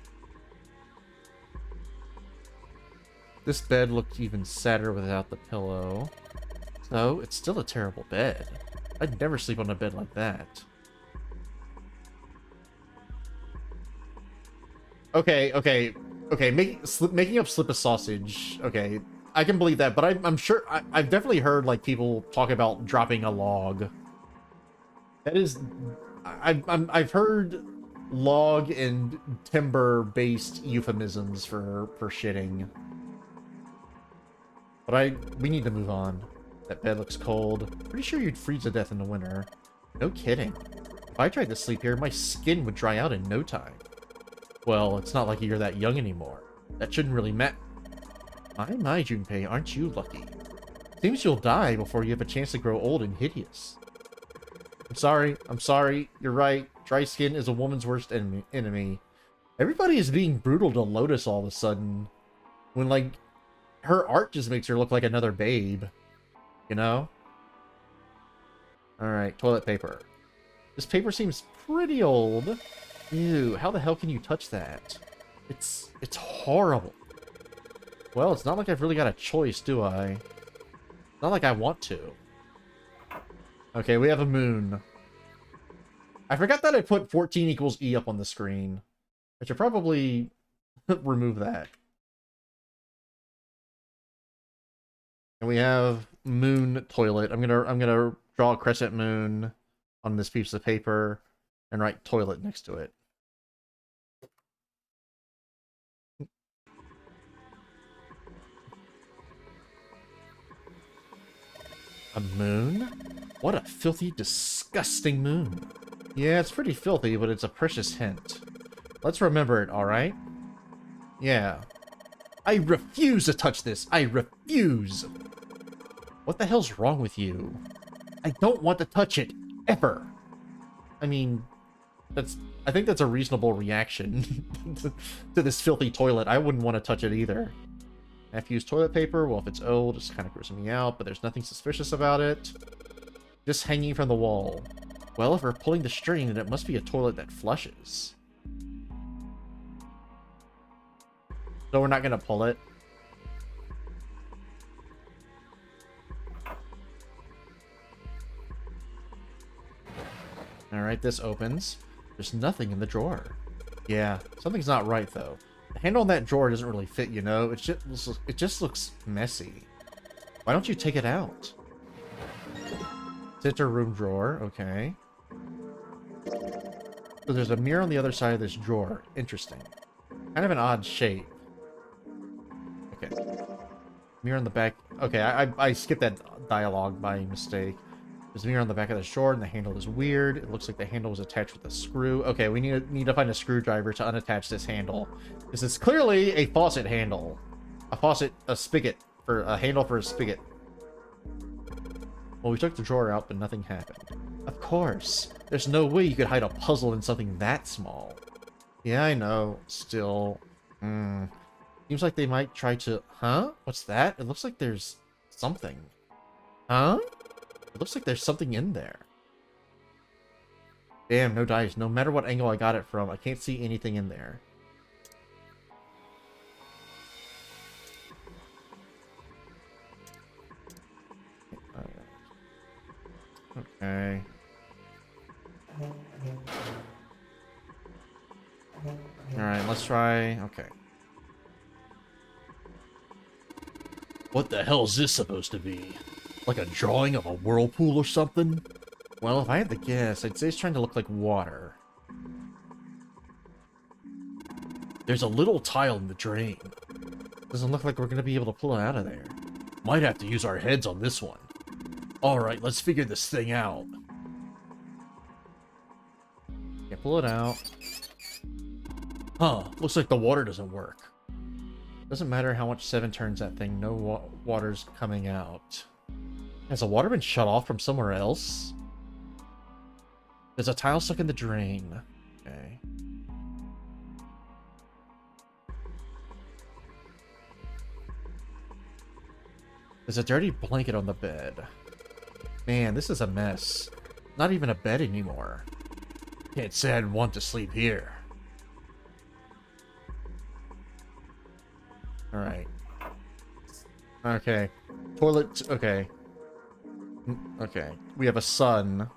This bed looked even sadder without the pillow. So, it's still a terrible bed. I'd never sleep on a bed like that. Okay, making up slip a sausage. Okay, I can believe that, but I'm sure I've definitely heard like people talk about dropping a log. That is, I've heard log and timber based euphemisms for shitting. But we need to move on. That bed looks cold. Pretty sure you'd freeze to death in the winter. No kidding. If I tried to sleep here, my skin would dry out in no time. Well, it's not like you're that young anymore. That shouldn't really matter. My, Junpei, aren't you lucky? Seems you'll die before you have a chance to grow old and hideous. I'm sorry, you're right. Dry skin is a woman's worst enemy. Everybody is being brutal to Lotus all of a sudden. When, like, her art just makes her look like another babe. You know? Alright, toilet paper. This paper seems pretty old. Ew, how the hell can you touch that? It's horrible. Well, it's not like I've really got a choice, do I? Not like I want to. Okay, we have a moon. I forgot that I put 14 equals E up on the screen. I should probably remove that. And we have moon toilet. I'm gonna draw a crescent moon on this piece of paper and write toilet next to it. A moon? What a filthy, disgusting moon. Yeah, it's pretty filthy, but it's a precious hint. Let's remember it, alright? Yeah. I refuse to touch this! I refuse! What the hell's wrong with you? I don't want to touch it, ever! I mean, I think that's a reasonable reaction to this filthy toilet. I wouldn't want to touch it either. I have to use toilet paper. Well, if it's old, it's kind of grossing me out, but there's nothing suspicious about it. Just hanging from the wall. Well, if we're pulling the string, then it must be a toilet that flushes. So we're not going to pull it. Alright, this opens. There's nothing in the drawer. Yeah, something's not right, though. The handle on that drawer doesn't really fit, you know? It just looks messy. Why don't you take it out? Center room drawer, okay. So there's a mirror on the other side of this drawer. Interesting. Kind of an odd shape. Okay. Mirror on the back. Okay, I skipped that dialogue by mistake. There's a mirror on the back of this drawer, and the handle is weird. It looks like the handle was attached with a screw. Okay, we need to find a screwdriver to unattach this handle. This is clearly a faucet handle. A spigot. For a handle for a spigot. Well, we took the drawer out, but nothing happened. Of course. There's no way you could hide a puzzle in something that small. Yeah, I know. Still. Seems like they might try to... Huh? What's that? It looks like there's something. Huh? It looks like there's something in there. Damn, no dice. No matter what angle I got it from, I can't see anything in there. Okay. Alright, let's try... Okay. What the hell is this supposed to be? Like a drawing of a whirlpool or something? Well, if I had to guess, I'd say it's trying to look like water. There's a little tile in the drain. Doesn't look like we're gonna be able to pull it out of there. Might have to use our heads on this one. Alright, let's figure this thing out. Yeah, pull it out. Huh, looks like the water doesn't work. Doesn't matter how much 7 turns that thing, no water's coming out. Has the water been shut off from somewhere else? There's a tile stuck in the drain. Okay. There's a dirty blanket on the bed. Man, this is a mess. Not even a bed anymore. Can't say I'd want to sleep here. Alright. Okay. Toilet... Okay. Okay. We have a sun.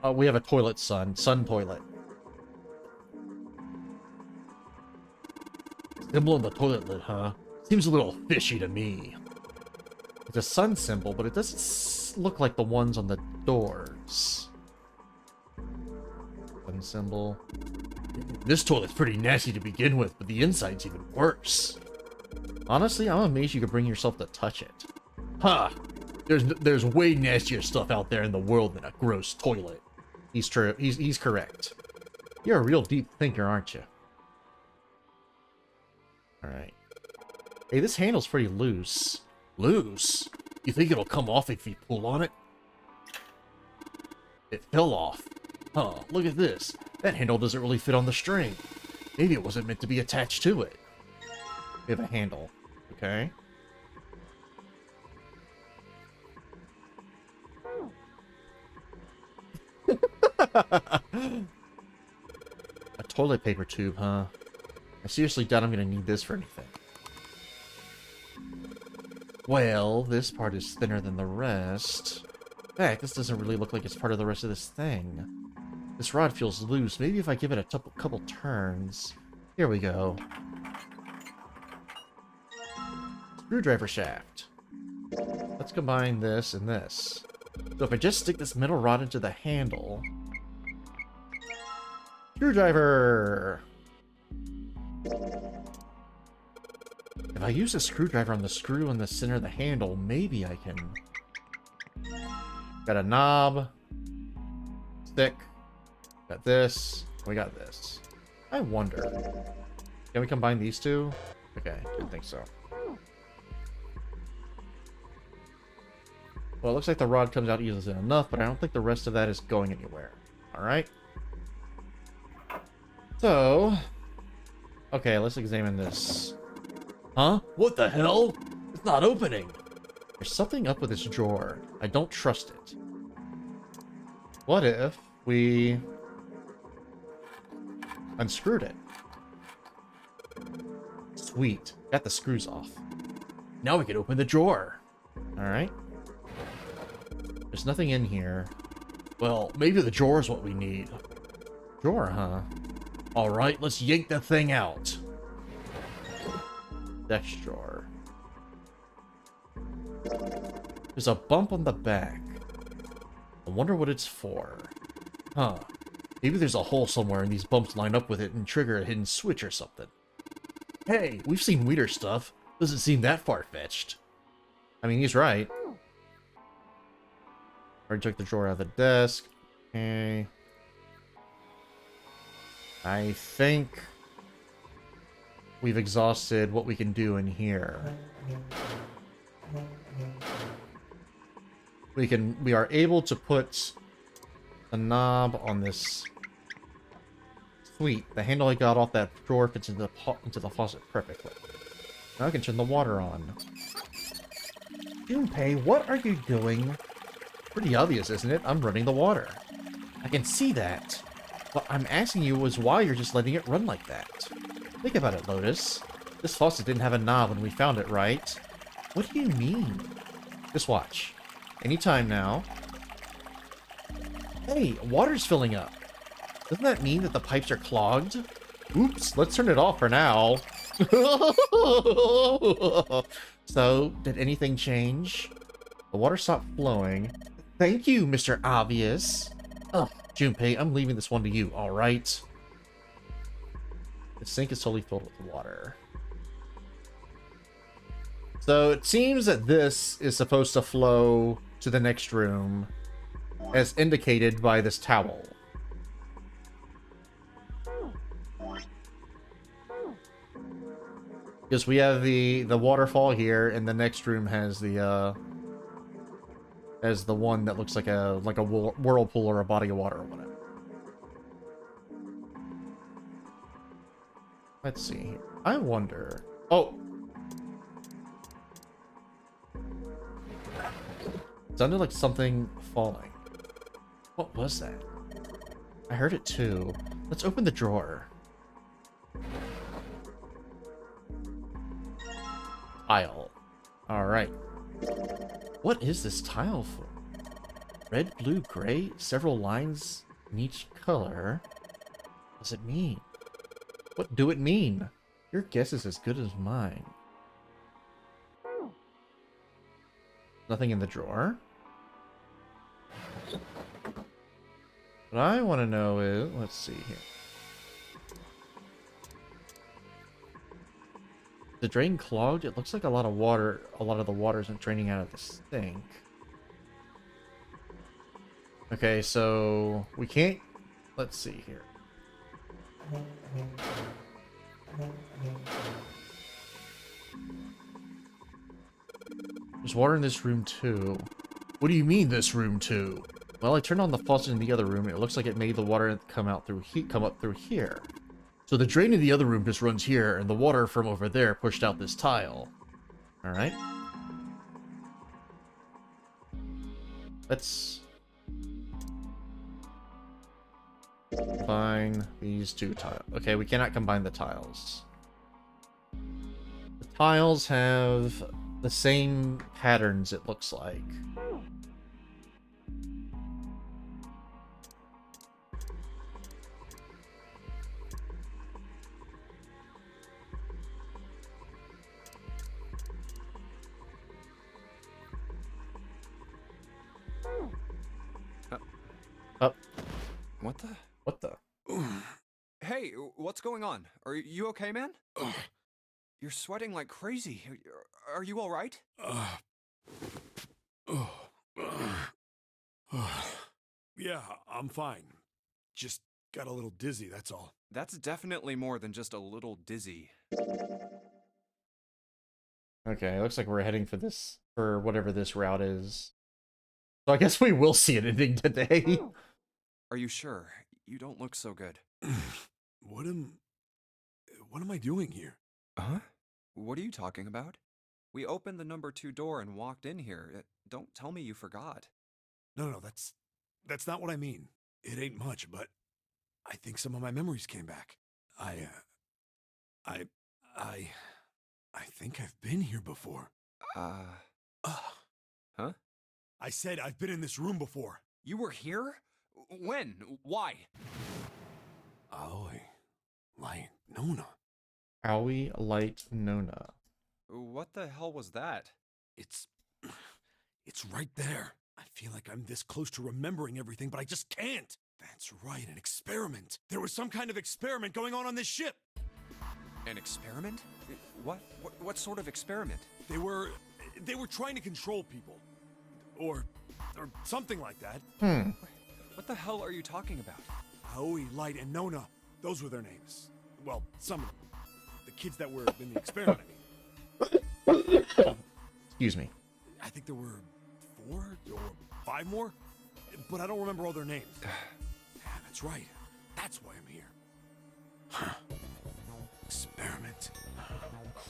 Oh, we have a toilet sun. Sun toilet. Symbol on the toilet lid, huh? Seems a little fishy to me. It's a sun symbol, but it doesn't look like the ones on the doors. Sun symbol. This toilet's pretty nasty to begin with, but the inside's even worse. Honestly, I'm amazed you could bring yourself to touch it. Ha! There's way nastier stuff out there in the world than a gross toilet. He's true. He's correct. You're a real deep thinker, aren't you? Alright. Hey, this handle's pretty loose. Loose? You think it'll come off if you pull on it? It fell off. Huh, look at this. That handle doesn't really fit on the string. Maybe it wasn't meant to be attached to it. We have a handle. Okay. A toilet paper tube, huh? I seriously doubt I'm gonna need this for anything. Well, this part is thinner than the rest. In fact, this doesn't really look like it's part of the rest of this thing. This rod feels loose. Maybe if I give it a couple turns. Here we go. Screwdriver shaft. Let's combine this and this. So if I just stick this metal rod into the handle... Screwdriver! If I use a screwdriver on the screw in the center of the handle, maybe I can... Got a knob. Stick. Got this. We got this. I wonder. Can we combine these two? Okay, I think so. Well, it looks like the rod comes out easily enough, but I don't think the rest of that is going anywhere. Alright. So... Okay, let's examine this. Huh? What the hell? It's not opening! There's something up with this drawer. I don't trust it. What if we... unscrewed it? Sweet. Got the screws off. Now we can open the drawer. Alright. There's nothing in here. Well, maybe the drawer is what we need. Sure, huh? Alright, let's yank the thing out. Dex drawer. There's a bump on the back. I wonder what it's for. Huh. Maybe there's a hole somewhere and these bumps line up with it and trigger a hidden switch or something. Hey, we've seen weirder stuff. Doesn't seem that far-fetched. I mean, he's right. Already took the drawer out of the desk. Okay. I think we've exhausted what we can do in here. We are able to put the knob on this. Sweet. The handle I got off that drawer fits into the faucet perfectly. Now I can turn the water on. Junpei, what are you doing? Pretty obvious, isn't it? I'm running the water. I can see that. What I'm asking you is why you're just letting it run like that. Think about it, Lotus. This faucet didn't have a knob when we found it, right? What do you mean? Just watch. Anytime now. Hey, water's filling up. Doesn't that mean that the pipes are clogged? Oops, let's turn it off for now. So, did anything change? The water stopped flowing. Thank you, Mr. Obvious. Ugh, Junpei, I'm leaving this one to you, alright? The sink is totally filled with water. So, it seems that this is supposed to flow to the next room, as indicated by this towel. Because we have the waterfall here, and the next room has the one that looks like a whirlpool or a body of water or whatever. Let's see here. I wonder. Oh, it sounded like something falling. What was that? I heard it too. Let's open the drawer. Tile. Alright. What is this tile for? Red, blue, gray, several lines in each color. What does it mean? What do it mean? Your guess is as good as mine. Nothing in the drawer? What I want to know is, let's see here. The drain clogged? It looks like a lot of the water isn't draining out of the sink. Okay, so we can't, let's see here. There's water in this room too. What do you mean this room too? Well, I turned on the faucet in the other room and it looks like it made the water come up through here. So the drain in the other room just runs here, and the water from over there pushed out this tile. Alright. Let's combine these two tiles. Okay, we cannot combine the tiles. The tiles have the same patterns, it looks like. Up. What the? What the? Hey, what's going on? Are you okay, man? You're sweating like crazy. Are you all right? Yeah, I'm fine. Just got a little dizzy, that's all. That's definitely more than just a little dizzy. Okay, looks like we're heading for whatever this route is. So I guess we will see an ending today. Are you sure? You don't look so good. What am I doing here? Huh? What are you talking about? We opened the number 2 door and walked in here. Don't tell me you forgot. No, that's not what I mean. It ain't much, but I think some of my memories came back. I think I've been here before. Huh? I said I've been in this room before. You were here? When? Why? Aoi, Light, Nona. Aoi, Light, Nona. What the hell was that? It's right there. I feel like I'm this close to remembering everything, but I just can't. That's right, an experiment. There was some kind of experiment going on this ship. An experiment? What sort of experiment? They were trying to control people. Or something like that. What the hell are you talking about? Aoi, Light, and Nona. Those were their names. Well, some of them. The kids that were in the experiment, I mean. Excuse me. I think there were 4 or 5 more, but I don't remember all their names. Yeah, that's right. That's why I'm here. Experiment.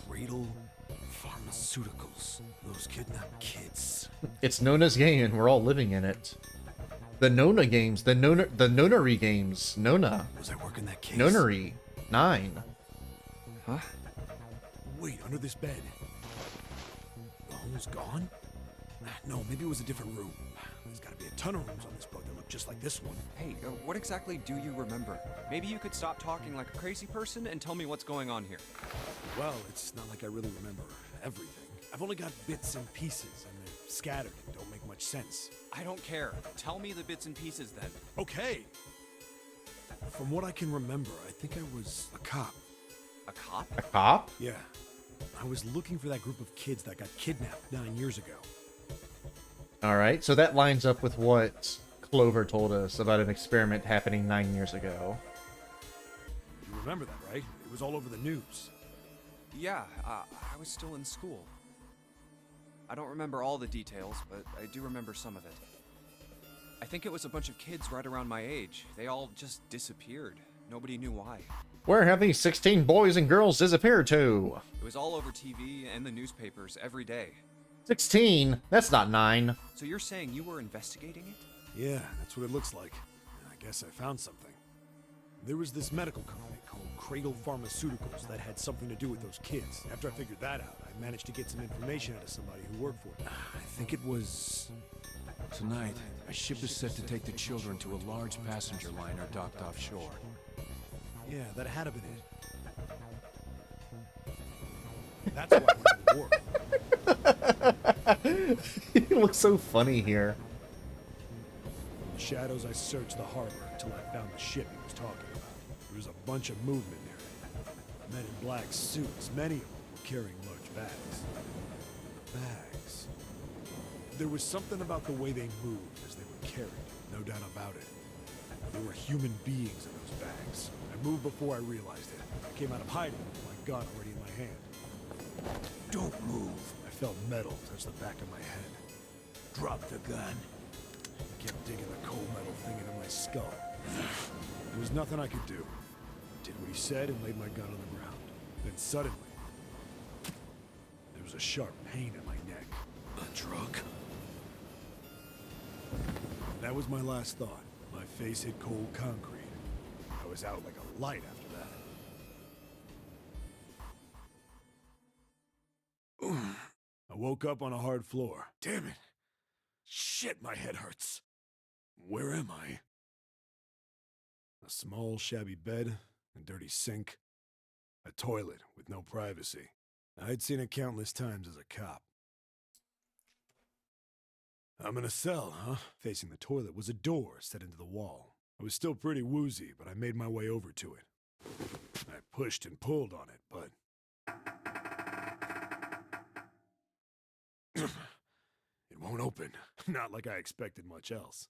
Cradle Pharmaceuticals. Those kidnapped kids. It's Nona's game, and we're all living in it. The Nona games, the Nonary games. Nona. Was I working that case? Nonary. 9. Huh? Wait, under this bed. The hole's gone? No, maybe it was a different room. There's gotta be a ton of rooms on this boat that look just like this one. Hey, what exactly do you remember? Maybe you could stop talking like a crazy person and tell me what's going on here. Well, it's not like I really remember everything. I've only got bits and pieces, and they're scattered and don't make much sense. I don't care. Tell me the bits and pieces then. Okay. From what I can remember, I think I was a cop. A cop? A cop? Yeah. I was looking for that group of kids that got kidnapped 9 years ago. Alright, so that lines up with what Clover told us about an experiment happening 9 years ago. You remember that, right? It was all over the news. Yeah, I was still in school. I don't remember all the details, but I do remember some of it. I think it was a bunch of kids right around my age. They all just disappeared. Nobody knew why. Where have these 16 boys and girls disappeared to? It was all over TV and the newspapers every day. 16? That's not 9. So you're saying you were investigating it? Yeah, that's what it looks like. I guess I found something. There was this medical company called Cradle Pharmaceuticals that had something to do with those kids. After I figured that out, I managed to get some information out of somebody who worked for it. I think it was... Tonight, a ship is set to take the children to a large passenger liner docked offshore. Yeah, that had to been it. That's why I went to the war. He looks so funny here. In the shadows, I searched the harbor until I found the ship he was talking about. There was a bunch of movement there. Men in black suits, many of them were carrying large bags. The bags. There was something about the way they moved as they were carried, no doubt about it. There were human beings in those bags. I moved before I realized it. I came out of hiding with my gun already in my hand. Don't move. I felt metal touch the back of my head. Drop the gun. I kept digging the cold metal thing into my skull. There was nothing I could do. Did what he said and laid my gun on the ground. Then suddenly, there was a sharp pain in my neck. A drug? That was my last thought. My face hit cold concrete. I was out like a light after that. I woke up on a hard floor. Damn it. Shit, my head hurts. Where am I? A small, shabby bed, a dirty sink, a toilet with no privacy. I'd seen it countless times as a cop. I'm in a cell, huh? Facing the toilet was a door set into the wall. I was still pretty woozy, but I made my way over to it. I pushed and pulled on it, but... it won't open. Not like I expected much else.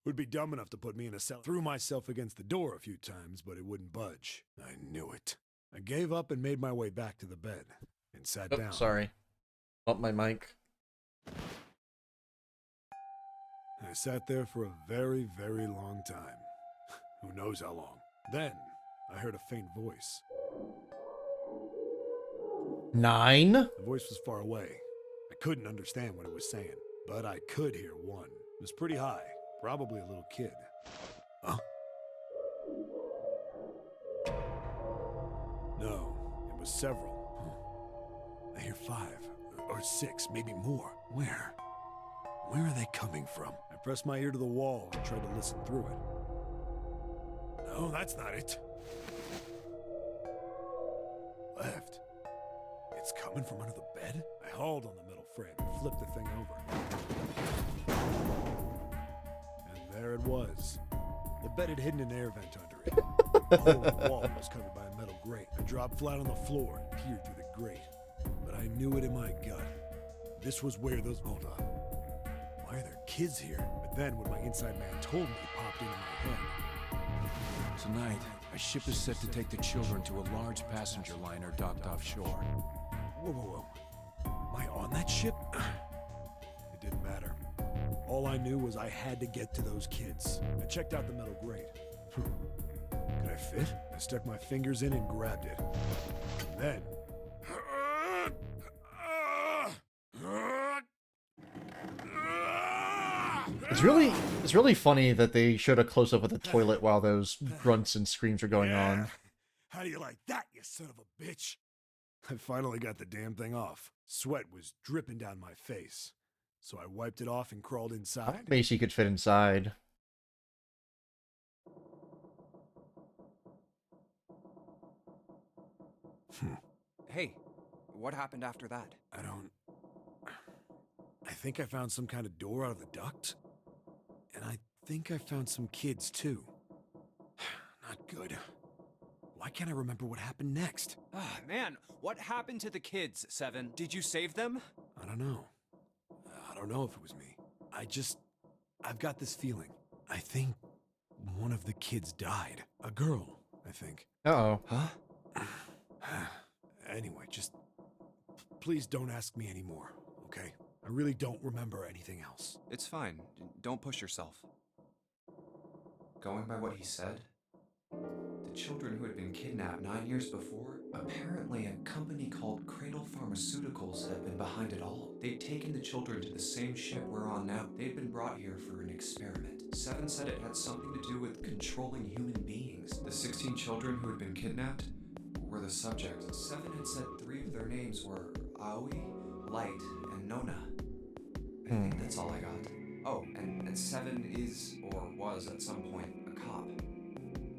Would be dumb enough to put me in a cell. Threw myself against the door a few times, but it wouldn't budge. I knew it. I gave up and made my way back to the bed and sat down. Sorry. Up my mic. I sat there for a very, very long time. Who knows how long. Then, I heard a faint voice. 9? The voice was far away. I couldn't understand what it was saying, but I could hear one. It was pretty high, probably a little kid. Huh? No, it was several. I hear 5, or 6, maybe more. Where? Where are they coming from? I pressed my ear to the wall and tried to listen through it. No, that's not it. Left. It's coming from under the bed? I hauled on the metal frame and flipped the thing over. And there it was. The bed had hidden an air vent under it. The hole in the wall was covered by a metal grate. I dropped flat on the floor and peered through the grate. But I knew it in my gut. This was where those... Hold on. Why are there kids here? But then what my inside man told me popped into my head. Tonight, a ship is set to take the children to a large passenger liner docked offshore. Whoa, whoa, whoa. Am I on that ship? It didn't matter. All I knew was I had to get to those kids. I checked out the metal grate. Could I fit? I stuck my fingers in and grabbed it. And then... It's really funny that they showed a close-up of the toilet while those grunts and screams are going on. How do you like that, you son of a bitch? I finally got the damn thing off. Sweat was dripping down my face. So I wiped it off and crawled inside. Macy could fit inside. Hey, what happened after that? I think I found some kind of door out of the duct. And I think I found some kids, too. Not good. Why can't I remember what happened next? Ah, man, what happened to the kids, Seven? Did you save them? I don't know. I don't know if it was me. I've got this feeling. I think one of the kids died. A girl, I think. Uh-oh. Huh? Anyway, just please don't ask me anymore, okay? I really don't remember anything else. It's fine. Don't push yourself. Going by what he said, the children who had been kidnapped 9 years before, apparently a company called Cradle Pharmaceuticals had been behind it all. They'd taken the children to the same ship we're on now. They'd been brought here for an experiment. Seven said it had something to do with controlling human beings. The 16 children who had been kidnapped were the subject. Seven had said 3 of their names were Aoi, Light, and Nona. I think that's all I got. Oh, and Seven is, or was at some point, a cop.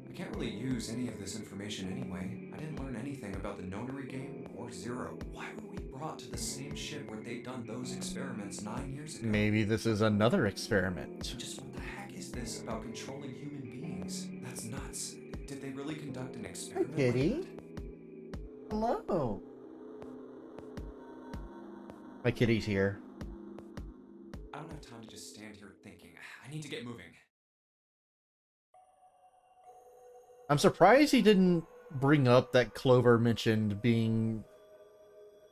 I can't really use any of this information anyway. I didn't learn anything about the nonary game or Zero. Why were we brought to the same ship where they'd done those experiments 9 years ago? Maybe this is another experiment. Just what the heck is this about controlling human beings? That's nuts. Did they really conduct an experiment? Hi, kitty. Hello. My kitty's here. I don't have time to just stand here thinking. I need to get moving. I'm surprised he didn't bring up that Clover mentioned being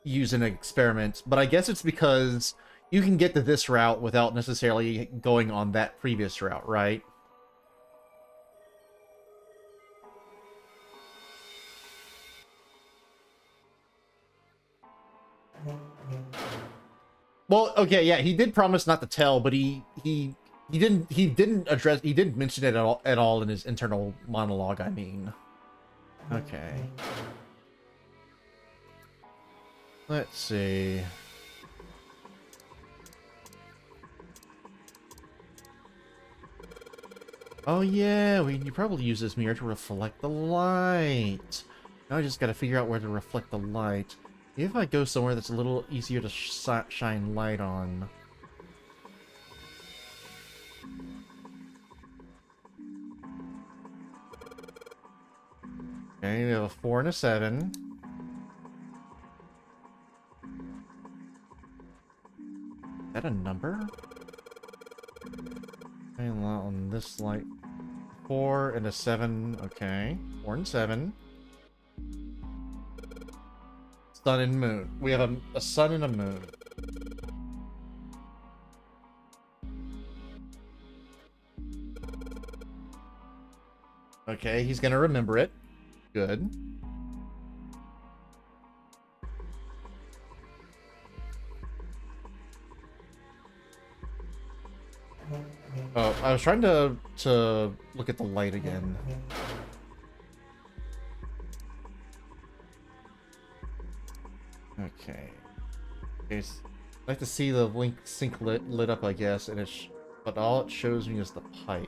used in an experiment, but I guess it's because you can get to this route without necessarily going on that previous route, right? Well, okay, yeah, he did promise not to tell, but he didn't mention it at all in his internal monologue, I mean. Okay. Let's see. Oh yeah, you probably use this mirror to reflect the light. Now I just gotta figure out where to reflect the light. If I go somewhere that's a little easier to shine light on. Okay, we have a 4 and a 7. Is that a number? Okay, on this light. 4 and a 7. Okay, 4 and 7. Sun and moon. We have a sun and a moon. Okay, he's gonna remember it. Good. Oh, I was trying to look at the light again. Okay. I like to see the link sync lit up, I guess, and but all it shows me is the pipe.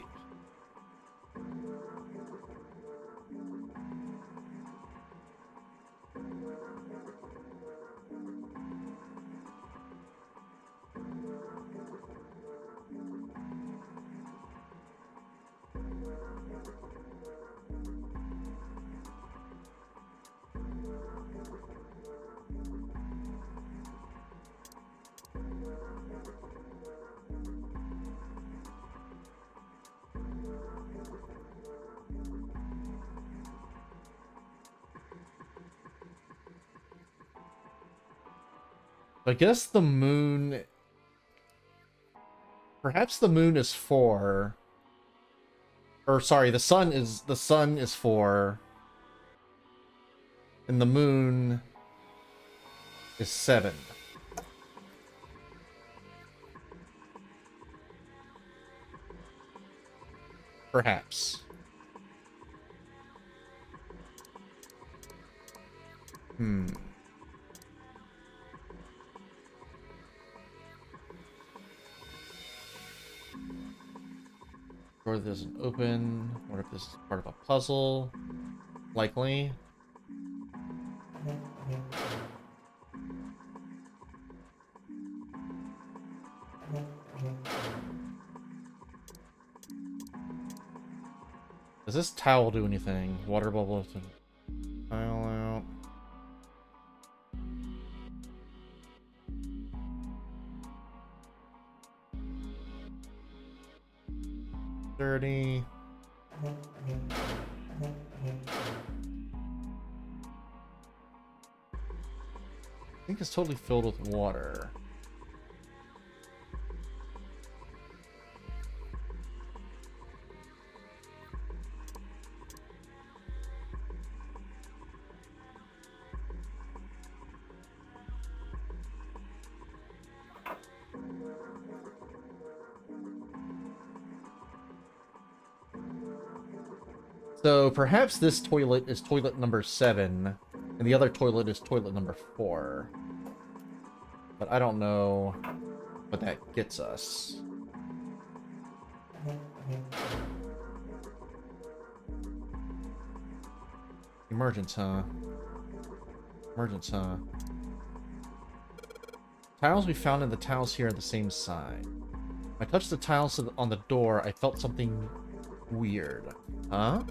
I guess the moon... Perhaps the moon is 4. Or sorry, the sun is 4. And the moon is 7. Perhaps. Door doesn't open. Wonder if this is part of a puzzle. Likely. Does this towel do anything? Water bubble. Tile out. Dirty. I think it's totally filled with water. So perhaps this toilet is toilet number 7, and the other toilet is toilet number 4. But I don't know what that gets us. Emergence, huh? Emergence, huh? Tiles we found in the tiles here are the same size. When I touched the tiles on the door, I felt something weird. Huh?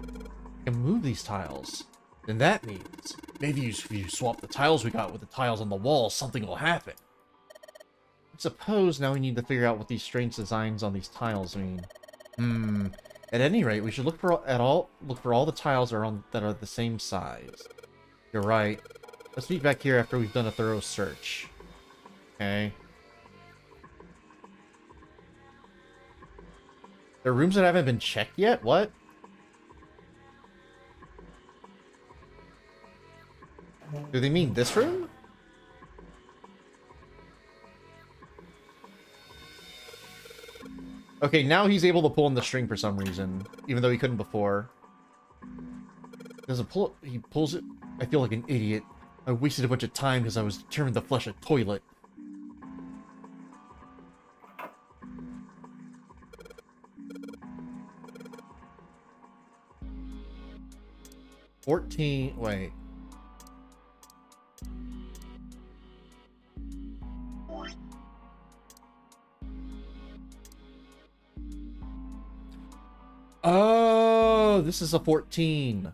I can move these tiles. Then that means maybe if you swap the tiles we got with the tiles on the wall, something will happen. I suppose now we need to figure out what these strange designs on these tiles mean. At any rate, we should look for all the tiles that are the same size. You're right. Let's meet back here after we've done a thorough search. Okay. There are rooms that haven't been checked yet? What? Do they mean this room? Okay, now he's able to pull on the string for some reason, even though he couldn't before. He pulls it. I feel like an idiot. I wasted a bunch of time because I was determined to flush a toilet. Wait. Oh, this is a 14.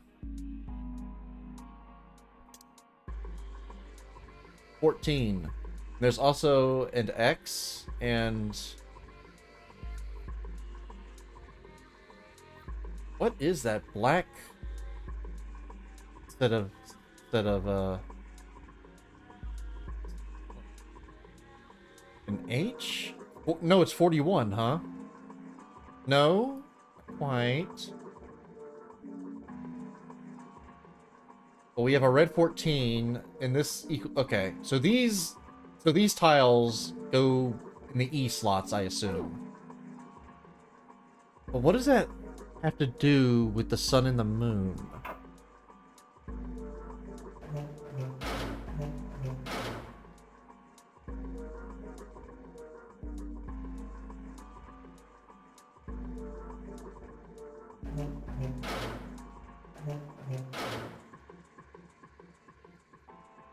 14. There's also an X and... What is that? Black... Instead of an H? Oh, no, it's 41, huh? No? Quite. Well, we have a red 14, and this okay. So these tiles go in the E slots, I assume. But what does that have to do with the sun and the moon?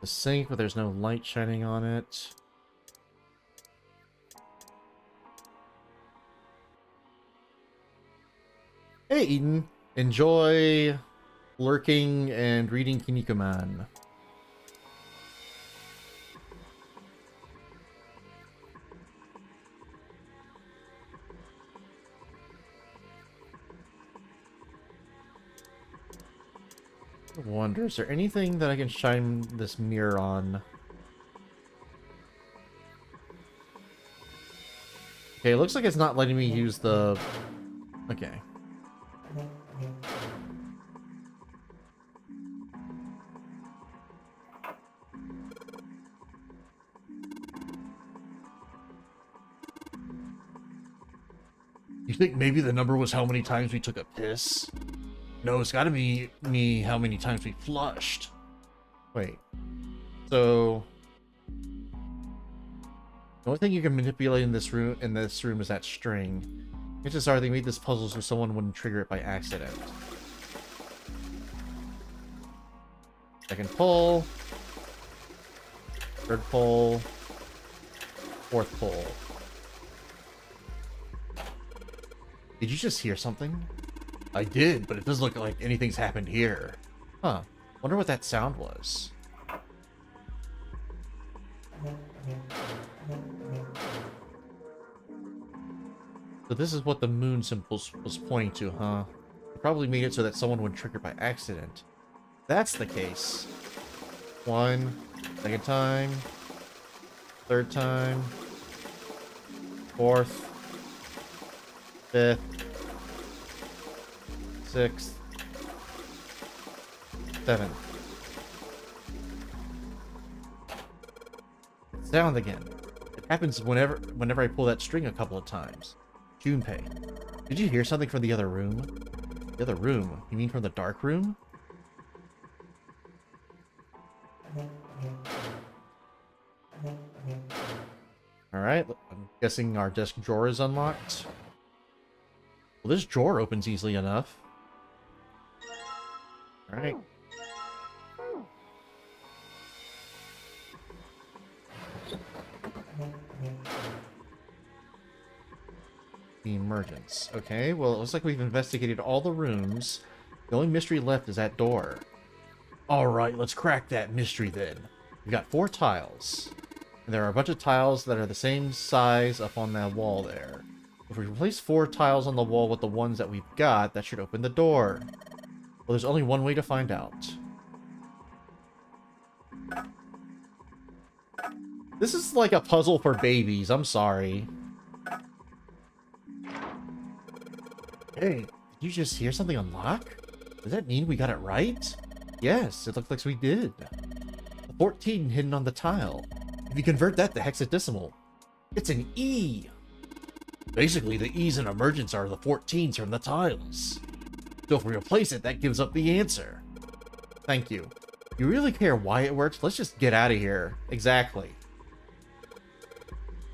The sink, but there's no light shining on it. Hey, Eden. Enjoy lurking and reading Kinnikuman. I wonder, is there anything that I can shine this mirror on? Okay, it looks like it's not letting me use the... Okay. You think maybe the number was how many times we took a piss? No, it's gotta be how many times we flushed. Wait. So... The only thing you can manipulate in this room is that string. Chances are they made this puzzle so someone wouldn't trigger it by accident. Second pull. Third pull. Fourth pull. Did you just hear something? I did, but it doesn't look like anything's happened here. Huh. Wonder what that sound was. So this is what the moon symbol was pointing to, huh? They probably made it so that someone would trigger by accident. That's the case. One, second time, third time, fourth, fifth, sixth, seventh. Sound again. It happens whenever I pull that string a couple of times. Junpei, did you hear something from the other room? The other room? You mean from the dark room? Alright, I'm guessing our desk drawer is unlocked. Well, this drawer opens easily enough. Alright. Emergence. Okay, well, it looks like we've investigated all the rooms. The only mystery left is that door. Alright, let's crack that mystery then. We've got 4 tiles. And there are a bunch of tiles that are the same size up on that wall there. If we replace 4 tiles on the wall with the ones that we've got, that should open the door. Well, there's only one way to find out. This is like a puzzle for babies, I'm sorry. Hey, did you just hear something unlock? Does that mean we got it right? Yes, it looks like we did. The 14 hidden on the tile. If you convert that to hexadecimal, it's an E. Basically, the E's in emergence are the 14s from the tiles. So if we replace it, that gives up the answer. Thank you. You really care why it works? Let's just get out of here. Exactly.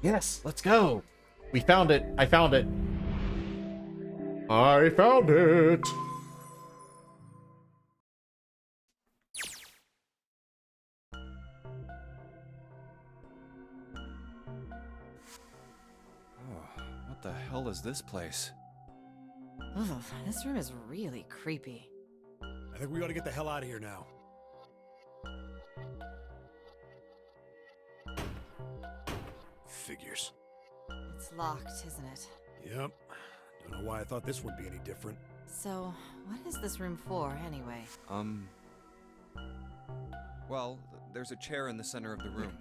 Yes, let's go. We found it. I found it. I found it! What the hell is this place? Ugh, this room is really creepy. I think we ought to get the hell out of here now. Figures. It's locked, isn't it? Yep. Don't know why I thought this would be any different. So, what is this room for, anyway? Well, there's a chair in the center of the room.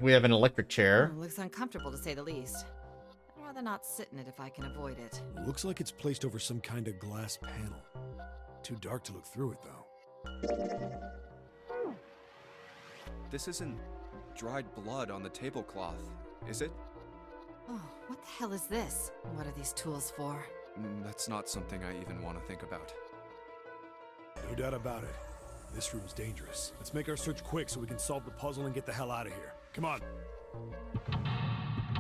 We have an electric chair. Looks uncomfortable, to say the least. I'd rather not sit in it if I can avoid it. Looks like it's placed over some kind of glass panel. Too dark to look through it, though. This isn't dried blood on the tablecloth, is it? Oh, what the hell is this? What are these tools for? That's not something I even want to think about. No doubt about it. This room's dangerous. Let's make our search quick so we can solve the puzzle and get the hell out of here. Come on.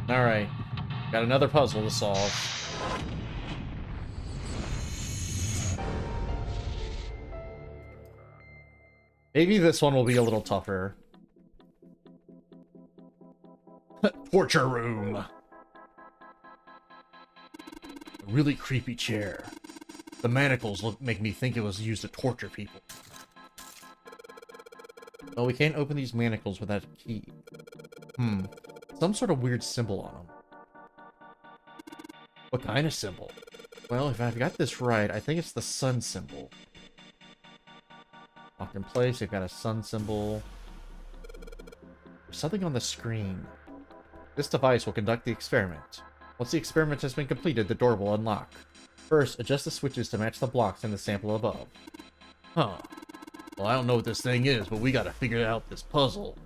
Alright. Got another puzzle to solve. Maybe this one will be a little tougher. Torture room. A really creepy chair. The manacles make me think it was used to torture people. Oh, we can't open these manacles without a key. Some sort of weird symbol on them. What kind of symbol? Well, if I've got this right, I think it's the sun symbol. Locked in place, they've got a sun symbol. There's something on the screen. This device will conduct the experiment. Once the experiment has been completed, the door will unlock. First, adjust the switches to match the blocks in the sample above. Huh. Well, I don't know what this thing is, but we gotta figure out this puzzle.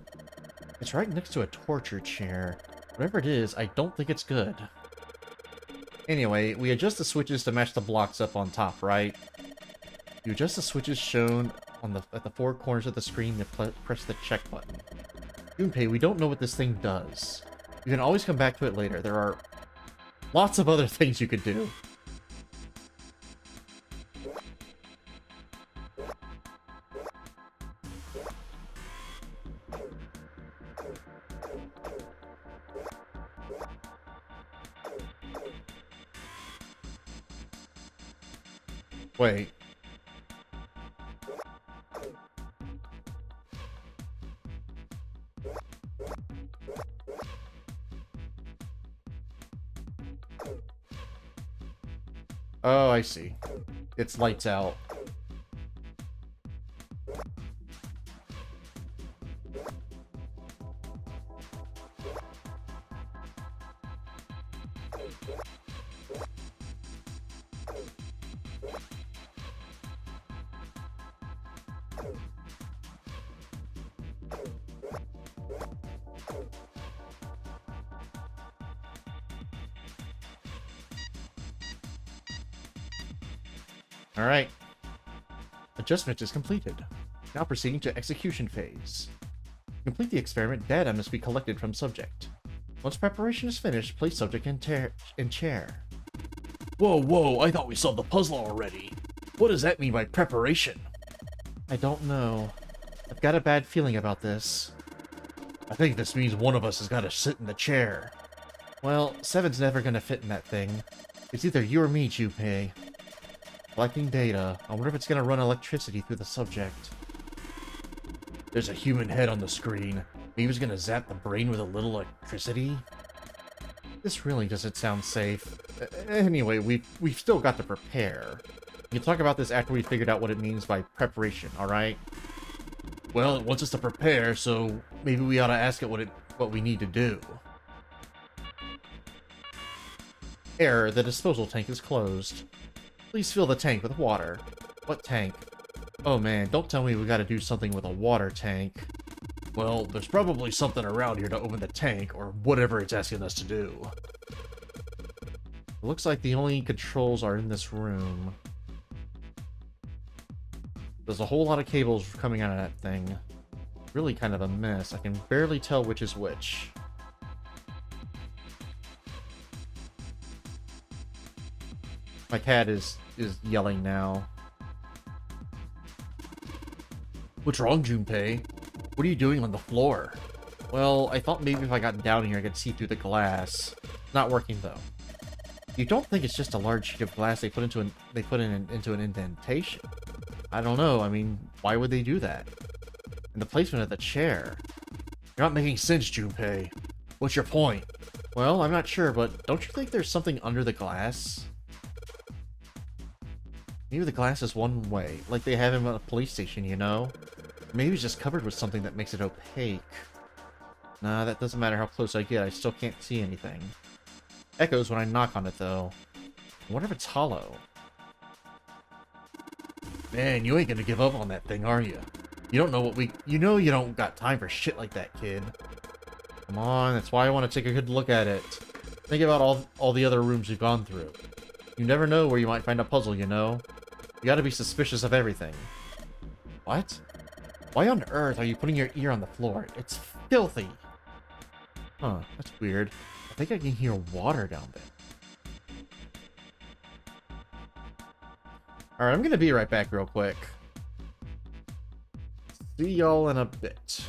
It's right next to a torture chair. Whatever it is, I don't think it's good. Anyway, we adjust the switches to match the blocks up on top, right? You adjust the switches shown on at the four corners of the screen to press the check button. Junpei, we don't know what this thing does. You can always come back to it later. There are lots of other things you could do. Wait. Oh, I see. It's lights out. Alright. Adjustment is completed. Now proceeding to execution phase. To complete the experiment, data must be collected from subject. Once preparation is finished, place subject in chair. Whoa, I thought we solved the puzzle already. What does that mean by preparation? I don't know. I've got a bad feeling about this. I think this means one of us has got to sit in the chair. Well, Seven's never gonna fit in that thing. It's either you or me, Junpei. Collecting data. I wonder if it's gonna run electricity through the subject. There's a human head on the screen. Maybe it's gonna zap the brain with a little electricity? This really doesn't sound safe. Anyway, we've still got to prepare. We can talk about this after we figured out what it means by preparation, alright? Well, it wants us to prepare, so maybe we ought to ask it what we need to do. Error, the disposal tank is closed. Please fill the tank with water. What tank? Oh man, don't tell me we gotta do something with a water tank. Well, there's probably something around here to open the tank, or whatever it's asking us to do. It looks like the only controls are in this room. There's a whole lot of cables coming out of that thing. Really kind of a mess. I can barely tell which is which. My cat is yelling now. What's wrong, Junpei? What are you doing on the floor? Well, I thought maybe if I got down here I could see through the glass. Not working though. You don't think it's just a large sheet of glass they put into an indentation? I don't know. I mean, why would they do that? And the placement of the chair. You're not making sense, Junpei. What's your point? Well, I'm not sure, but don't you think there's something under the glass? Maybe the glass is one way, like they have him at a police station, you know? Maybe it's just covered with something that makes it opaque. Nah, that doesn't matter how close I get, I still can't see anything. Echoes when I knock on it, though. I wonder if it's hollow. Man, you ain't gonna give up on that thing, are you? You don't know what you know you don't got time for shit like that, kid. Come on, that's why I want to take a good look at it. Think about all the other rooms you've gone through. You never know where you might find a puzzle, you know? You gotta be suspicious of everything. What? Why on earth are you putting your ear on the floor? It's filthy! Huh, that's weird. I think I can hear water down there. Alright, I'm gonna be right back real quick. See y'all in a bit.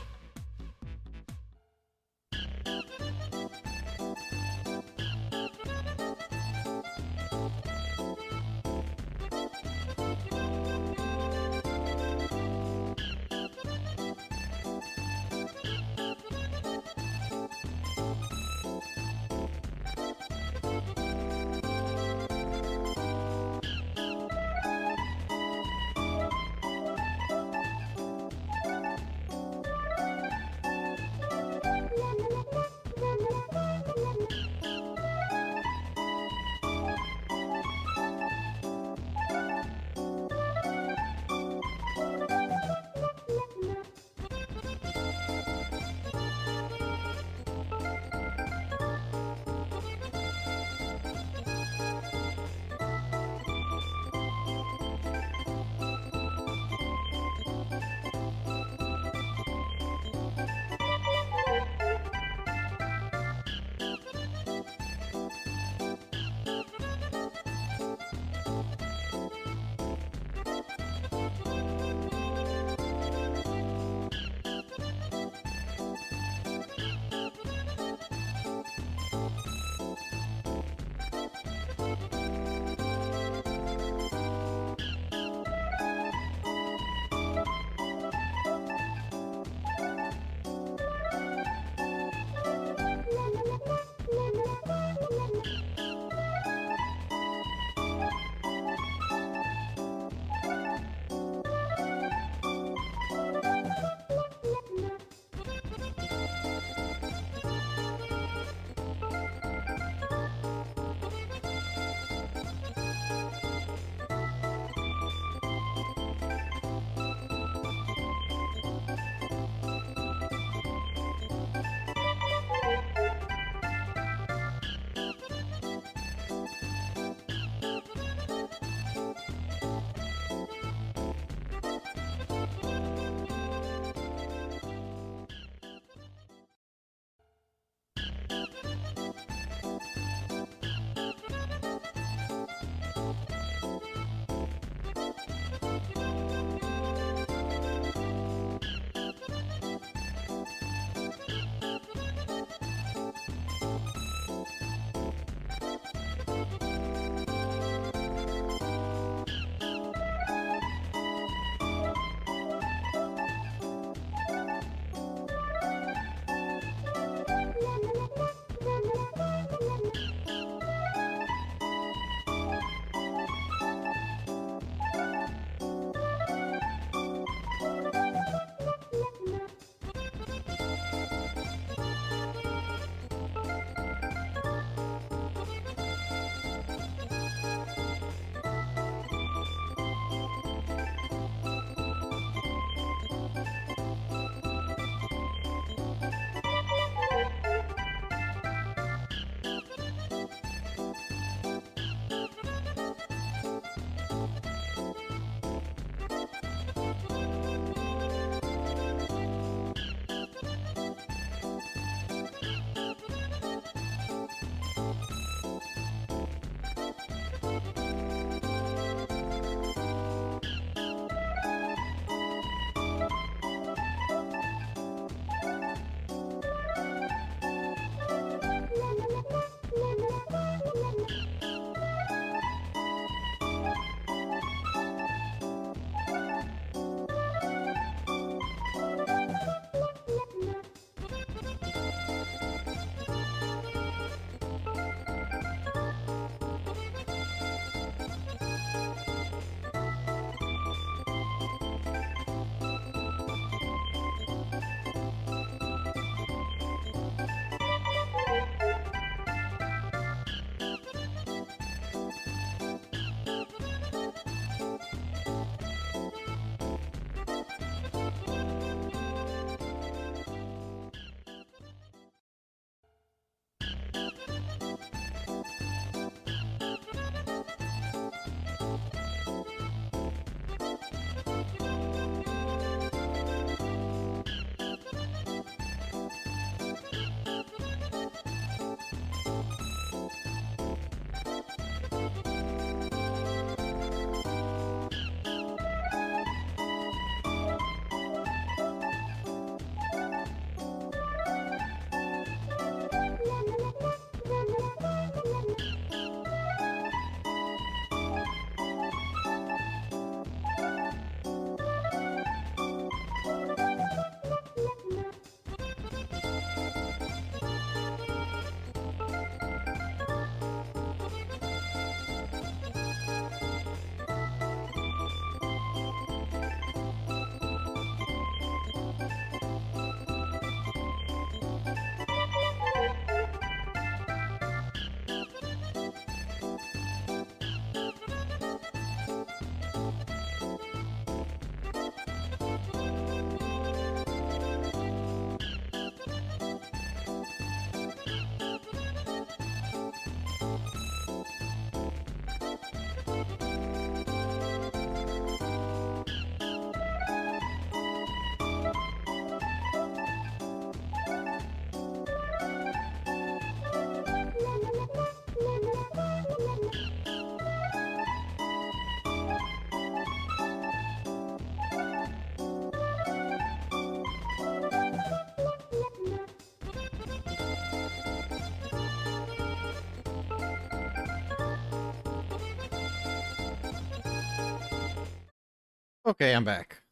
Okay, I'm back.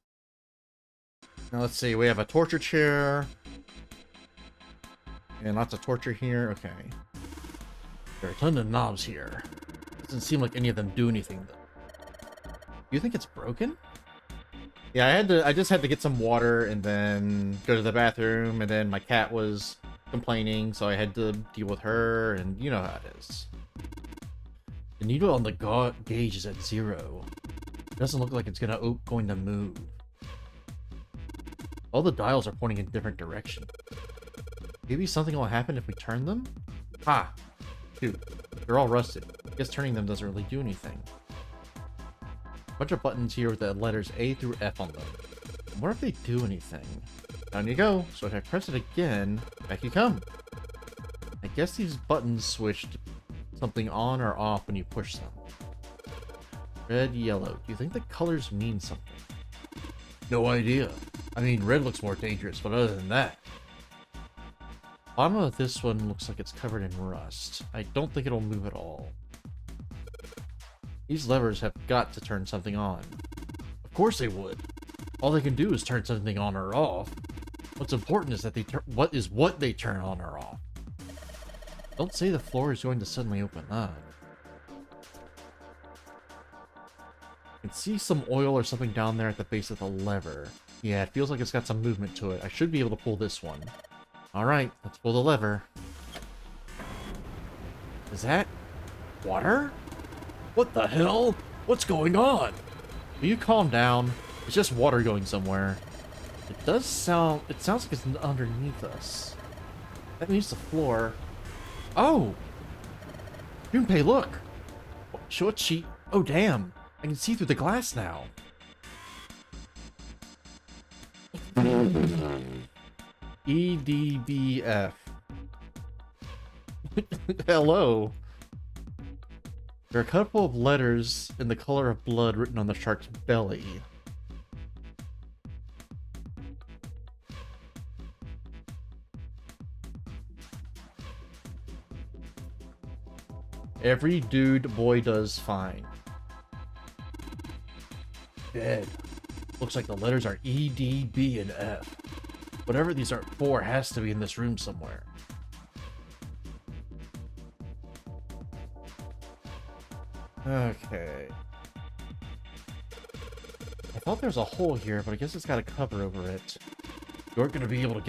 Now let's see, we have a torture chair. And lots of torture here. Okay. There are a ton of knobs here. Doesn't seem like any of them do anything though. You think it's broken? Yeah, I just had to get some water and then go to the bathroom, and then my cat was complaining, so I had to deal with her, and you know how it is. The needle on the gauge is at 0. It doesn't look like it's going to move. All the dials are pointing in different directions. Maybe something will happen if we turn them? Ha! Dude, they're all rusted. I guess turning them doesn't really do anything. Bunch of buttons here with the letters A through F on them. I wonder if they do anything. Down you go. So if I press it again, back you come. I guess these buttons switched something on or off when you push them. Red, yellow. Do you think the colors mean something? No idea. I mean, red looks more dangerous, but other than that. Bottom of this one looks like it's covered in rust. I don't think it'll move at all. These levers have got to turn something on. Of course they would. All they can do is turn something on or off. What's important is that what they turn on or off. Don't say the floor is going to suddenly open up. I can see some oil or something down there at the base of the lever. Yeah, it feels like it's got some movement to it. I should be able to pull this one. Alright, let's pull the lever. Is that water? What the hell? What's going on? Will you calm down? It's just water going somewhere. It sounds like it's underneath us. That means the floor. Oh! Junpei, look! What she... Oh, damn! I can see through the glass now. EDBF. Hello. There are a couple of letters in the color of blood written on the shark's belly. Every dude boy does fine. Dead. Looks like the letters are E, D, B, and F. Whatever these are for has to be in this room somewhere. Okay. I thought there was a hole here, but I guess it's got a cover over it. You aren't going to be able to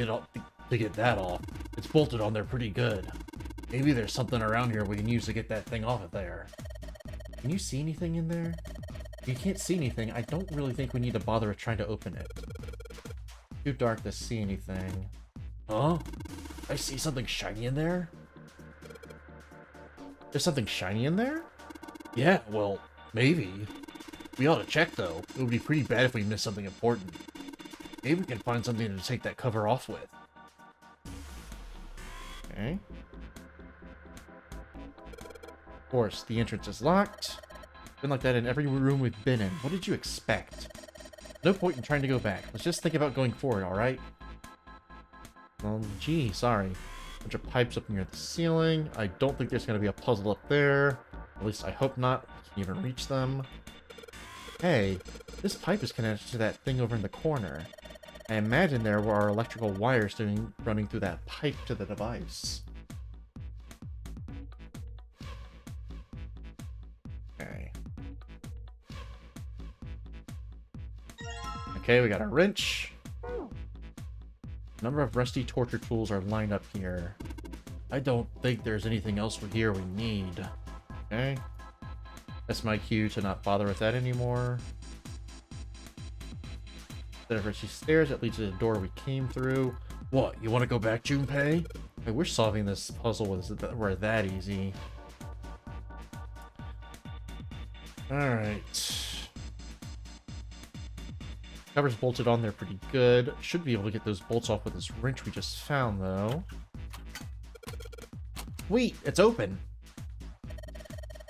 get that off. It's bolted on there pretty good. Maybe there's something around here we can use to get that thing off of there. Can you see anything in there? If you can't see anything, I don't really think we need to bother with trying to open it. Too dark to see anything. Huh? I see something shiny in there? There's something shiny in there? Yeah, well, maybe. We ought to check, though. It would be pretty bad if we missed something important. Maybe we can find something to take that cover off with. Okay. Of course, the entrance is locked. Been like that in every room we've been in. What did you expect? No point in trying to go back. Let's just think about going forward, alright? Well, gee, sorry. Bunch of pipes up near the ceiling. I don't think there's going to be a puzzle up there. At least I hope not. We can even reach them. Hey, this pipe is connected to that thing over in the corner. I imagine there were electrical wires running through that pipe to the device. Okay. Okay, we got a wrench. A number of rusty torture tools are lined up here. I don't think there's anything else here we need. Okay. That's my cue to not bother with that anymore. Instead of rusty stairs that leads to the door we came through. What, you want to go back, Junpei? I wish solving this puzzle were that easy. Alright. Cover's bolted on there pretty good. Should be able to get those bolts off with this wrench we just found, though. Wait, it's open!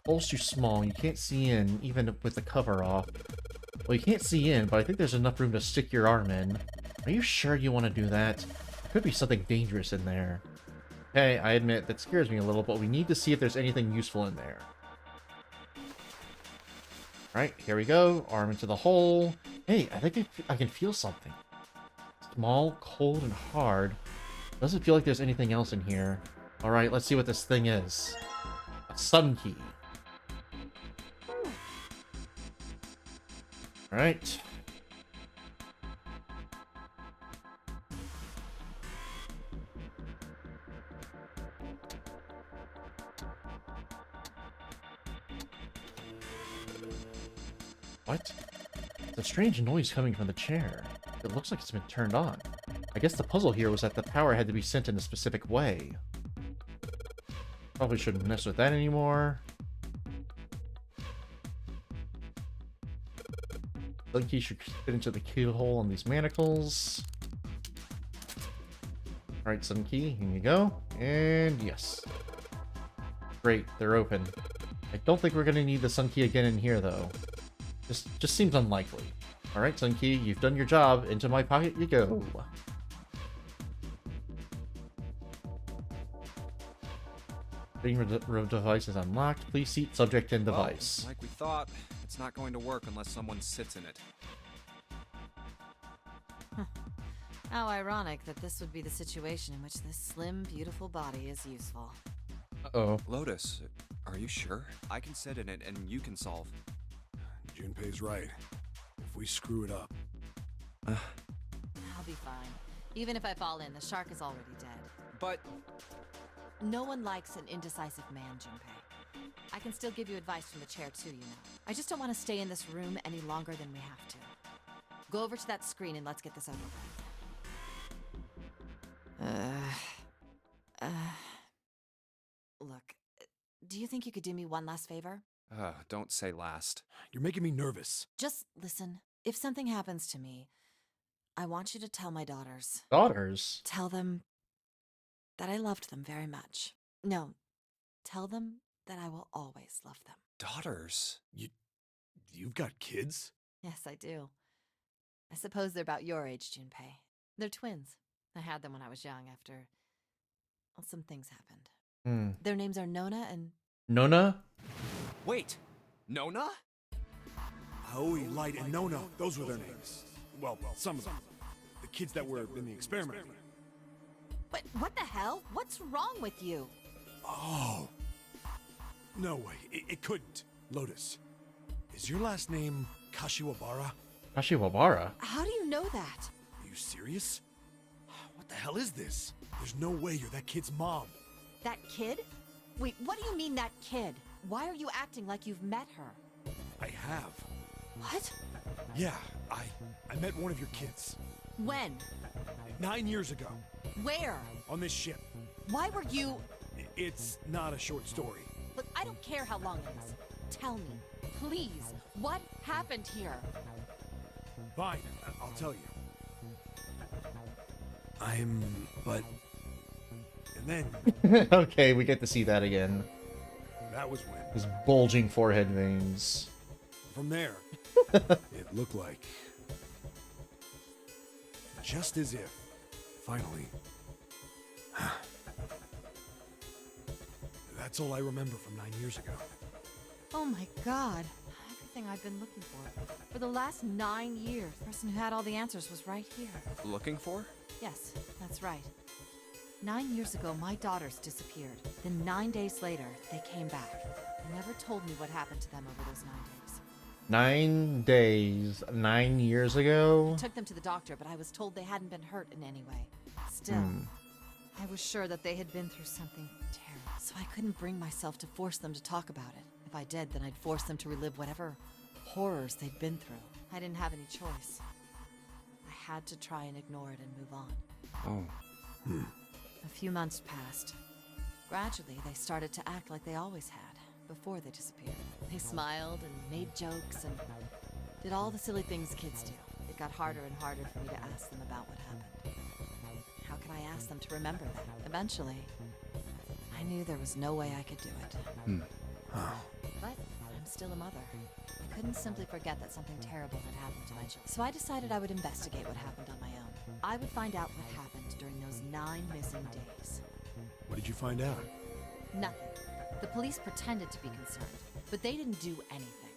Hole's too small, you can't see in, even with the cover off. Well, you can't see in, but I think there's enough room to stick your arm in. Are you sure you want to do that? There could be something dangerous in there. Hey, I admit, that scares me a little, but we need to see if there's anything useful in there. Alright, here we go. Arm into the hole. Hey, I think I can feel something. Small, cold, and hard. Doesn't feel like there's anything else in here. Alright, let's see what this thing is. A sun key. Alright. What? It's a strange noise coming from the chair. It looks like it's been turned on. I guess the puzzle here was that the power had to be sent in a specific way. Probably shouldn't mess with that anymore. The key should fit into the keyhole on these manacles. Alright, sun key, here you go. And yes. Great, they're open. I don't think we're gonna need the sun key again in here though. Just seems unlikely. Alright, sun key, you've done your job. Into my pocket you go. Room device is unlocked. Please seat subject and device. Well, like we thought, it's not going to work unless someone sits in it. How ironic that this would be the situation in which this slim, beautiful body is useful. Uh-oh. Lotus, are you sure? I can sit in it and you can solve. Junpei's right. If we screw it up... I'll be fine. Even if I fall in, the shark is already dead. But... No one likes an indecisive man, Junpei. I can still give you advice from the chair too, you know. I just don't want to stay in this room any longer than we have to. Go over to that screen and let's get this over with. Look, do you think you could do me one last favor? Don't say last. You're making me nervous. Just listen. If something happens to me, I want you to tell my daughters. Daughters? Tell them that I loved them very much. No, tell them that I will always love them. Daughters? You've got kids? Yes, I do. I suppose they're about your age, Junpei. They're twins. I had them when I was young after... well, some things happened. Their names are Nona and... Nona? Wait! Nona? Aoi, Light, and Nona. Those were their names. Well, some of them. The kids that were in the experiment. But what the hell? What's wrong with you? Oh. No way. It couldn't. Lotus, is your last name Kashiwabara? Kashiwabara? How do you know that? Are you serious? What the hell is this? There's no way you're that kid's mom. That kid? Wait, what do you mean that kid? Why are you acting like you've met her? I have. What? Yeah, I met one of your kids. When? 9 years ago. Where? On this ship. Why were you... It's not a short story. Look, I don't care how long it is. Tell me, please, what happened here? Fine, I'll tell you. But... And then... Okay, we get to see that again. That was when... His bulging forehead veins. From there, it looked like... just as if, finally... That's all I remember from 9 years ago. Oh my god. Everything I've been looking for the last 9 years. The person who had all the answers was right here. Looking for? Yes, that's right. 9 years ago, my daughters disappeared. Then 9 days later, they came back. They never told me what happened to them over those 9 days. 9 days, 9 years ago? I took them to the doctor, but I was told they hadn't been hurt in any way. Still, I was sure that they had been through something terrible. So I couldn't bring myself to force them to talk about it. If I did, then I'd force them to relive whatever horrors they'd been through. I didn't have any choice. I had to try and ignore it and move on. Oh. A few months passed. Gradually, they started to act like they always had, before they disappeared. They smiled and made jokes and did all the silly things kids do. It got harder and harder for me to ask them about what happened. How could I ask them to remember that? Eventually, I knew there was no way I could do it. But I'm still a mother. I couldn't simply forget that something terrible had happened to my children. So I decided I would investigate what happened on my own. I would find out what happened during those 9 missing days. What did you find out? Nothing. The police pretended to be concerned, but they didn't do anything.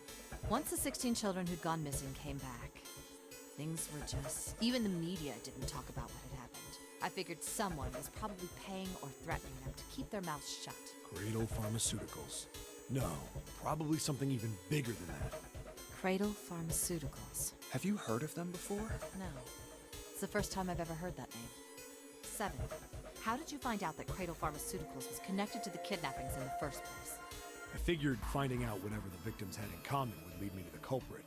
Once the 16 children who'd gone missing came back, Things were just... Even the media didn't talk about what had happened. I figured someone was probably paying or threatening them to keep their mouths shut. Cradle Pharmaceuticals. No, probably something even bigger than that. Cradle Pharmaceuticals. Have you heard of them before? No. It's the first time I've ever heard that name. 7. How did you find out that Cradle Pharmaceuticals was connected to the kidnappings in the first place? I figured finding out whatever the victims had in common would lead me to the culprit.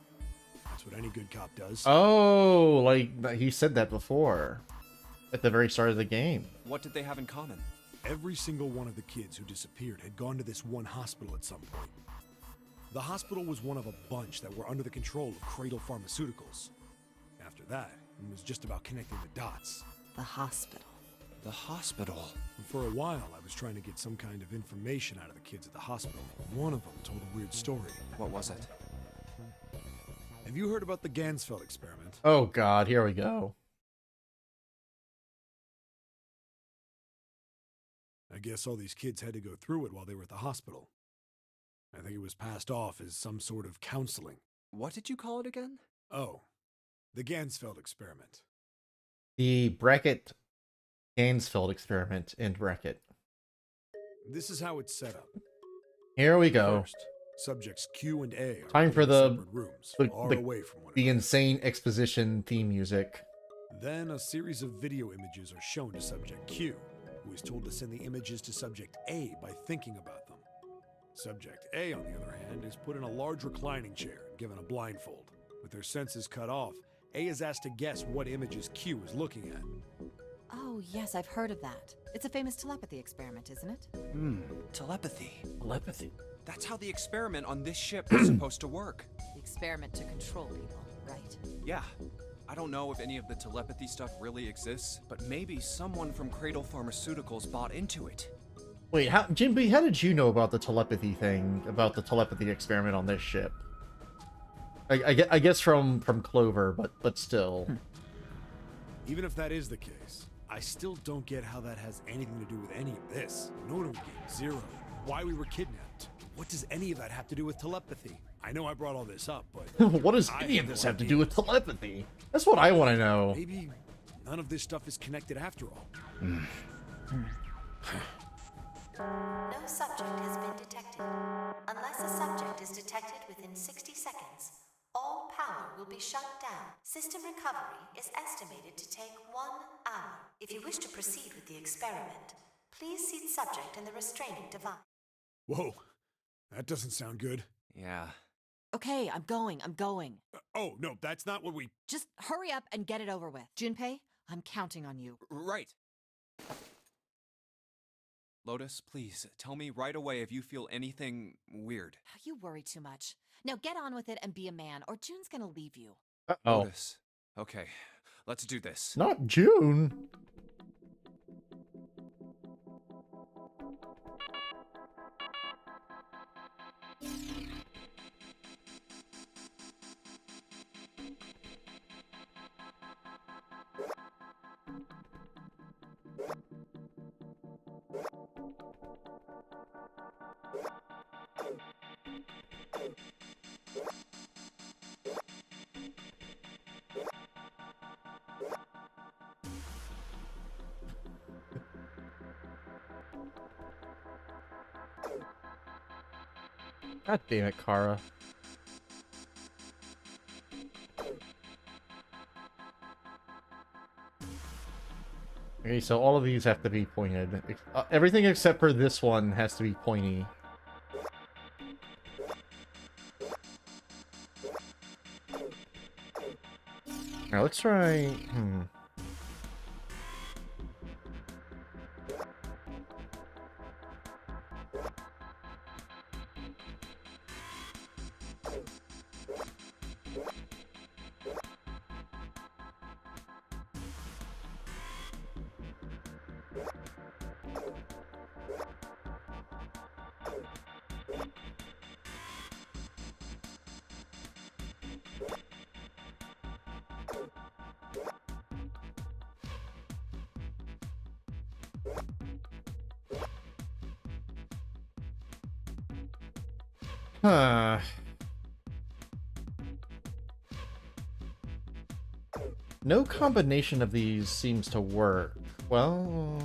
That's what any good cop does. Oh, like he said that before. At the very start of the game. What did they have in common? Every single one of the kids who disappeared had gone to this one hospital at some point. The hospital was one of a bunch that were under the control of Cradle Pharmaceuticals. After that, it was just about connecting the dots. The hospital. The hospital. And for a while, I was trying to get some kind of information out of the kids at the hospital. One of them told a weird story. What was it? Have you heard about the Gansfeld experiment? Oh god, here we go. I guess all these kids had to go through it while they were at the hospital. I think it was passed off as some sort of counseling. What did you call it again? Oh, the Gansfeld experiment. The bracket Gainesfield experiment in bracket. This is how it's set up. Here we go. First, subjects Q and A are Time put for in the- separate rooms, far the- away from one The another. insane exposition theme music. Then a series of video images are shown to subject Q, who is told to send the images to subject A by thinking about them. Subject A, on the other hand, is put in a large reclining chair and given a blindfold. With their senses cut off, A is asked to guess what images Q is looking at. Oh, yes, I've heard of that. It's a famous telepathy experiment, isn't it? Telepathy. Telepathy. That's how the experiment on this ship was supposed to work. The experiment to control people, right? Yeah. I don't know if any of the telepathy stuff really exists, but maybe someone from Cradle Pharmaceuticals bought into it. Wait, Junpei, how did you know about the telepathy thing, about the telepathy experiment on this ship? I guess from Clover, but still. Even if that is the case, I still don't get how that has anything to do with any of this. Nodum game, Zero, why we were kidnapped. What does any of that have to do with telepathy? I know I brought all this up, but What does I any of have this no have to idea. do with telepathy? That's what I want to know. Maybe none of this stuff is connected after all. No subject has been detected. Unless a subject is detected within 60 seconds, all power will be shut down. System recovery is estimated to take 1 hour. If you wish to proceed with the experiment, please seat subject in the restraining device. Whoa, that doesn't sound good. Yeah. Okay, I'm going. Oh, no, that's not what we... Just hurry up and get it over with. Junpei, I'm counting on you. Right. Lotus, please, tell me right away if you feel anything weird. You worry too much. Now get on with it and be a man, or June's gonna leave you. Oh, Lotus. Okay, let's do this. not June. God damn it, Kara. Okay, so all of these have to be pointed. Everything except for this one has to be pointy. Alright, let's try... Huh. No combination of these seems to work. Well...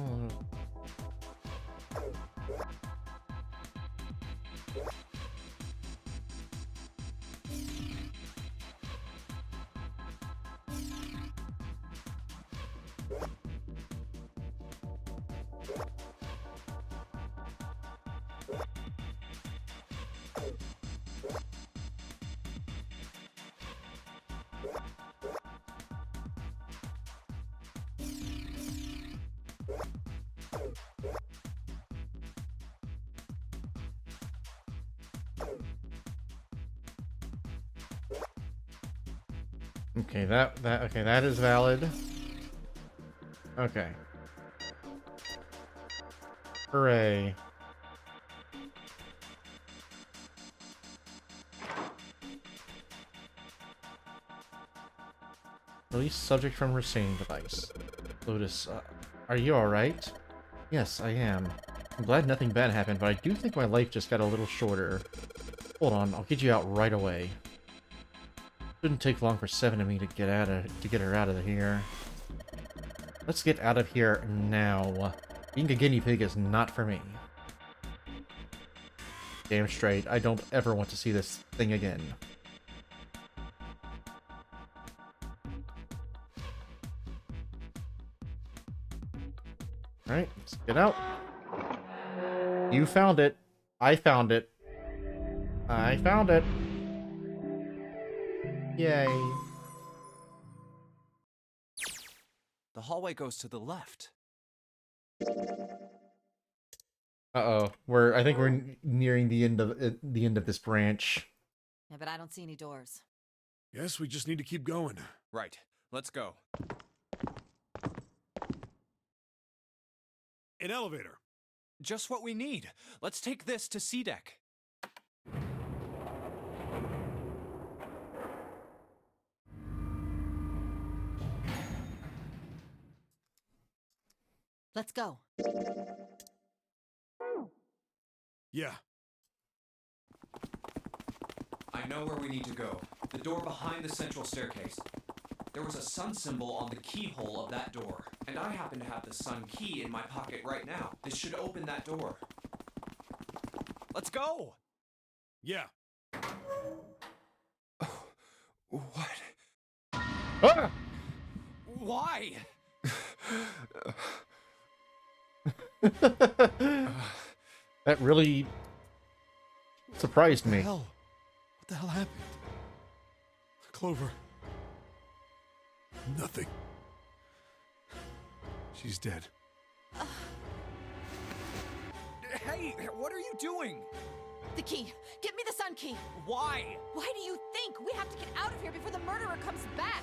Okay, that is valid. Okay. Hooray. Release subject from restraining device. Lotus, are you alright? Yes, I am. I'm glad nothing bad happened, but I do think my life just got a little shorter. Hold on, I'll get you out right away. Shouldn't take long for Seven and me to get her out of here. Let's get out of here now. Being a guinea pig is not for me. Damn straight, I don't ever want to see this thing again. Alright, let's get out. You found it. I found it. I found it. Yay. The hallway goes to the left. Uh-oh. I think we're nearing the end of this branch. Yeah, but I don't see any doors. Guess we just need to keep going. Right. Let's go. An elevator. Just what we need. Let's take this to C deck. Let's go. Yeah. I know where we need to go. The door behind the central staircase. There was a sun symbol on the keyhole of that door, and I happen to have the sun key in my pocket right now. This should open that door. Let's go! Yeah. What? Ah! Why? That really surprised me. What the hell happened? Clover. Nothing. She's dead. Hey, what are you doing? The key. Get me the sun key. Why? Why do you think? We have to get out of here before the murderer comes back.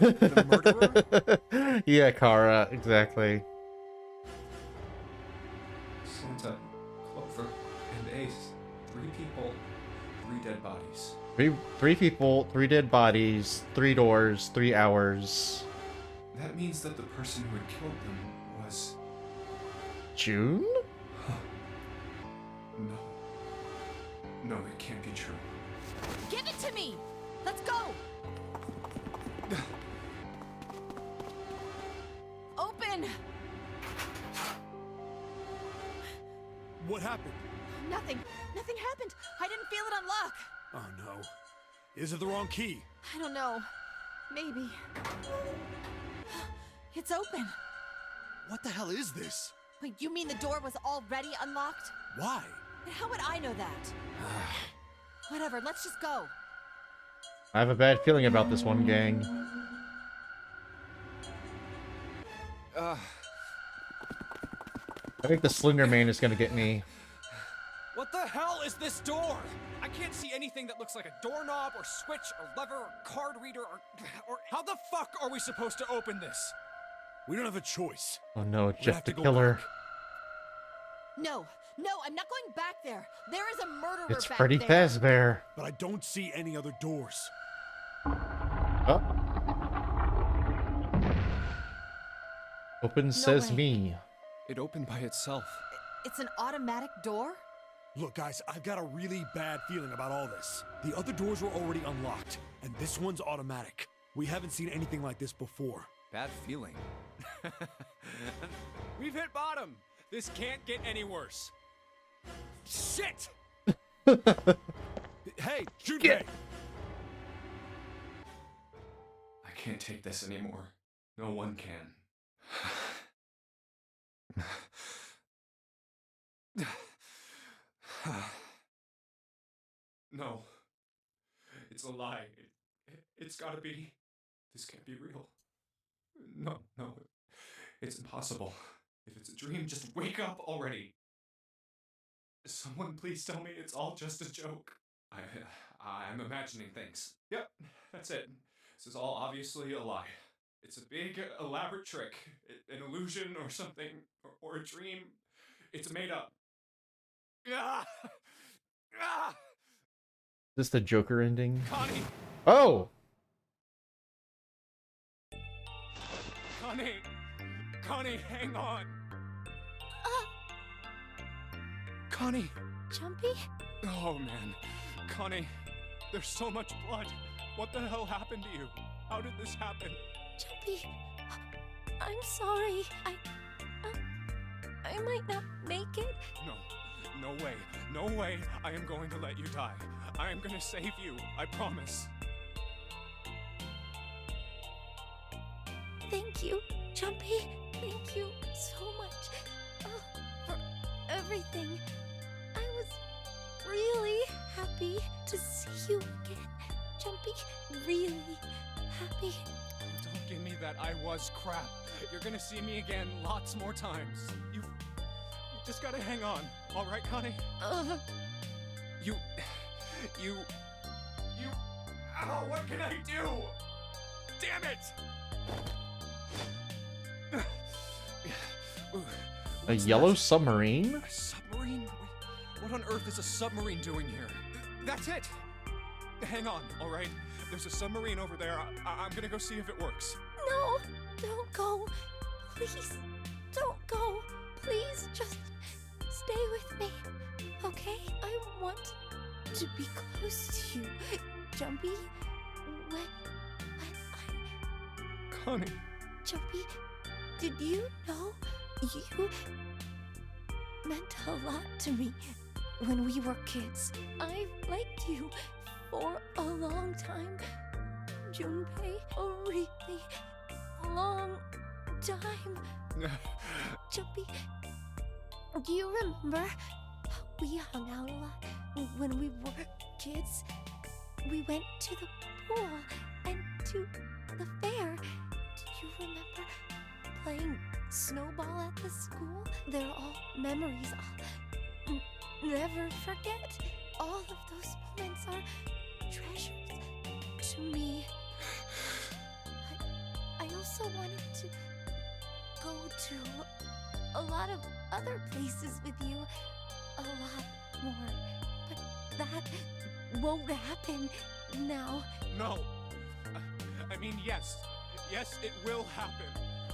The murderer? Yeah, Kara, exactly. Santa, Clover, and Ace. 3 people, 3 dead bodies. Three people, 3 dead bodies, 3 doors, 3 hours. That means that the person who had killed them was... June? No. No, it can't be true. Give it to me. Let's go. Open. What happened? Nothing. Nothing happened. I didn't feel it unlock. Oh no. Is it the wrong key? I don't know. Maybe. It's open. What the hell is this? Wait, you mean the door was already unlocked? Why? And how would I know that? Whatever, let's just go. I have a bad feeling about this one, gang. I think the Slender Man is gonna get me. What the hell is this door? I can't see anything that looks like a doorknob or switch or lever or card reader or how the fuck are we supposed to open this? We don't have a choice. Oh no, We Jeff have the to go Killer. back. No, I'm not going back there. There is a murderer It's back Freddy there. Fazbear. But I don't see any other doors. Oh. Open says way. me. It opened by itself. It's an automatic door? Look, guys, I've got a really bad feeling about all this. The other doors were already unlocked, and this one's automatic. We haven't seen anything like this before. Bad feeling. We've hit bottom. This can't get any worse. Shit! Hey, Junpei! I can't take this anymore. No one can. No. It's a lie. It's gotta be. This can't be real. No. It's impossible. If it's a dream, just wake up already. Someone please tell me it's all just a joke. I'm imagining things. Yep, that's it. This is all obviously a lie. It's a big, elaborate trick. An illusion or something. Or a dream. It's made up. Ah! Ah! Is this the Joker ending? Connie! Oh! Connie, hang on! Connie! Jumpy? Oh man, Connie, there's so much blood. What the hell happened to you? How did this happen? Jumpy, I'm sorry. I might not make it. No way I am going to let you die. I am gonna save you, I promise. Thank you, Jumpy. Thank you so much for everything. I was really happy to see you again, Jumpy. Really happy. Don't give me that I was crap. You're gonna see me again lots more times. You just gotta hang on, all right, Connie? You... Ow, what can I do? Damn it! A yellow submarine? A submarine? What on earth is a submarine doing here? That's it! Hang on, all right? There's a submarine over there. I'm gonna go see if it works. No, don't go. Please, don't go. Please, just stay with me, okay? I want to be close to you, Jumpy. When Connie. Jumpy, did you know you meant a lot to me when we were kids? I've liked you for a long time, Junpei. A really long time. Jumpy, do you remember how we hung out a lot when we were kids? We went to the pool and to the fair. Do you remember playing snowball at the school? They're all memories I'll never forget. All of those moments are treasures to me. I also wanted to go to a lot of other places with you. A lot more. But that won't happen now. No. I mean, yes. Yes, it will happen.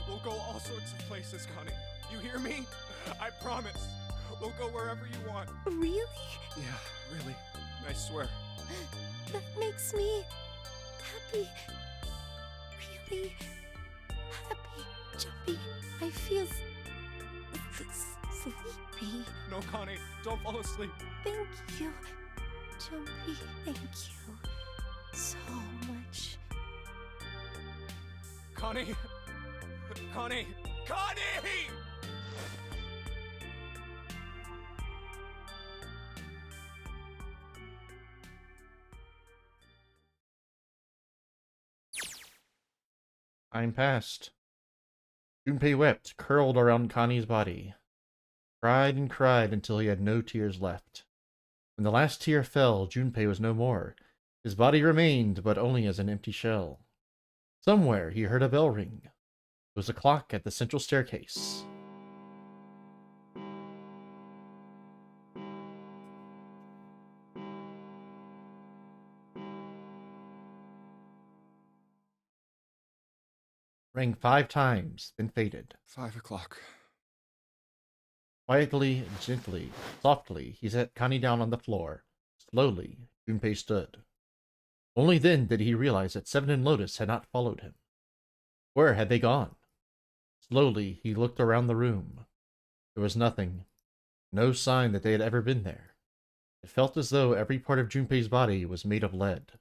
We'll go all sorts of places, Connie. You hear me? I promise. We'll go wherever you want. Really? Yeah, really. I swear. That makes me happy. Really happy, Jumpy. I feel sleepy. No, Connie, don't fall asleep. Thank you, Jumpy. Thank you so much. Connie! Connie! Connie! Time passed. Junpei wept, curled around Connie's body. Cried and cried until he had no tears left. When the last tear fell, Junpei was no more. His body remained, but only as an empty shell. Somewhere he heard a bell ring. It was a clock at the central staircase. Rang 5 times, then faded. 5 o'clock. Quietly, gently, softly, he set Connie down on the floor. Slowly, Junpei stood. Only then did he realize that Seven and Lotus had not followed him. Where had they gone? Slowly, he looked around the room. There was nothing. No sign that they had ever been there. It felt as though every part of Junpei's body was made of lead.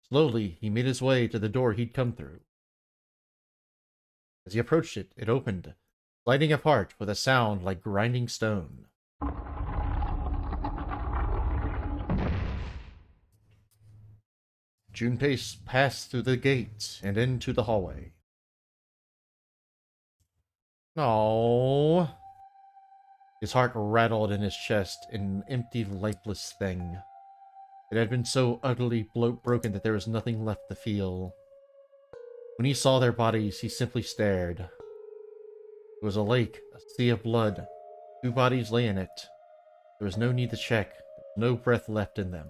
Slowly, he made his way to the door he'd come through. As he approached it, it opened, sliding apart with a sound like grinding stone. Junpei passed through the gate and into the hallway. Oh. His heart rattled in his chest, an empty, lifeless thing. It had been so utterly broken that there was nothing left to feel. When he saw their bodies, he simply stared. It was a lake, a sea of blood. 2 bodies lay in it. There was no need to check. There was no breath left in them.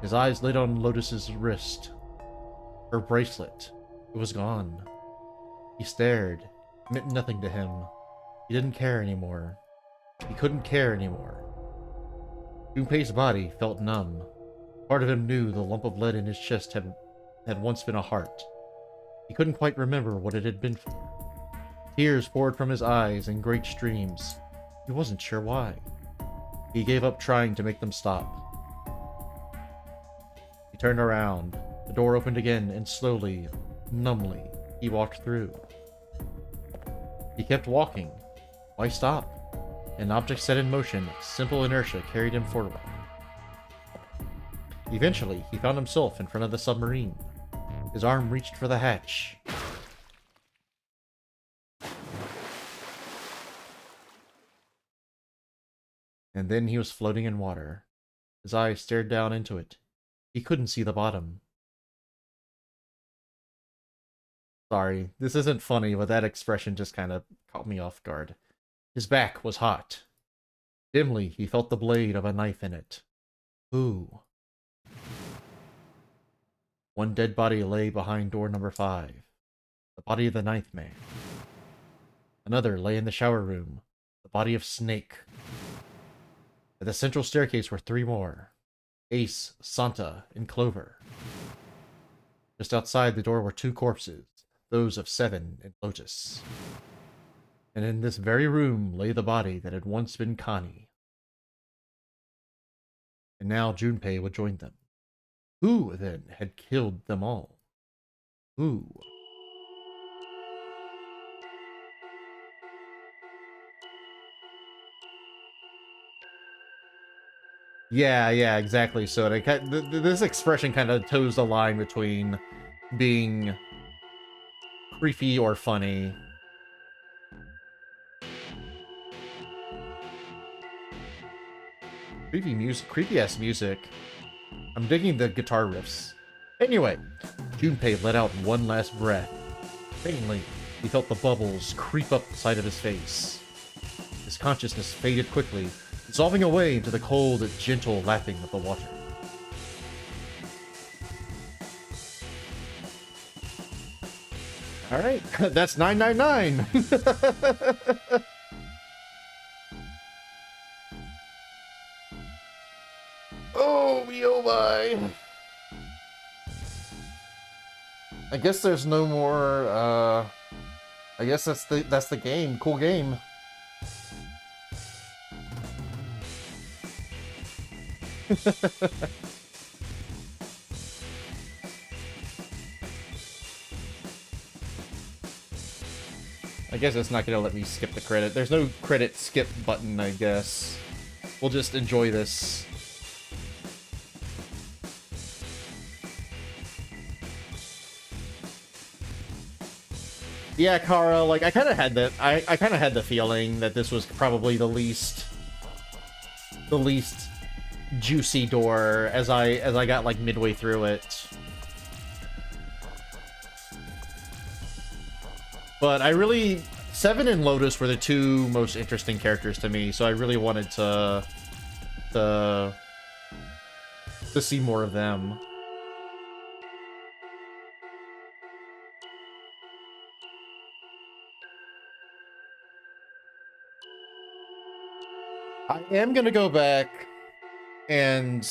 His eyes lit on Lotus's wrist. Her bracelet. It was gone. He stared. It meant nothing to him. He didn't care anymore. He couldn't care anymore. Junpei's body felt numb. Part of him knew the lump of lead in his chest had once been a heart. He couldn't quite remember what it had been for. Tears poured from his eyes in great streams. He wasn't sure why. He gave up trying to make them stop. He turned around. The door opened again, and slowly, numbly, he walked through. He kept walking. Why stop? An object set in motion, simple inertia carried him forward. Eventually, he found himself in front of the submarine. His arm reached for the hatch. And then he was floating in water. His eyes stared down into it. He couldn't see the bottom. Sorry, this isn't funny, but that expression just kind of caught me off guard. His back was hot. Dimly, he felt the blade of a knife in it. Who? One dead body lay behind door number 5. The body of the 9th man. Another lay in the shower room. The body of Snake. At the central staircase were 3 more. Ace, Santa, and Clover. Just outside the door were 2 corpses, those of Seven and Lotus. And in this very room lay the body that had once been Connie. And now Junpei would join them. Who, then, had killed them all? Who? Yeah, exactly. So this expression kind of toes the line between being creepy or funny. Creepy-ass music. I'm digging the guitar riffs. Anyway, Junpei let out one last breath. Faintly, he felt the bubbles creep up the side of his face. His consciousness faded quickly, dissolving away into the cold, gentle lapping of the water. Alright, that's 999! Oh my! I guess there's no more, I guess that's the game. Cool game. I guess it's not gonna let me skip the credit. There's no credit skip button, I guess. We'll just enjoy this. Yeah, Kara, like, I kind of had that. I kind of had the feeling that this was probably the least juicy door as I got like midway through it. But I really, Seven and Lotus were the 2 most interesting characters to me, so I really wanted to see more of them. I am gonna go back and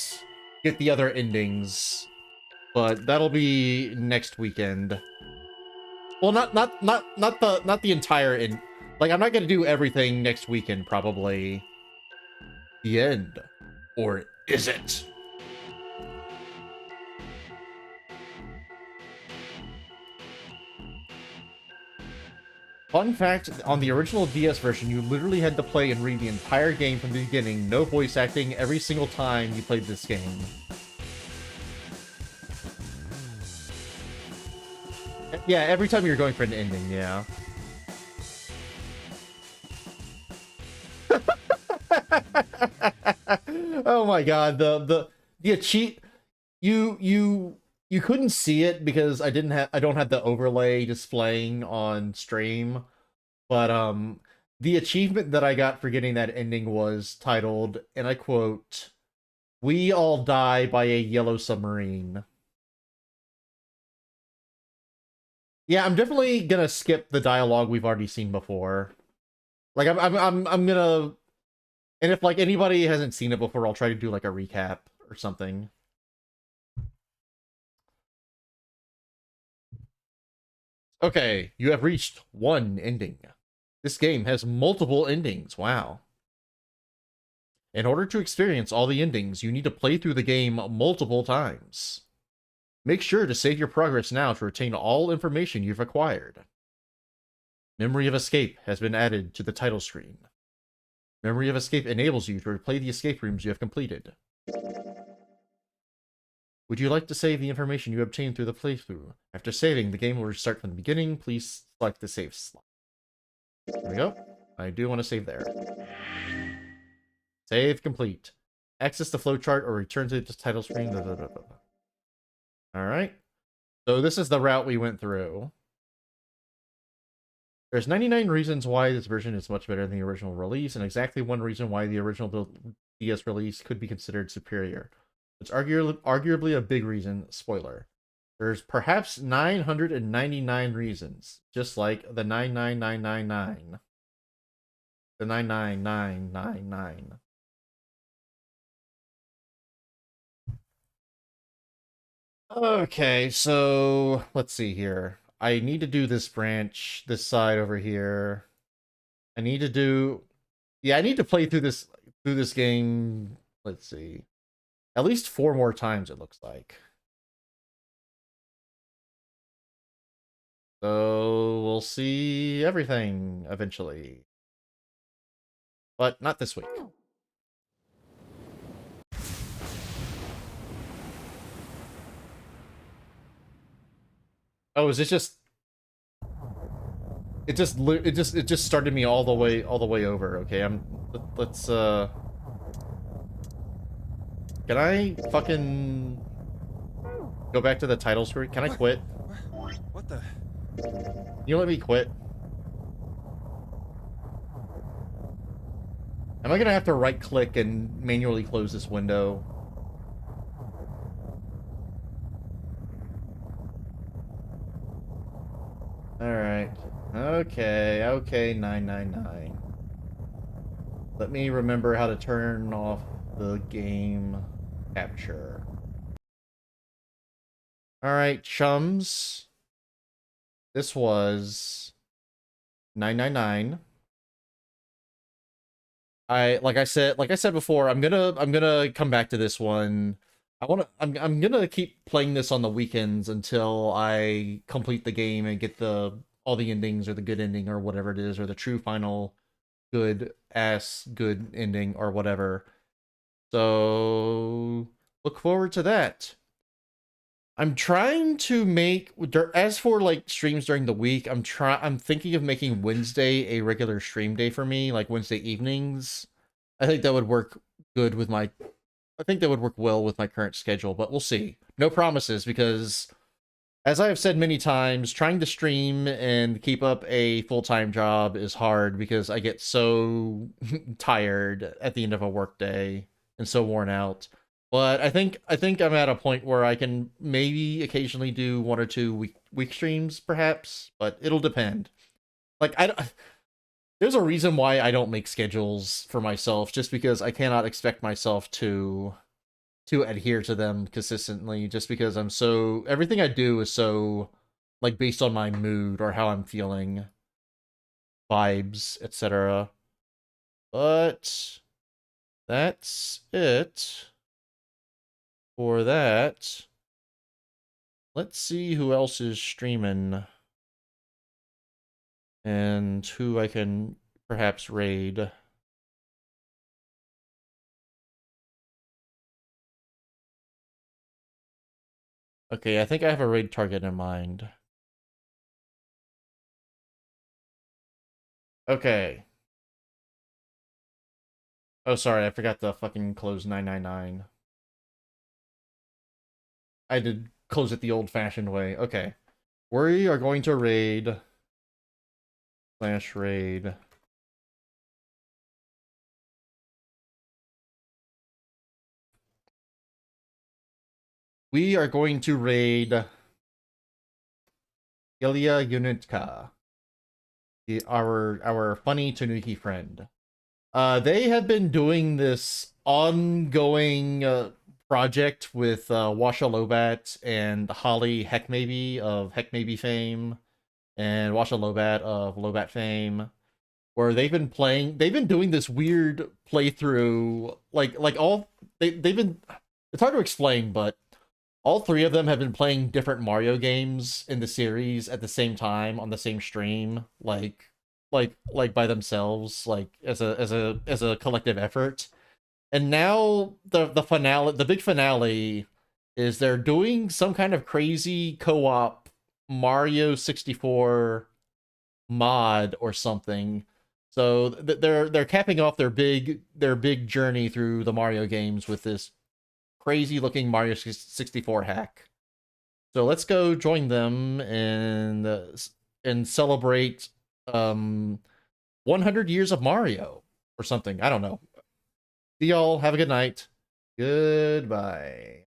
get the other endings but that'll be next weekend. Well, not the entire like, I'm not gonna do everything next weekend, probably. The end. Or is it? Fun fact, on the original DS version, you literally had to play and read the entire game from the beginning, no voice acting, every single time you played this game. Yeah, every time you're going for an ending, yeah. Oh my god, the achieve you couldn't see it because I don't have the overlay displaying on stream, but the achievement that I got for getting that ending was titled, and I quote, "We all die by a yellow submarine." Yeah, I'm definitely gonna skip the dialogue we've already seen before. Like I'm gonna, and if like anybody hasn't seen it before, I'll try to do like a recap or something. Okay, you have reached one ending. This game has multiple endings. Wow. In order to experience all the endings, you need to play through the game multiple times. Make sure to save your progress now to retain all information you've acquired. Memory of Escape has been added to the title screen. Memory of Escape enables you to replay the escape rooms you have completed. Would you like to save the information you obtained through the playthrough? After saving, the game will restart from the beginning. Please select the save slot. There we go. I do want to save there. Save complete. Access the flowchart or return to the title screen. Alright. So this is the route we went through. There's 99 reasons why this version is much better than the original release, and exactly one reason why the original DS release could be considered superior. It's arguably a big reason. Spoiler. There's perhaps 999 reasons, just like the 99999. The 99999. Okay, so let's see here. I need to do this branch, this side over here. I need to do, yeah, I need to play through this game. Let's see, at least 4 more times, it looks like. So we'll see everything eventually, but not this week. Oh, is it just? It just started me all the way over. Okay, let's can I fucking go back to the title screen? Can I quit? What the? You let me quit? Am I gonna have to right click and manually close this window? Alright. Okay, 999. Let me remember how to turn off the game capture. Alright, chums. This was 999. Like I said before, I'm gonna come back to this one. I'm gonna keep playing this on the weekends until I complete the game and get all the endings, or the good ending, or whatever it is, or the true final good ending, or whatever. So look forward to that. I'm trying to make, as for like streams during the week, I'm thinking of making Wednesday a regular stream day for me, like Wednesday evenings. I think that would work good with I think that would work well with my current schedule, but we'll see. No promises, because as I have said many times, trying to stream and keep up a full-time job is hard because I get so tired at the end of a workday and so worn out. But I think I'm at a point where I can maybe occasionally do 1 or 2 week streams, perhaps, but it'll depend. Like, there's a reason why I don't make schedules for myself, just because I cannot expect myself to to adhere to them consistently, just because I'm so everything I do is so like based on my mood or how I'm feeling, vibes, etc. But that's it for that. Let's see who else is streaming and who I can perhaps raid. Okay, I think I have a raid target in mind. Okay. Oh, sorry, I forgot to fucking close 999. I did close it the old-fashioned way. Okay. We are going to raid / raid. We are going to raid Ilya Unitka, our funny Tanuki friend. They have been doing this ongoing project with Washa Lobat and Holly Heckmaybe of Heckmaybe fame, and Washa Lobat of Lobat fame, where they've been doing this weird playthrough, they've been. It's hard to explain, but all three of them have been playing different Mario games in the series at the same time on the same stream, like by themselves, like as a collective effort. And now the finale, the big finale, is they're doing some kind of crazy co-op Mario 64 mod or something. So they're capping off their big journey through the Mario games with this crazy looking Mario 64 hack. So let's go join them and celebrate 100 years of Mario or something. I don't know. See y'all. Have a good night. Goodbye.